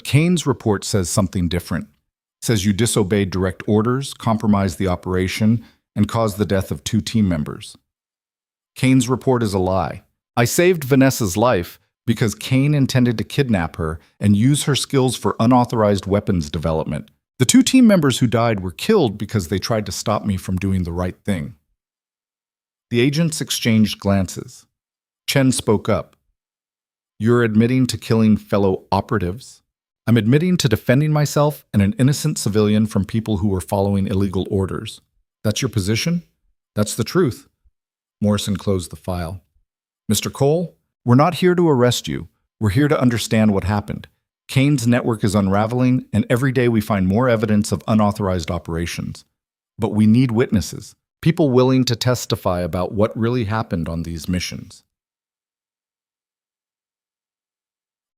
Kane's report says something different. It says you disobeyed direct orders, compromised the operation, and caused the death of 2 team members. Kane's report is a lie. I saved Vanessa's life because Kane intended to kidnap her and use her skills for unauthorized weapons development. The 2 team members who died were killed because they tried to stop me from doing the right thing. The agents exchanged glances. Chen spoke up. You're admitting to killing fellow operatives? I'm admitting to defending myself and an innocent civilian from people who were following illegal orders. That's your position? That's the truth. Morrison closed the file. Mr. Cole, we're not here to arrest you. We're here to understand what happened. Kane's network is unraveling, and every day we find more evidence of unauthorized operations. But we need witnesses, people willing to testify about what really happened on these missions.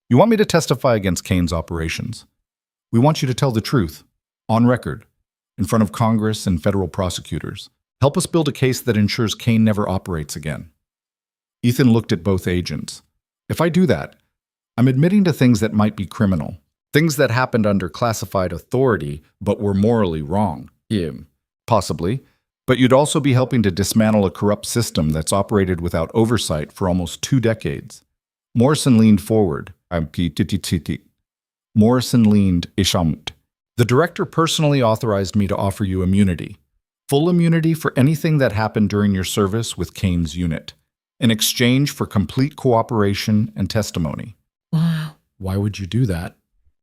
You want me to testify against Kane's operations? We want you to tell the truth, on record, in front of Congress and federal prosecutors. Help us build a case that ensures Kane never operates again. Ethan looked at both agents. If I do that, I'm admitting to things that might be criminal, things that happened under classified authority but were morally wrong. Possibly, but you'd also be helping to dismantle a corrupt system that's operated without oversight for almost 2 decades. Morrison leaned forward. Morrison leaned. The director personally authorized me to offer you immunity. Full immunity for anything that happened during your service with Kane's unit, in exchange for complete cooperation and testimony. Wow. Why would you do that?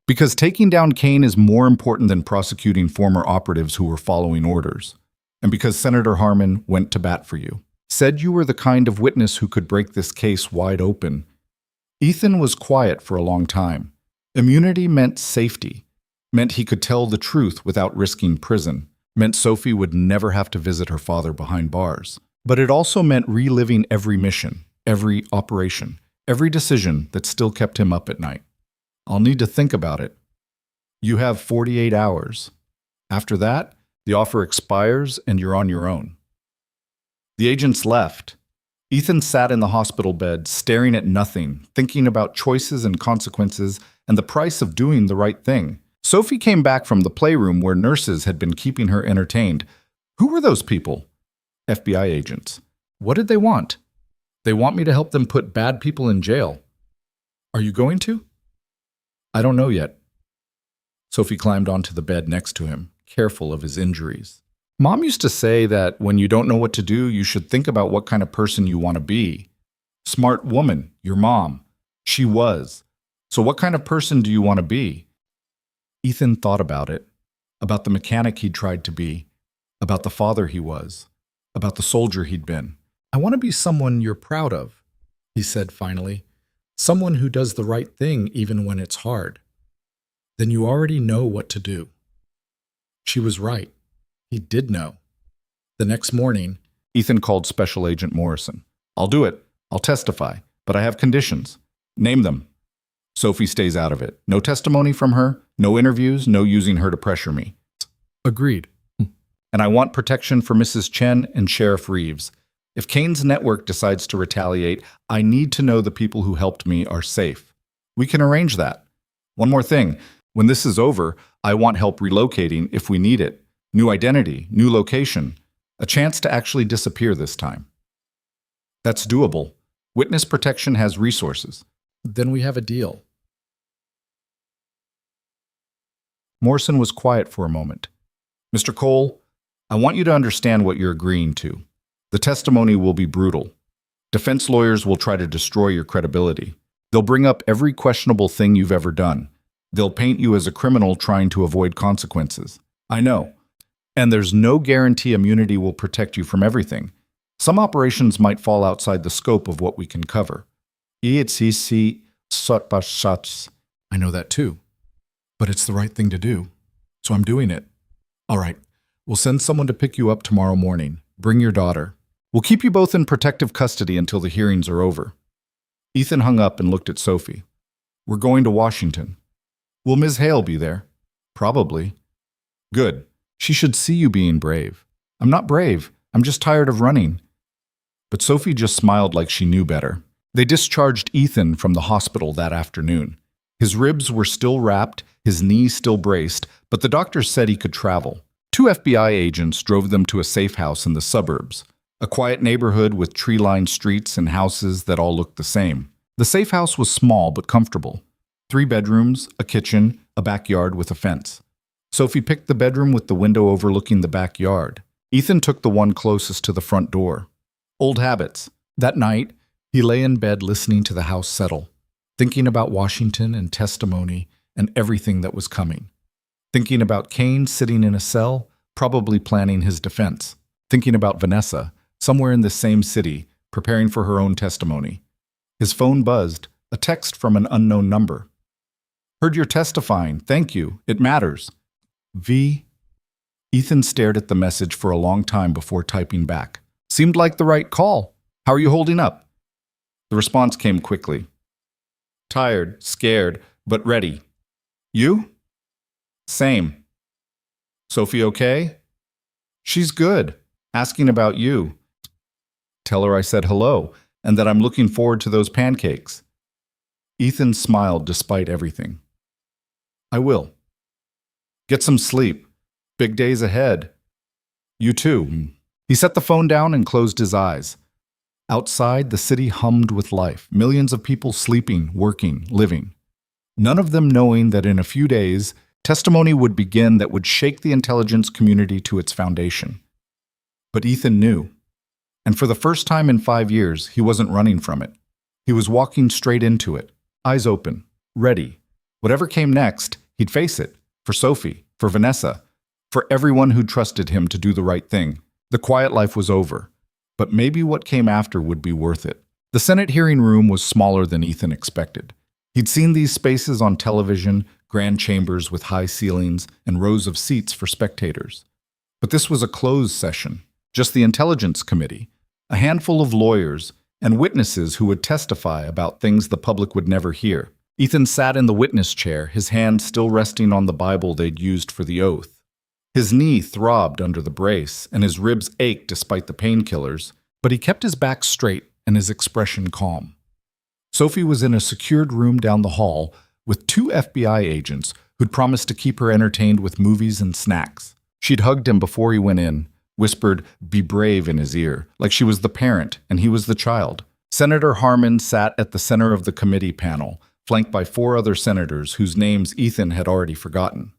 Because taking down Kane is more important than prosecuting former operatives who were following orders. And because Senator Harmon went to bat for you. Said you were the kind of witness who could break this case wide open. Ethan was quiet for a long time. Immunity meant safety. Meant he could tell the truth without risking prison. Meant Sophie would never have to visit her father behind bars. But it also meant reliving every mission, every operation, every decision that still kept him up at night. I'll need to think about it. You have 48 hours. After that, the offer expires and you're on your own. The agents left. Ethan sat in the hospital bed, staring at nothing, thinking about choices and consequences and the price of doing the right thing. Sophie came back from the playroom where nurses had been keeping her entertained. Who were those people? FBI agents. What did they want? They want me to help them put bad people in jail. Are you going to? I don't know yet. Sophie climbed onto the bed next to him, careful of his injuries. Mom used to say that when you don't know what to do, you should think about what kind of person you want to be. Smart woman, your mom. She was. So what kind of person do you want to be? Ethan thought about it, about the mechanic he'd tried to be, about the father he was, about the soldier he'd been. I want to be someone you're proud of, he said finally. Someone who does the right thing even when it's hard. Then you already know what to do. She was right. He did know. The next morning, Ethan called Special Agent Morrison. I'll do it. I'll testify. But I have conditions. Name them. Sophie stays out of it. No testimony from her, no interviews, no using her to pressure me. Agreed. And I want protection for Mrs. Chen and Sheriff Reeves. If Kane's network decides to retaliate, I need to know the people who helped me are safe. We can arrange that. One more thing. When this is over, I want help relocating if we need it. New identity, new location. A chance to actually disappear this time. That's doable. Witness protection has resources. Then we have a deal. Morrison was quiet for a moment. Mr. Cole, I want you to understand what you're agreeing to. The testimony will be brutal. Defense lawyers will try to destroy your credibility. They'll bring up every questionable thing you've ever done. They'll paint you as a criminal trying to avoid consequences. I know. And there's no guarantee immunity will protect you from everything. Some operations might fall outside the scope of what we can cover. I know that too. But it's the right thing to do. So I'm doing it. All right. We'll send someone to pick you up tomorrow morning. Bring your daughter. We'll keep you both in protective custody until the hearings are over. Ethan hung up and looked at Sophie. We're going to Washington. Will Ms. Hale be there? Probably. Good. She should see you being brave. I'm not brave. I'm just tired of running. But Sophie just smiled like she knew better. They discharged Ethan from the hospital that afternoon. His ribs were still wrapped, his knee still braced, but the doctors said he could travel. 2 FBI agents drove them to a safe house in the suburbs, a quiet neighborhood with tree-lined streets and houses that all looked the same. The safe house was small but comfortable. 3 bedrooms, a kitchen, a backyard with a fence. Sophie picked the bedroom with the window overlooking the backyard. Ethan took the one closest to the front door. Old habits. That night, he lay in bed listening to the house settle, thinking about Washington and testimony and everything that was coming. Thinking about Kane sitting in a cell, probably planning his defense. Thinking about Vanessa, somewhere in the same city, preparing for her own testimony. His phone buzzed, a text from an unknown number. Heard you're testifying. Thank you. It matters. V. Ethan stared at the message for a long time before typing back. Seemed like the right call. How are you holding up? The response came quickly. Tired, scared, but ready. You? Same. Sophie okay? She's good. Asking about you. Tell her I said hello and that I'm looking forward to those pancakes. Ethan smiled despite everything. I will. Get some sleep. Big days ahead. You too. He set the phone down and closed his eyes. Outside, the city hummed with life, millions of people sleeping, working, living. None of them knowing that in a few days, testimony would begin that would shake the intelligence community to its foundation. But Ethan knew. And for the first time in 5 years, he wasn't running from it. He was walking straight into it, eyes open, ready. Whatever came next, he'd face it. For Sophie, for Vanessa, for everyone who trusted him to do the right thing. The quiet life was over. But maybe what came after would be worth it. The Senate hearing room was smaller than Ethan expected. He'd seen these spaces on television, grand chambers with high ceilings and rows of seats for spectators. But this was a closed session, just the Intelligence Committee, a handful of lawyers, and witnesses who would testify about things the public would never hear. Ethan sat in the witness chair, his hand still resting on the Bible they'd used for the oath. His knee throbbed under the brace, and his ribs ached despite the painkillers, but he kept his back straight and his expression calm. Sophie was in a secured room down the hall with 2 FBI agents who'd promised to keep her entertained with movies and snacks. She'd hugged him before he went in, whispered, "Be brave," in his ear, like she was the parent and he was the child. Senator Harmon sat at the center of the committee panel, flanked by 4 other senators whose names Ethan had already forgotten.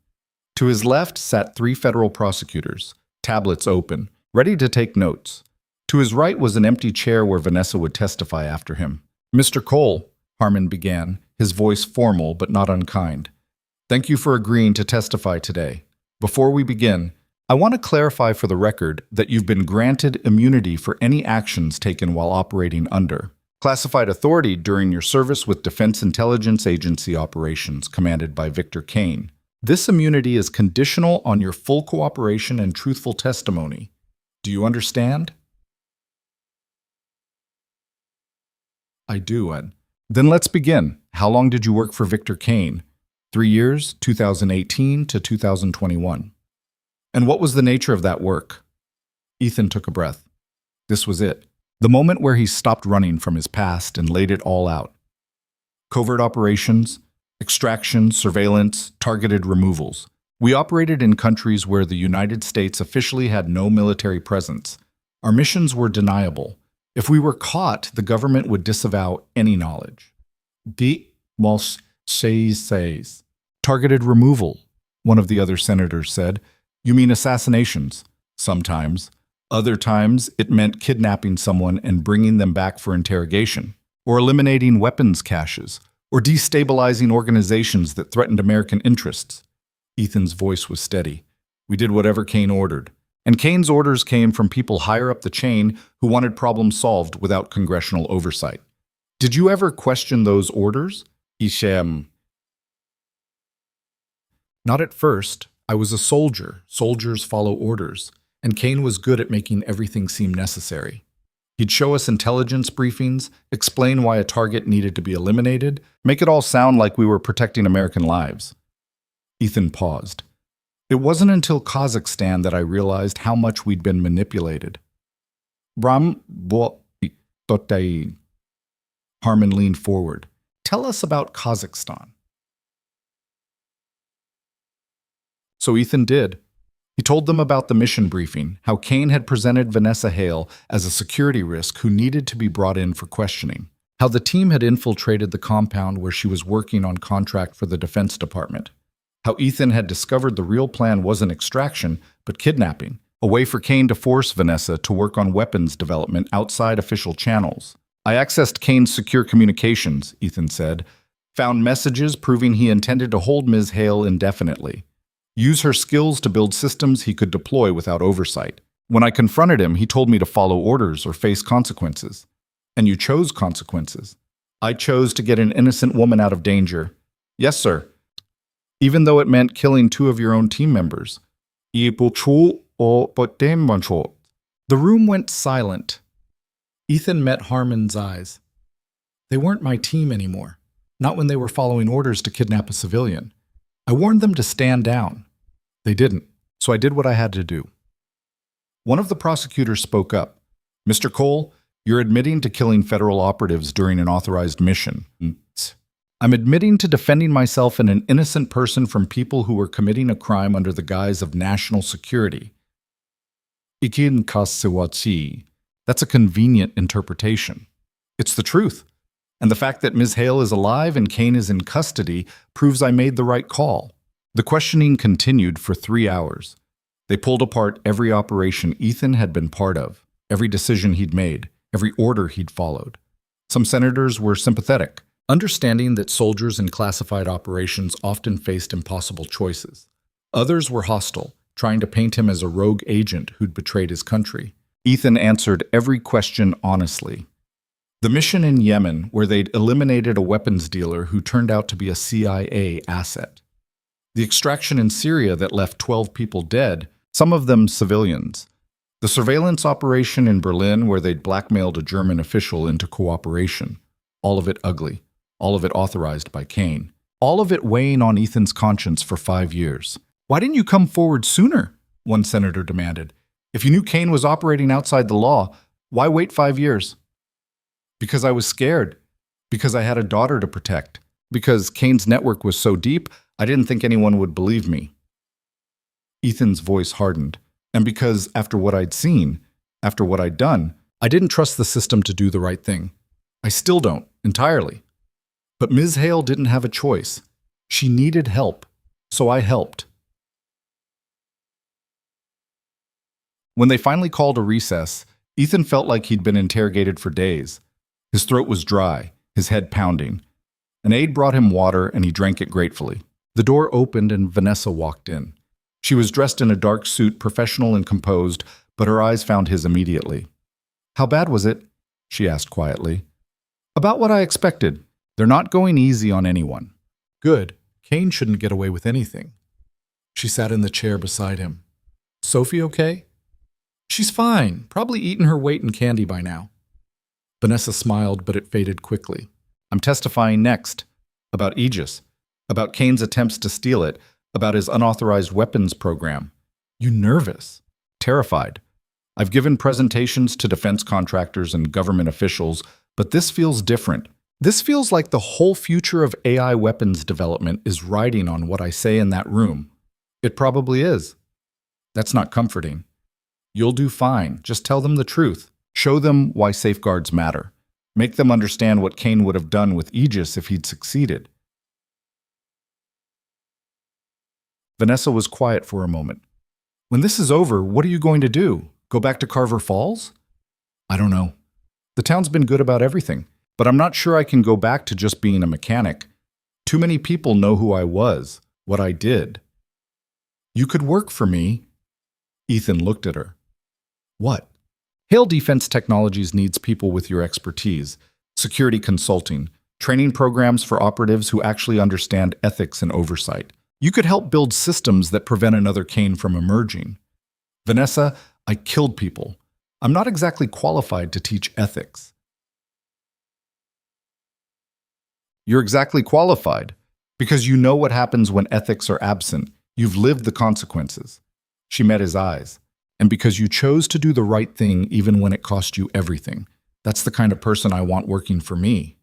To his left sat 3 federal prosecutors, tablets open, ready to take notes. To his right was an empty chair where Vanessa would testify after him. Mr. Cole, Harmon began, his voice formal but not unkind. Thank you for agreeing to testify today. Before we begin, I want to clarify for the record that you've been granted immunity for any actions taken while operating under classified authority during your service with Defense Intelligence Agency operations commanded by Victor Kane. This immunity is conditional on your full cooperation and truthful testimony. Do you understand? I do, Ed. Then let's begin. How long did you work for Victor Kane? 3 years, 2018 to 2021. And what was the nature of that work? Ethan took a breath. This was it. The moment where he stopped running from his past and laid it all out. Covert operations, extraction, surveillance, targeted removals. We operated in countries where the United States officially had no military presence. Our missions were deniable. If we were caught, the government would disavow any knowledge. Says. Targeted removal, one of the other senators said. You mean assassinations? Sometimes. Other times, it meant kidnapping someone and bringing them back for interrogation, or eliminating weapons caches, or destabilizing organizations that threatened American interests. Ethan's voice was steady. We did whatever Kane ordered. And Kane's orders came from people higher up the chain who wanted problems solved without congressional oversight. Did you ever question those orders? Ishem. Not at first. I was a soldier. Soldiers follow orders. And Kane was good at making everything seem necessary. He'd show us intelligence briefings, explain why a target needed to be eliminated, make it all sound like we were protecting American lives. Ethan paused. It wasn't until Kazakhstan that I realized how much we'd been manipulated. Bram bo totai. Harmon leaned forward. Tell us about Kazakhstan. So Ethan did. He told them about the mission briefing, how Kane had presented Vanessa Hale as a security risk who needed to be brought in for questioning, how the team had infiltrated the compound where she was working on contract for the Defense Department, how Ethan had discovered the real plan wasn't extraction, but kidnapping, a way for Kane to force Vanessa to work on weapons development outside official channels. I accessed Kane's secure communications, Ethan said, found messages proving he intended to hold Ms. Hale indefinitely. Use her skills to build systems he could deploy without oversight. When I confronted him, he told me to follow orders or face consequences. And you chose consequences. I chose to get an innocent woman out of danger. Yes, sir. Even though it meant killing 2 of your own team members. The room went silent. Ethan met Harmon's eyes. They weren't my team anymore. Not when they were following orders to kidnap a civilian. I warned them to stand down. They didn't, so I did what I had to do. One of the prosecutors spoke up. Mr. Cole, you're admitting to killing federal operatives during an authorized mission. I'm admitting to defending myself and an innocent person from people who were committing a crime under the guise of national security. Ikin Kasiwatsi. That's a convenient interpretation. It's the truth. And the fact that Ms. Hale is alive and Kane is in custody proves I made the right call. The questioning continued for 3 hours. They pulled apart every operation Ethan had been part of, every decision he'd made, every order he'd followed. Some senators were sympathetic, understanding that soldiers in classified operations often faced impossible choices. Others were hostile, trying to paint him as a rogue agent who'd betrayed his country. Ethan answered every question honestly. The mission in Yemen, where they'd eliminated a weapons dealer who turned out to be a CIA asset. The extraction in Syria that left 12 people dead, some of them civilians. The surveillance operation in Berlin where they'd blackmailed a German official into cooperation. All of it ugly. All of it authorized by Kane. All of it weighing on Ethan's conscience for 5 years. Why didn't you come forward sooner? One senator demanded. If you knew Kane was operating outside the law, why wait 5 years? Because I was scared. Because I had a daughter to protect. Because Kane's network was so deep, I didn't think anyone would believe me. Ethan's voice hardened. And because after what I'd seen, after what I'd done, I didn't trust the system to do the right thing. I still don't, entirely. But Ms. Hale didn't have a choice. She needed help, so I helped. When they finally called a recess, Ethan felt like he'd been interrogated for days. His throat was dry, his head pounding. An aide brought him water and he drank it gratefully. The door opened and Vanessa walked in. She was dressed in a dark suit, professional and composed, but her eyes found his immediately. How bad was it? She asked quietly. About what I expected. They're not going easy on anyone. Good. Kane shouldn't get away with anything. She sat in the chair beside him. Sophie okay? She's fine, probably eaten her weight in candy by now. Vanessa smiled, but it faded quickly. I'm testifying next. About Aegis. About Kane's attempts to steal it. About his unauthorized weapons program. You nervous? Terrified. I've given presentations to defense contractors and government officials, but this feels different. This feels like the whole future of AI weapons development is riding on what I say in that room. It probably is. That's not comforting. You'll do fine. Just tell them the truth. Show them why safeguards matter. Make them understand what Kane would have done with Aegis if he'd succeeded. Vanessa was quiet for a moment. When this is over, what are you going to do? Go back to Carver Falls? I don't know. The town's been good about everything, but I'm not sure I can go back to just being a mechanic. Too many people know who I was, what I did. You could work for me. Ethan looked at her. What? Hale Defense Technologies needs people with your expertise, security consulting, training programs for operatives who actually understand ethics and oversight. You could help build systems that prevent another Kane from emerging. Vanessa, I killed people. I'm not exactly qualified to teach ethics. You're exactly qualified. Because you know what happens when ethics are absent. You've lived the consequences. She met his eyes. And because you chose to do the right thing even when it cost you everything. That's the kind of person I want working for me.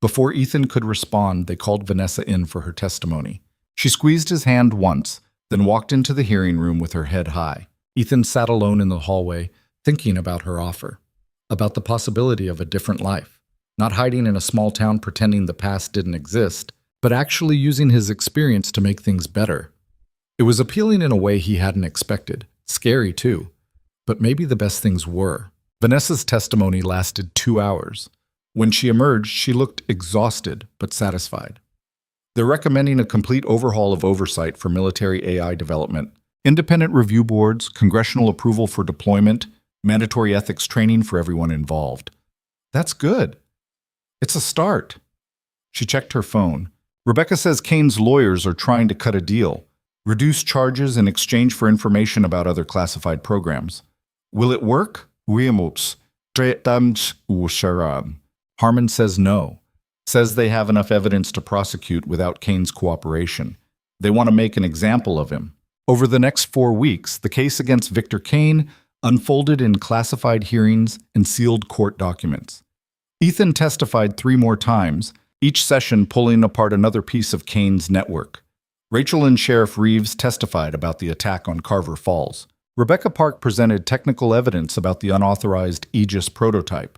Before Ethan could respond, they called Vanessa in for her testimony. She squeezed his hand once, then walked into the hearing room with her head high. Ethan sat alone in the hallway, thinking about her offer, about the possibility of a different life, not hiding in a small town pretending the past didn't exist, but actually using his experience to make things better. It was appealing in a way he hadn't expected, scary too, but maybe the best things were. Vanessa's testimony lasted 2 hours. When she emerged, she looked exhausted but satisfied. They're recommending a complete overhaul of oversight for military AI development, independent review boards, congressional approval for deployment, mandatory ethics training for everyone involved. That's good. It's a start. She checked her phone. Rebecca says Kane's lawyers are trying to cut a deal, reduce charges in exchange for information about other classified programs. Will it work? Harmon says no. Says they have enough evidence to prosecute without Kane's cooperation. They want to make an example of him. Over the next 4 weeks, the case against Victor Kane unfolded in classified hearings and sealed court documents. Ethan testified 3 more times, each session pulling apart another piece of Kane's network. Rachel and Sheriff Reeves testified about the attack on Carver Falls. Rebecca Park presented technical evidence about the unauthorized Aegis prototype.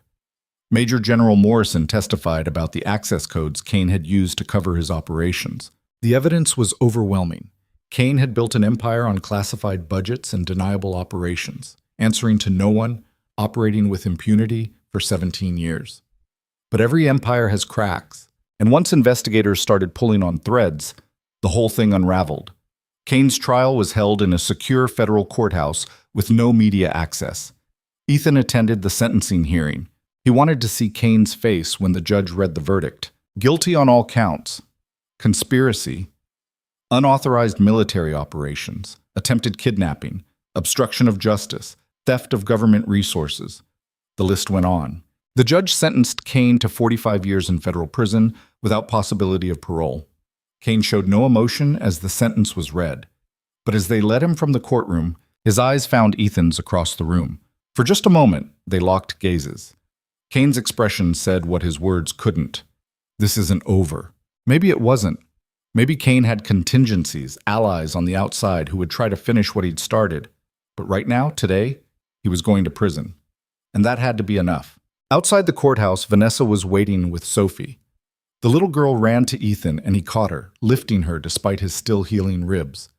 Major General Morrison testified about the access codes Kane had used to cover his operations. The evidence was overwhelming. Kane had built an empire on classified budgets and deniable operations, answering to no one, operating with impunity for 17 years. But every empire has cracks, and once investigators started pulling on threads, the whole thing unraveled. Kane's trial was held in a secure federal courthouse with no media access. Ethan attended the sentencing hearing. He wanted to see Kane's face when the judge read the verdict. Guilty on all counts. Conspiracy, unauthorized military operations, attempted kidnapping, obstruction of justice, theft of government resources. The list went on. The judge sentenced Kane to 45 years in federal prison without possibility of parole. Kane showed no emotion as the sentence was read. But as they led him from the courtroom, his eyes found Ethan's across the room. For just a moment, they locked gazes. Kane's expression said what his words couldn't. This isn't over. Maybe it wasn't. Maybe Kane had contingencies, allies on the outside who would try to finish what he'd started. But right now, today, he was going to prison. And that had to be enough. Outside the courthouse, Vanessa was waiting with Sophie. The little girl ran to Ethan and he caught her, lifting her despite his still healing ribs.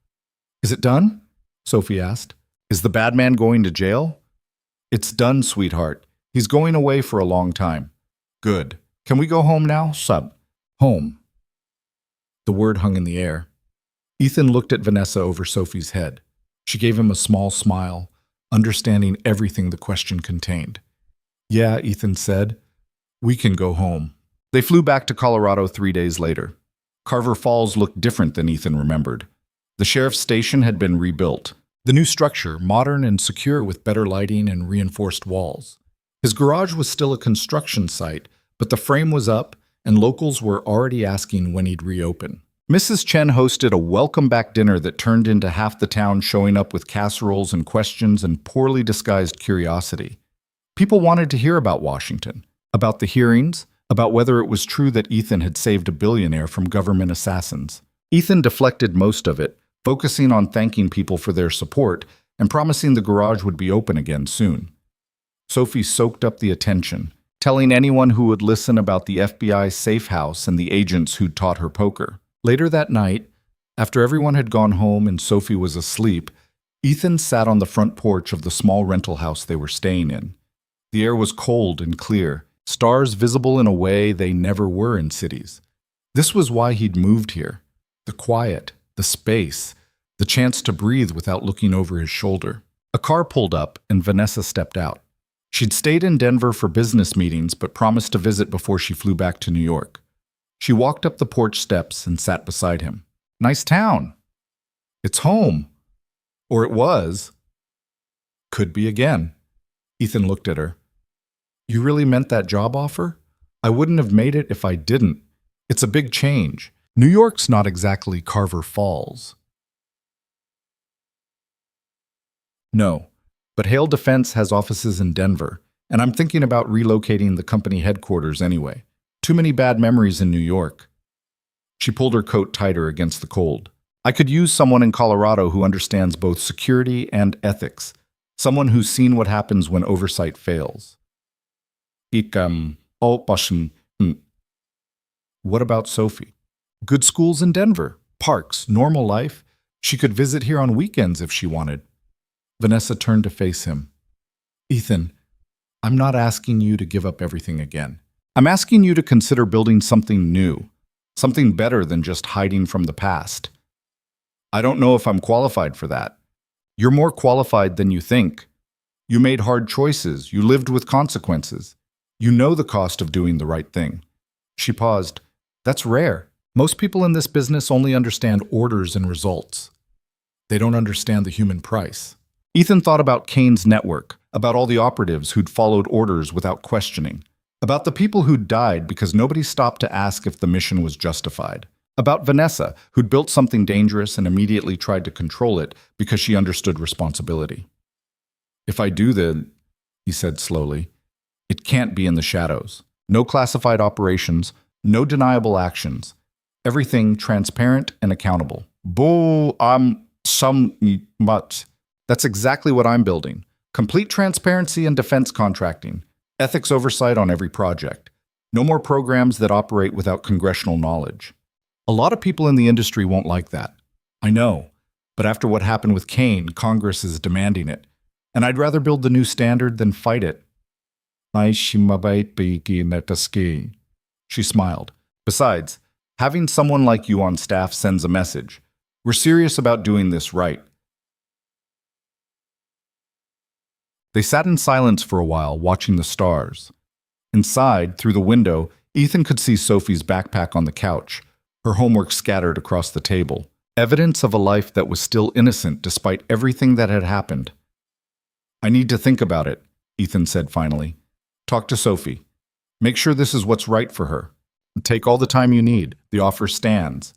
Is it done? Sophie asked. Is the bad man going to jail? It's done, sweetheart. He's going away for a long time. Good. Can we go home now? Home. The word hung in the air. Ethan looked at Vanessa over Sophie's head. She gave him a small smile, understanding everything the question contained. Yeah, Ethan said. We can go home. They flew back to Colorado 3 days later. Carver Falls looked different than Ethan remembered. The sheriff's station had been rebuilt. The new structure, modern and secure with better lighting and reinforced walls. His garage was still a construction site, but the frame was up, and locals were already asking when he'd reopen. Mrs. Chen hosted a welcome-back dinner that turned into half the town showing up with casseroles and questions and poorly disguised curiosity. People wanted to hear about Washington, about the hearings, about whether it was true that Ethan had saved a billionaire from government assassins. Ethan deflected most of it, focusing on thanking people for their support and promising the garage would be open again soon. Sophie soaked up the attention, telling anyone who would listen about the FBI safe house and the agents who'd taught her poker. Later that night, after everyone had gone home and Sophie was asleep, Ethan sat on the front porch of the small rental house they were staying in. The air was cold and clear, stars visible in a way they never were in cities. This was why he'd moved here. The quiet, the space, the chance to breathe without looking over his shoulder. A car pulled up and Vanessa stepped out. She'd stayed in Denver for business meetings but promised to visit before she flew back to New York. She walked up the porch steps and sat beside him. Nice town. It's home. Or it was. Could be again. Ethan looked at her. You really meant that job offer? I wouldn't have made it if I didn't. It's a big change. New York's not exactly Carver Falls. No, but Hale Defense has offices in Denver, and I'm thinking about relocating the company headquarters anyway. Too many bad memories in New York. She pulled her coat tighter against the cold. I could use someone in Colorado who understands both security and ethics, someone who's seen what happens when oversight fails. What about Sophie? Good schools in Denver, parks, normal life. She could visit here on weekends if she wanted. Vanessa turned to face him. Ethan, I'm not asking you to give up everything again. I'm asking you to consider building something new, something better than just hiding from the past. I don't know if I'm qualified for that. You're more qualified than you think. You made hard choices. You lived with consequences. You know the cost of doing the right thing. She paused. That's rare. Most people in this business only understand orders and results. They don't understand the human price. Ethan thought about Kane's network, about all the operatives who'd followed orders without questioning, about the people who'd died because nobody stopped to ask if the mission was justified, about Vanessa, who'd built something dangerous and immediately tried to control it because she understood responsibility. If I do then, he said slowly, it can't be in the shadows. No classified operations, no deniable actions. Everything transparent and accountable. That's exactly what I'm building. Complete transparency in defense contracting. Ethics oversight on every project. No more programs that operate without congressional knowledge. A lot of people in the industry won't like that. I know. But after what happened with Kane, Congress is demanding it. And I'd rather build the new standard than fight it. She smiled. Besides, having someone like you on staff sends a message. We're serious about doing this right. They sat in silence for a while, watching the stars. Inside, through the window, Ethan could see Sophie's backpack on the couch, her homework scattered across the table, evidence of a life that was still innocent despite everything that had happened. I need to think about it, Ethan said finally. Talk to Sophie. Make sure this is what's right for her. Take all the time you need. The offer stands.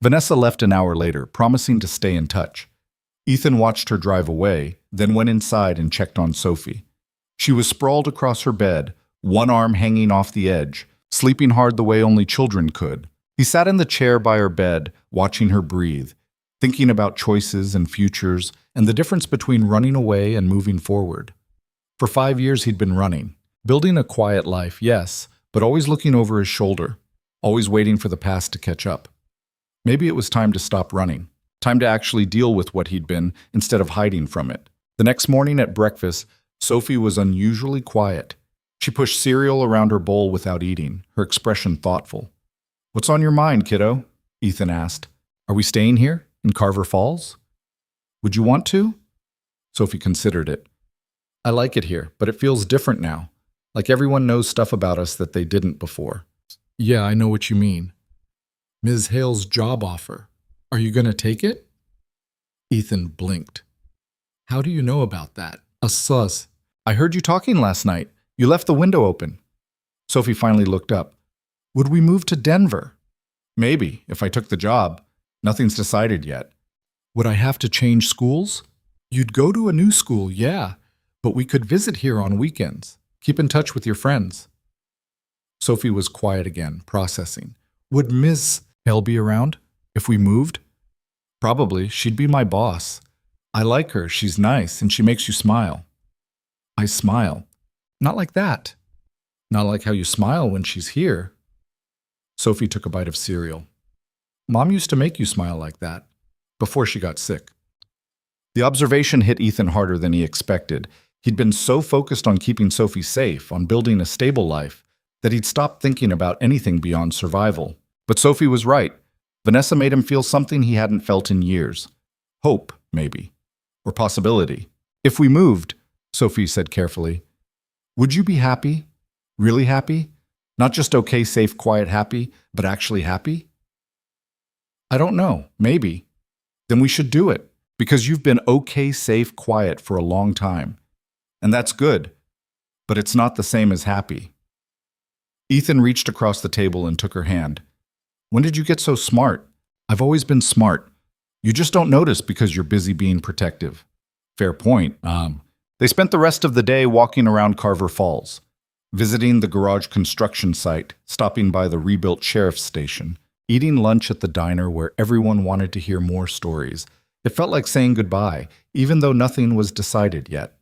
Vanessa left an hour later, promising to stay in touch. Ethan watched her drive away, then went inside and checked on Sophie. She was sprawled across her bed, one arm hanging off the edge, sleeping hard the way only children could. He sat in the chair by her bed, watching her breathe, thinking about choices and futures and the difference between running away and moving forward. For 5 years he'd been running, building a quiet life, yes, but always looking over his shoulder, always waiting for the past to catch up. Maybe it was time to stop running. Time to actually deal with what he'd been instead of hiding from it. The next morning at breakfast, Sophie was unusually quiet. She pushed cereal around her bowl without eating, her expression thoughtful. What's on your mind, kiddo? Ethan asked. Are we staying here, in Carver Falls? Would you want to? Sophie considered it. I like it here, but it feels different now. Like everyone knows stuff about us that they didn't before. Yeah, I know what you mean. Ms. Hale's job offer. Are you going to take it? Ethan blinked. How do you know about that? Sus. I heard you talking last night. You left the window open. Sophie finally looked up. Would we move to Denver? Maybe, if I took the job. Nothing's decided yet. Would I have to change schools? You'd go to a new school, yeah. But we could visit here on weekends. Keep in touch with your friends. Sophie was quiet again, processing. Would Ms. Hale be around? If we moved? Probably. She'd be my boss. I like her. She's nice, and she makes you smile. I smile. Not like that. Not like how you smile when she's here. Sophie took a bite of cereal. Mom used to make you smile like that, before she got sick. The observation hit Ethan harder than he expected. He'd been so focused on keeping Sophie safe, on building a stable life, that he'd stopped thinking about anything beyond survival. But Sophie was right. Vanessa made him feel something he hadn't felt in years. Hope, maybe. Or possibility. If we moved, Sophie said carefully, would you be happy? Really happy? Not just okay, safe, quiet, happy, but actually happy? I don't know. Maybe. Then we should do it. Because you've been okay, safe, quiet for a long time. And that's good. But it's not the same as happy. Ethan reached across the table and took her hand. When did you get so smart? I've always been smart. You just don't notice because you're busy being protective. Fair point. They spent the rest of the day walking around Carver Falls, visiting the garage construction site, stopping by the rebuilt sheriff's station, eating lunch at the diner where everyone wanted to hear more stories. It felt like saying goodbye, even though nothing was decided yet.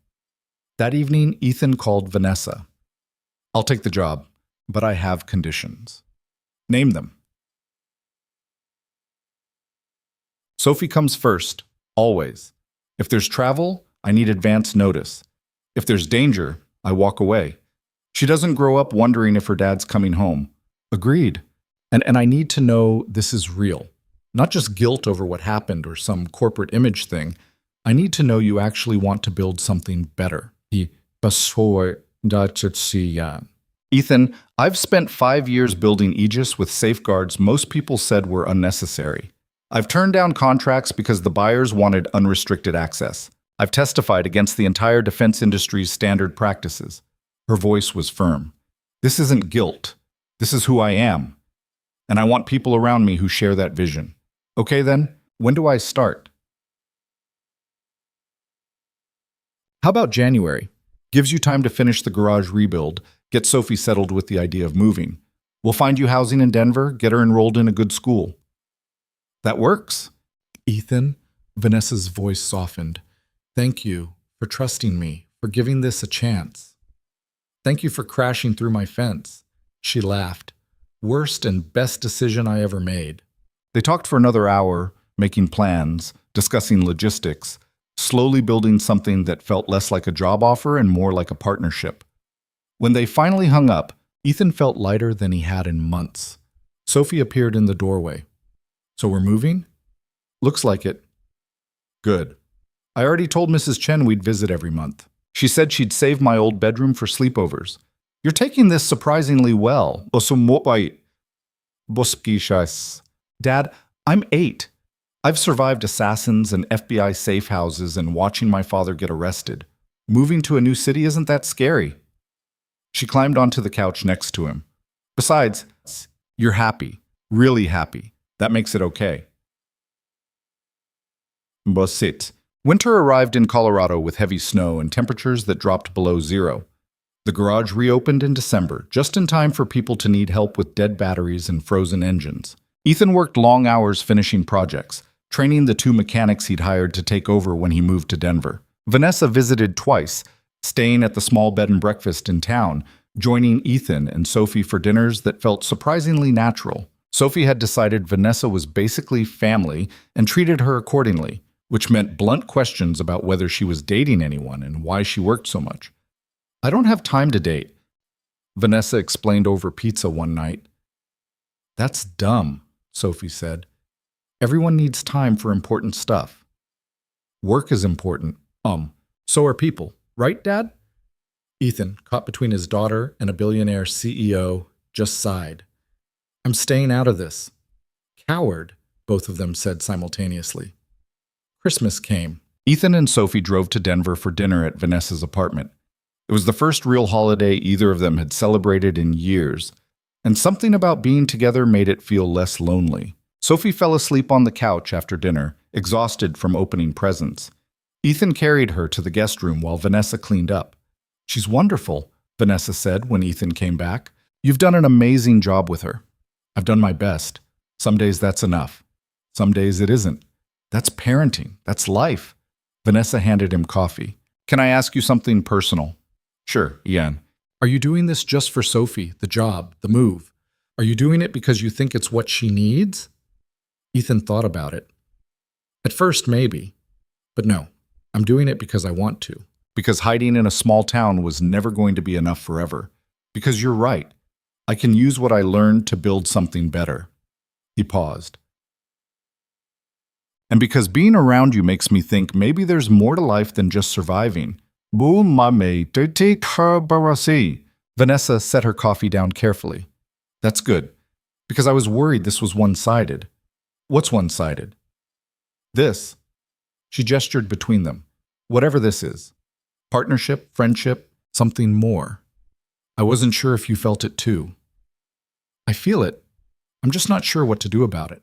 That evening, Ethan called Vanessa. I'll take the job, but I have conditions. Name them. Sophie comes first, always. If there's travel, I need advance notice. If there's danger, I walk away. She doesn't grow up wondering if her dad's coming home. Agreed. And I need to know this is real. Not just guilt over what happened or some corporate image thing. I need to know you actually want to build something better. Ethan, I've spent 5 years building Aegis with safeguards most people said were unnecessary. I've turned down contracts because the buyers wanted unrestricted access. I've testified against the entire defense industry's standard practices. Her voice was firm. This isn't guilt. This is who I am. And I want people around me who share that vision. Okay then, when do I start? How about January? Gives you time to finish the garage rebuild, get Sophie settled with the idea of moving. We'll find you housing in Denver, get her enrolled in a good school. That works. Ethan, Vanessa's voice softened. Thank you for trusting me, for giving this a chance. Thank you for crashing through my fence. She laughed. Worst and best decision I ever made. They talked for another hour, making plans, discussing logistics, slowly building something that felt less like a job offer and more like a partnership. When they finally hung up, Ethan felt lighter than he had in months. Sophie appeared in the doorway. So we're moving? Looks like it. Good. I already told Mrs. Chen we'd visit every month. She said she'd save my old bedroom for sleepovers. You're taking this surprisingly well. Dad, I'm 8. I've survived assassins and FBI safe houses and watching my father get arrested. Moving to a new city isn't that scary. She climbed onto the couch next to him. Besides, you're happy, really happy. That makes it okay. Bosit. Winter arrived in Colorado with heavy snow and temperatures that dropped below zero. The garage reopened in December, just in time for people to need help with dead batteries and frozen engines. Ethan worked long hours finishing projects, training the 2 mechanics he'd hired to take over when he moved to Denver. Vanessa visited twice, staying at the small bed and breakfast in town, joining Ethan and Sophie for dinners that felt surprisingly natural. Sophie had decided Vanessa was basically family and treated her accordingly, which meant blunt questions about whether she was dating anyone and why she worked so much. I don't have time to date, Vanessa explained over pizza one night. That's dumb, Sophie said. Everyone needs time for important stuff. Work is important. So are people, right, Dad? Ethan, caught between his daughter and a billionaire CEO, just sighed. I'm staying out of this. Coward, both of them said simultaneously. Christmas came. Ethan and Sophie drove to Denver for dinner at Vanessa's apartment. It was the first real holiday either of them had celebrated in years, and something about being together made it feel less lonely. Sophie fell asleep on the couch after dinner, exhausted from opening presents. Ethan carried her to the guest room while Vanessa cleaned up. She's wonderful, Vanessa said when Ethan came back. You've done an amazing job with her. I've done my best. Some days that's enough. Some days it isn't. That's parenting. That's life. Vanessa handed him coffee. Can I ask you something personal? Sure, Ian. Are you doing this just for Sophie, the job, the move? Are you doing it because you think it's what she needs? Ethan thought about it. At first, maybe. But no, I'm doing it because I want to. Because hiding in a small town was never going to be enough forever. Because you're right. I can use what I learned to build something better. He paused. And because being around you makes me think maybe there's more to life than just surviving. Vanessa set her coffee down carefully. That's good, because I was worried this was one-sided. What's one-sided? This. She gestured between them. Whatever this is. Partnership, friendship, something more. I wasn't sure if you felt it too. I feel it. I'm just not sure what to do about it.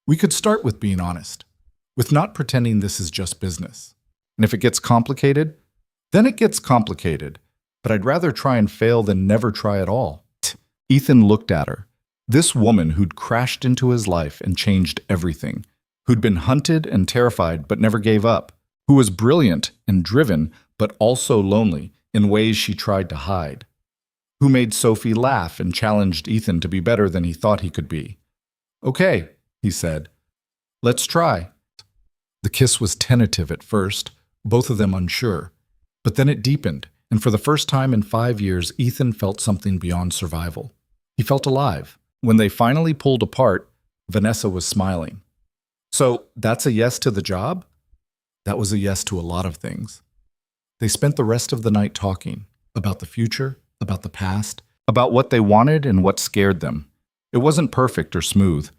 We could start with being honest, with not pretending this is just business. And if it gets complicated, then it gets complicated. But I'd rather try and fail than never try at all. Ethan looked at her. This woman who'd crashed into his life and changed everything, who'd been hunted and terrified but never gave up, who was brilliant and driven but also lonely in ways she tried to hide, who made Sophie laugh and challenged Ethan to be better than he thought he could be. "Okay," he said. "Let's try." The kiss was tentative at first, both of them unsure. But then it deepened, and for the first time in 5 years, Ethan felt something beyond survival. He felt alive. When they finally pulled apart, Vanessa was smiling. "So that's a yes to the job?" That was a yes to a lot of things. They spent the rest of the night talking about the future, about the past, about what they wanted and what scared them. It wasn't perfect or smooth.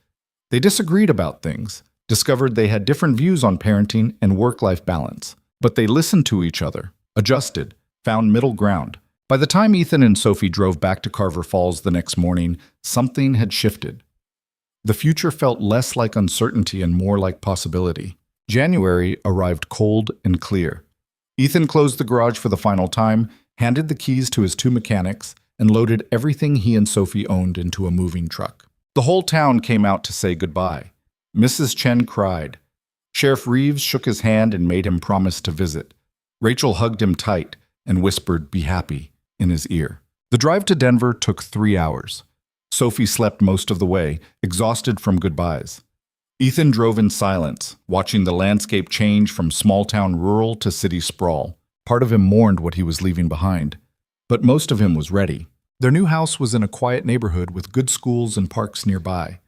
They disagreed about things, discovered they had different views on parenting and work-life balance. But they listened to each other, adjusted, found middle ground. By the time Ethan and Sophie drove back to Carver Falls the next morning, something had shifted. The future felt less like uncertainty and more like possibility. January arrived cold and clear. Ethan closed the garage for the final time, handed the keys to his 2 mechanics, and loaded everything he and Sophie owned into a moving truck. The whole town came out to say goodbye. Mrs. Chen cried. Sheriff Reeves shook his hand and made him promise to visit. Rachel hugged him tight and whispered, "Be happy," in his ear. The drive to Denver took 3 hours. Sophie slept most of the way, exhausted from goodbyes. Ethan drove in silence, watching the landscape change from small-town rural to city sprawl. Part of him mourned what he was leaving behind, but most of him was ready. Their new house was in a quiet neighborhood with good schools and parks nearby.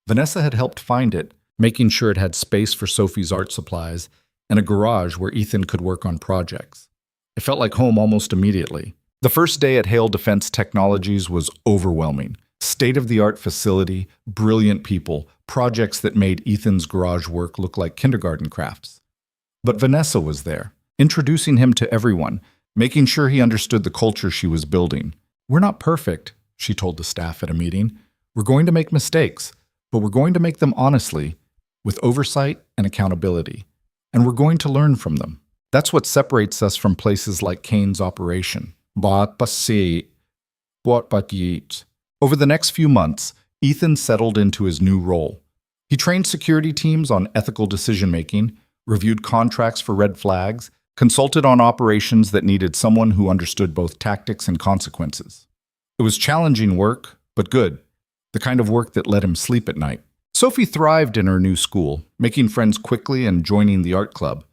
Vanessa had helped find it, making sure it had space for Sophie's art supplies and a garage where Ethan could work on projects. It felt like home almost immediately. The first day at Hale Defense Technologies was overwhelming. State-of-the-art facility, brilliant people, projects that made Ethan's garage work look like kindergarten crafts. But Vanessa was there, introducing him to everyone, making sure he understood the culture she was building. "We're not perfect," she told the staff at a meeting. "We're going to make mistakes, but we're going to make them honestly, with oversight and accountability. And we're going to learn from them. That's what separates us from places like Kane's operation." Over the next few months, Ethan settled into his new role. He trained security teams on ethical decision-making, reviewed contracts for red flags, consulted on operations that needed someone who understood both tactics and consequences. It was challenging work, but good, the kind of work that let him sleep at night. Sophie thrived in her new school, making friends quickly and joining the art club.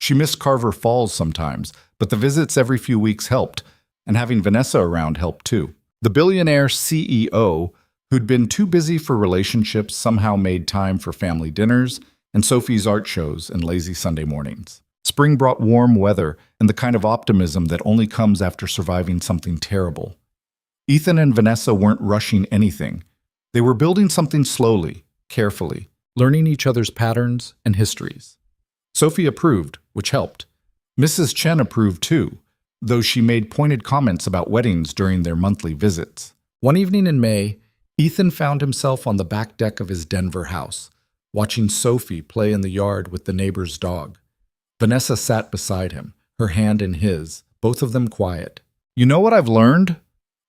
She missed Carver Falls sometimes, but the visits every few weeks helped, and having Vanessa around helped too. The Billionaire CEO, who'd been too busy for relationships, somehow made time for family dinners and Sophie's art shows and lazy Sunday mornings. Spring brought warm weather and the kind of optimism that only comes after surviving something terrible. Ethan and Vanessa weren't rushing anything. They were building something slowly, carefully, learning each other's patterns and histories. Sophie approved, which helped. Mrs. Chen approved too, though she made pointed comments about weddings during their monthly visits. One evening in May, Ethan found himself on the back deck of his Denver house, watching Sophie play in the yard with the neighbor's dog. Vanessa sat beside him, her hand in his, both of them quiet. "You know what I've learned?"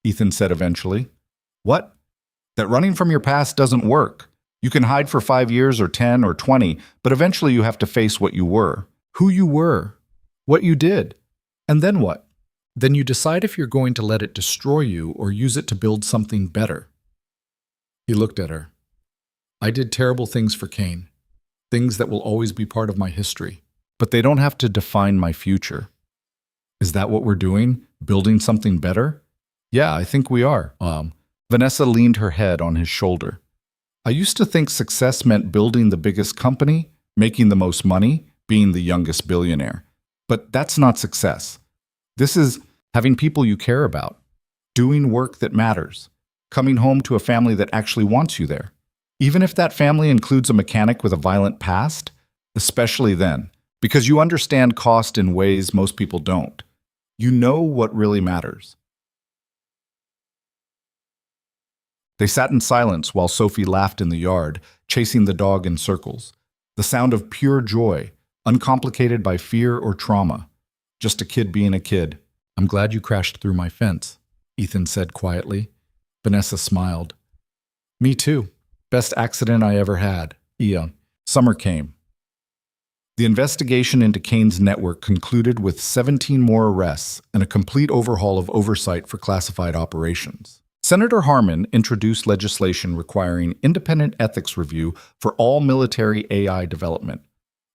Ethan said eventually. "What?" "That running from your past doesn't work. You can hide for 5 years or 10 or 20, but eventually you have to face what you were, who you were, what you did. And then what? Then you decide if you're going to let it destroy you or use it to build something better." He looked at her. "I did terrible things for Kane, things that will always be part of my history, but they don't have to define my future." "Is that what we're doing? Building something better?" "Yeah, I think we are." Vanessa leaned her head on his shoulder. "I used to think success meant building the biggest company, making the most money, being the youngest billionaire. But that's not success. This is having people you care about, doing work that matters, coming home to a family that actually wants you there. Even if that family includes a mechanic with a violent past, especially then, because you understand cost in ways most people don't. You know what really matters." They sat in silence while Sophie laughed in the yard, chasing the dog in circles. The sound of pure joy, uncomplicated by fear or trauma. Just a kid being a kid. "I'm glad you crashed through my fence," Ethan said quietly. Vanessa smiled. "Me too. Best accident I ever had." Summer came. The investigation into Kane's network concluded with 17 more arrests and a complete overhaul of oversight for classified operations. Senator Harmon introduced legislation requiring independent ethics review for all military AI development.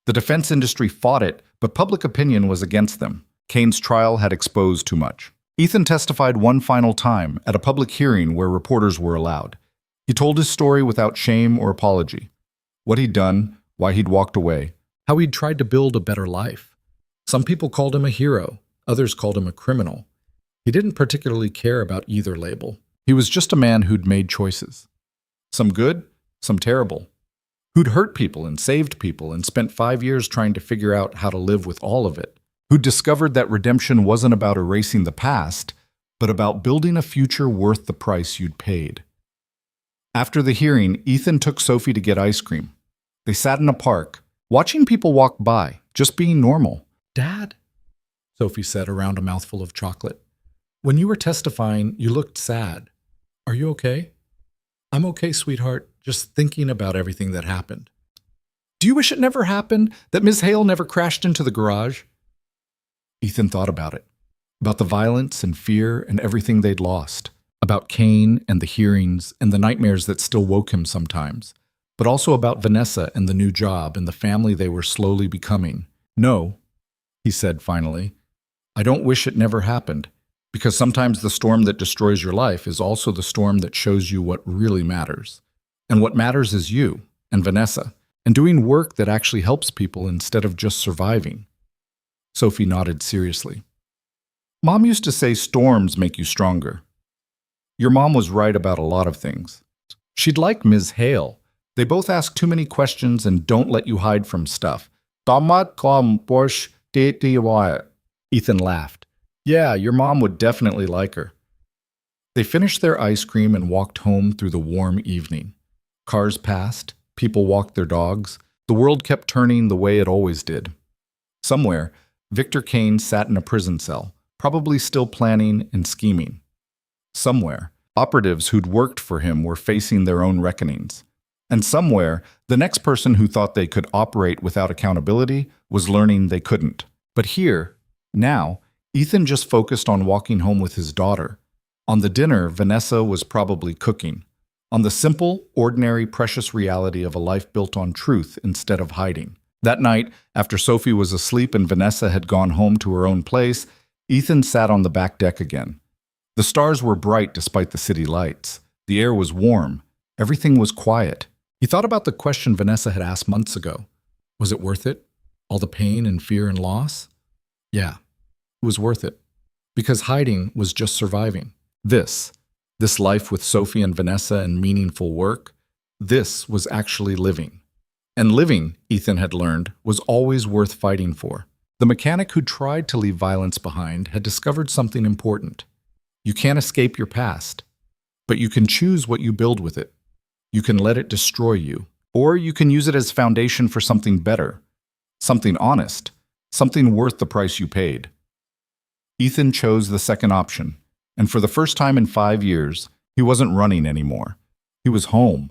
The defense industry fought it, but public opinion was against them. Kane's trial had exposed too much. Ethan testified one final time at a public hearing where reporters were allowed. He told his story without shame or apology. What he'd done, why he'd walked away, how he'd tried to build a better life. Some people called him a hero, others called him a criminal. He didn't particularly care about either label. He was just a man who'd made choices. Some good, some terrible. Who'd hurt people and saved people and spent 5 years trying to figure out how to live with all of it. Who discovered that redemption wasn't about erasing the past, but about building a future worth the price you'd paid. After the hearing, Ethan took Sophie to get ice cream. They sat in a park, watching people walk by, just being normal. "Dad," Sophie said around a mouthful of chocolate, "when you were testifying, you looked sad. Are you okay?" "I'm okay, sweetheart, just thinking about everything that happened." "Do you wish it never happened? That Ms. Hale never crashed into the garage?" Ethan thought about it. About the violence and fear and everything they'd lost. About Kane and the hearings and the nightmares that still woke him sometimes. But also about Vanessa and the new job and the family they were slowly becoming. "No," he said finally, "I don't wish it never happened. Because sometimes the storm that destroys your life is also the storm that shows you what really matters. And what matters is you and Vanessa, and doing work that actually helps people instead of just surviving." Sophie nodded seriously. "Mom used to say storms make you stronger. Your mom was right about a lot of things. She'd like Ms. Hale. They both ask too many questions and don't let you hide from stuff." Ethan laughed. "Yeah, your mom would definitely like her." They finished their ice cream and walked home through the warm evening. Cars passed, people walked their dogs. The world kept turning the way it always did. Somewhere, Victor Kane sat in a prison cell, probably still planning and scheming. Somewhere, operatives who'd worked for him were facing their own reckonings. And somewhere, the next person who thought they could operate without accountability was learning they couldn't. But here, now, Ethan just focused on walking home with his daughter. On the dinner Vanessa was probably cooking. On the simple, ordinary, precious reality of a life built on truth instead of hiding. That night, after Sophie was asleep and Vanessa had gone home to her own place, Ethan sat on the back deck again. The stars were bright despite the city lights. The air was warm. Everything was quiet. He thought about the question Vanessa had asked months ago. Was it worth it? All the pain and fear and loss? Yeah. It was worth it. Because hiding was just surviving. This life with Sophie and Vanessa and meaningful work, this was actually living. And living, Ethan had learned, was always worth fighting for. The mechanic who tried to leave violence behind had discovered something important. You can't escape your past, but you can choose what you build with it. You can let it destroy you, or you can use it as foundation for something better, something honest, something worth the price you paid. Ethan chose the second option, and for the first time in 5 years, he wasn't running anymore. He was home,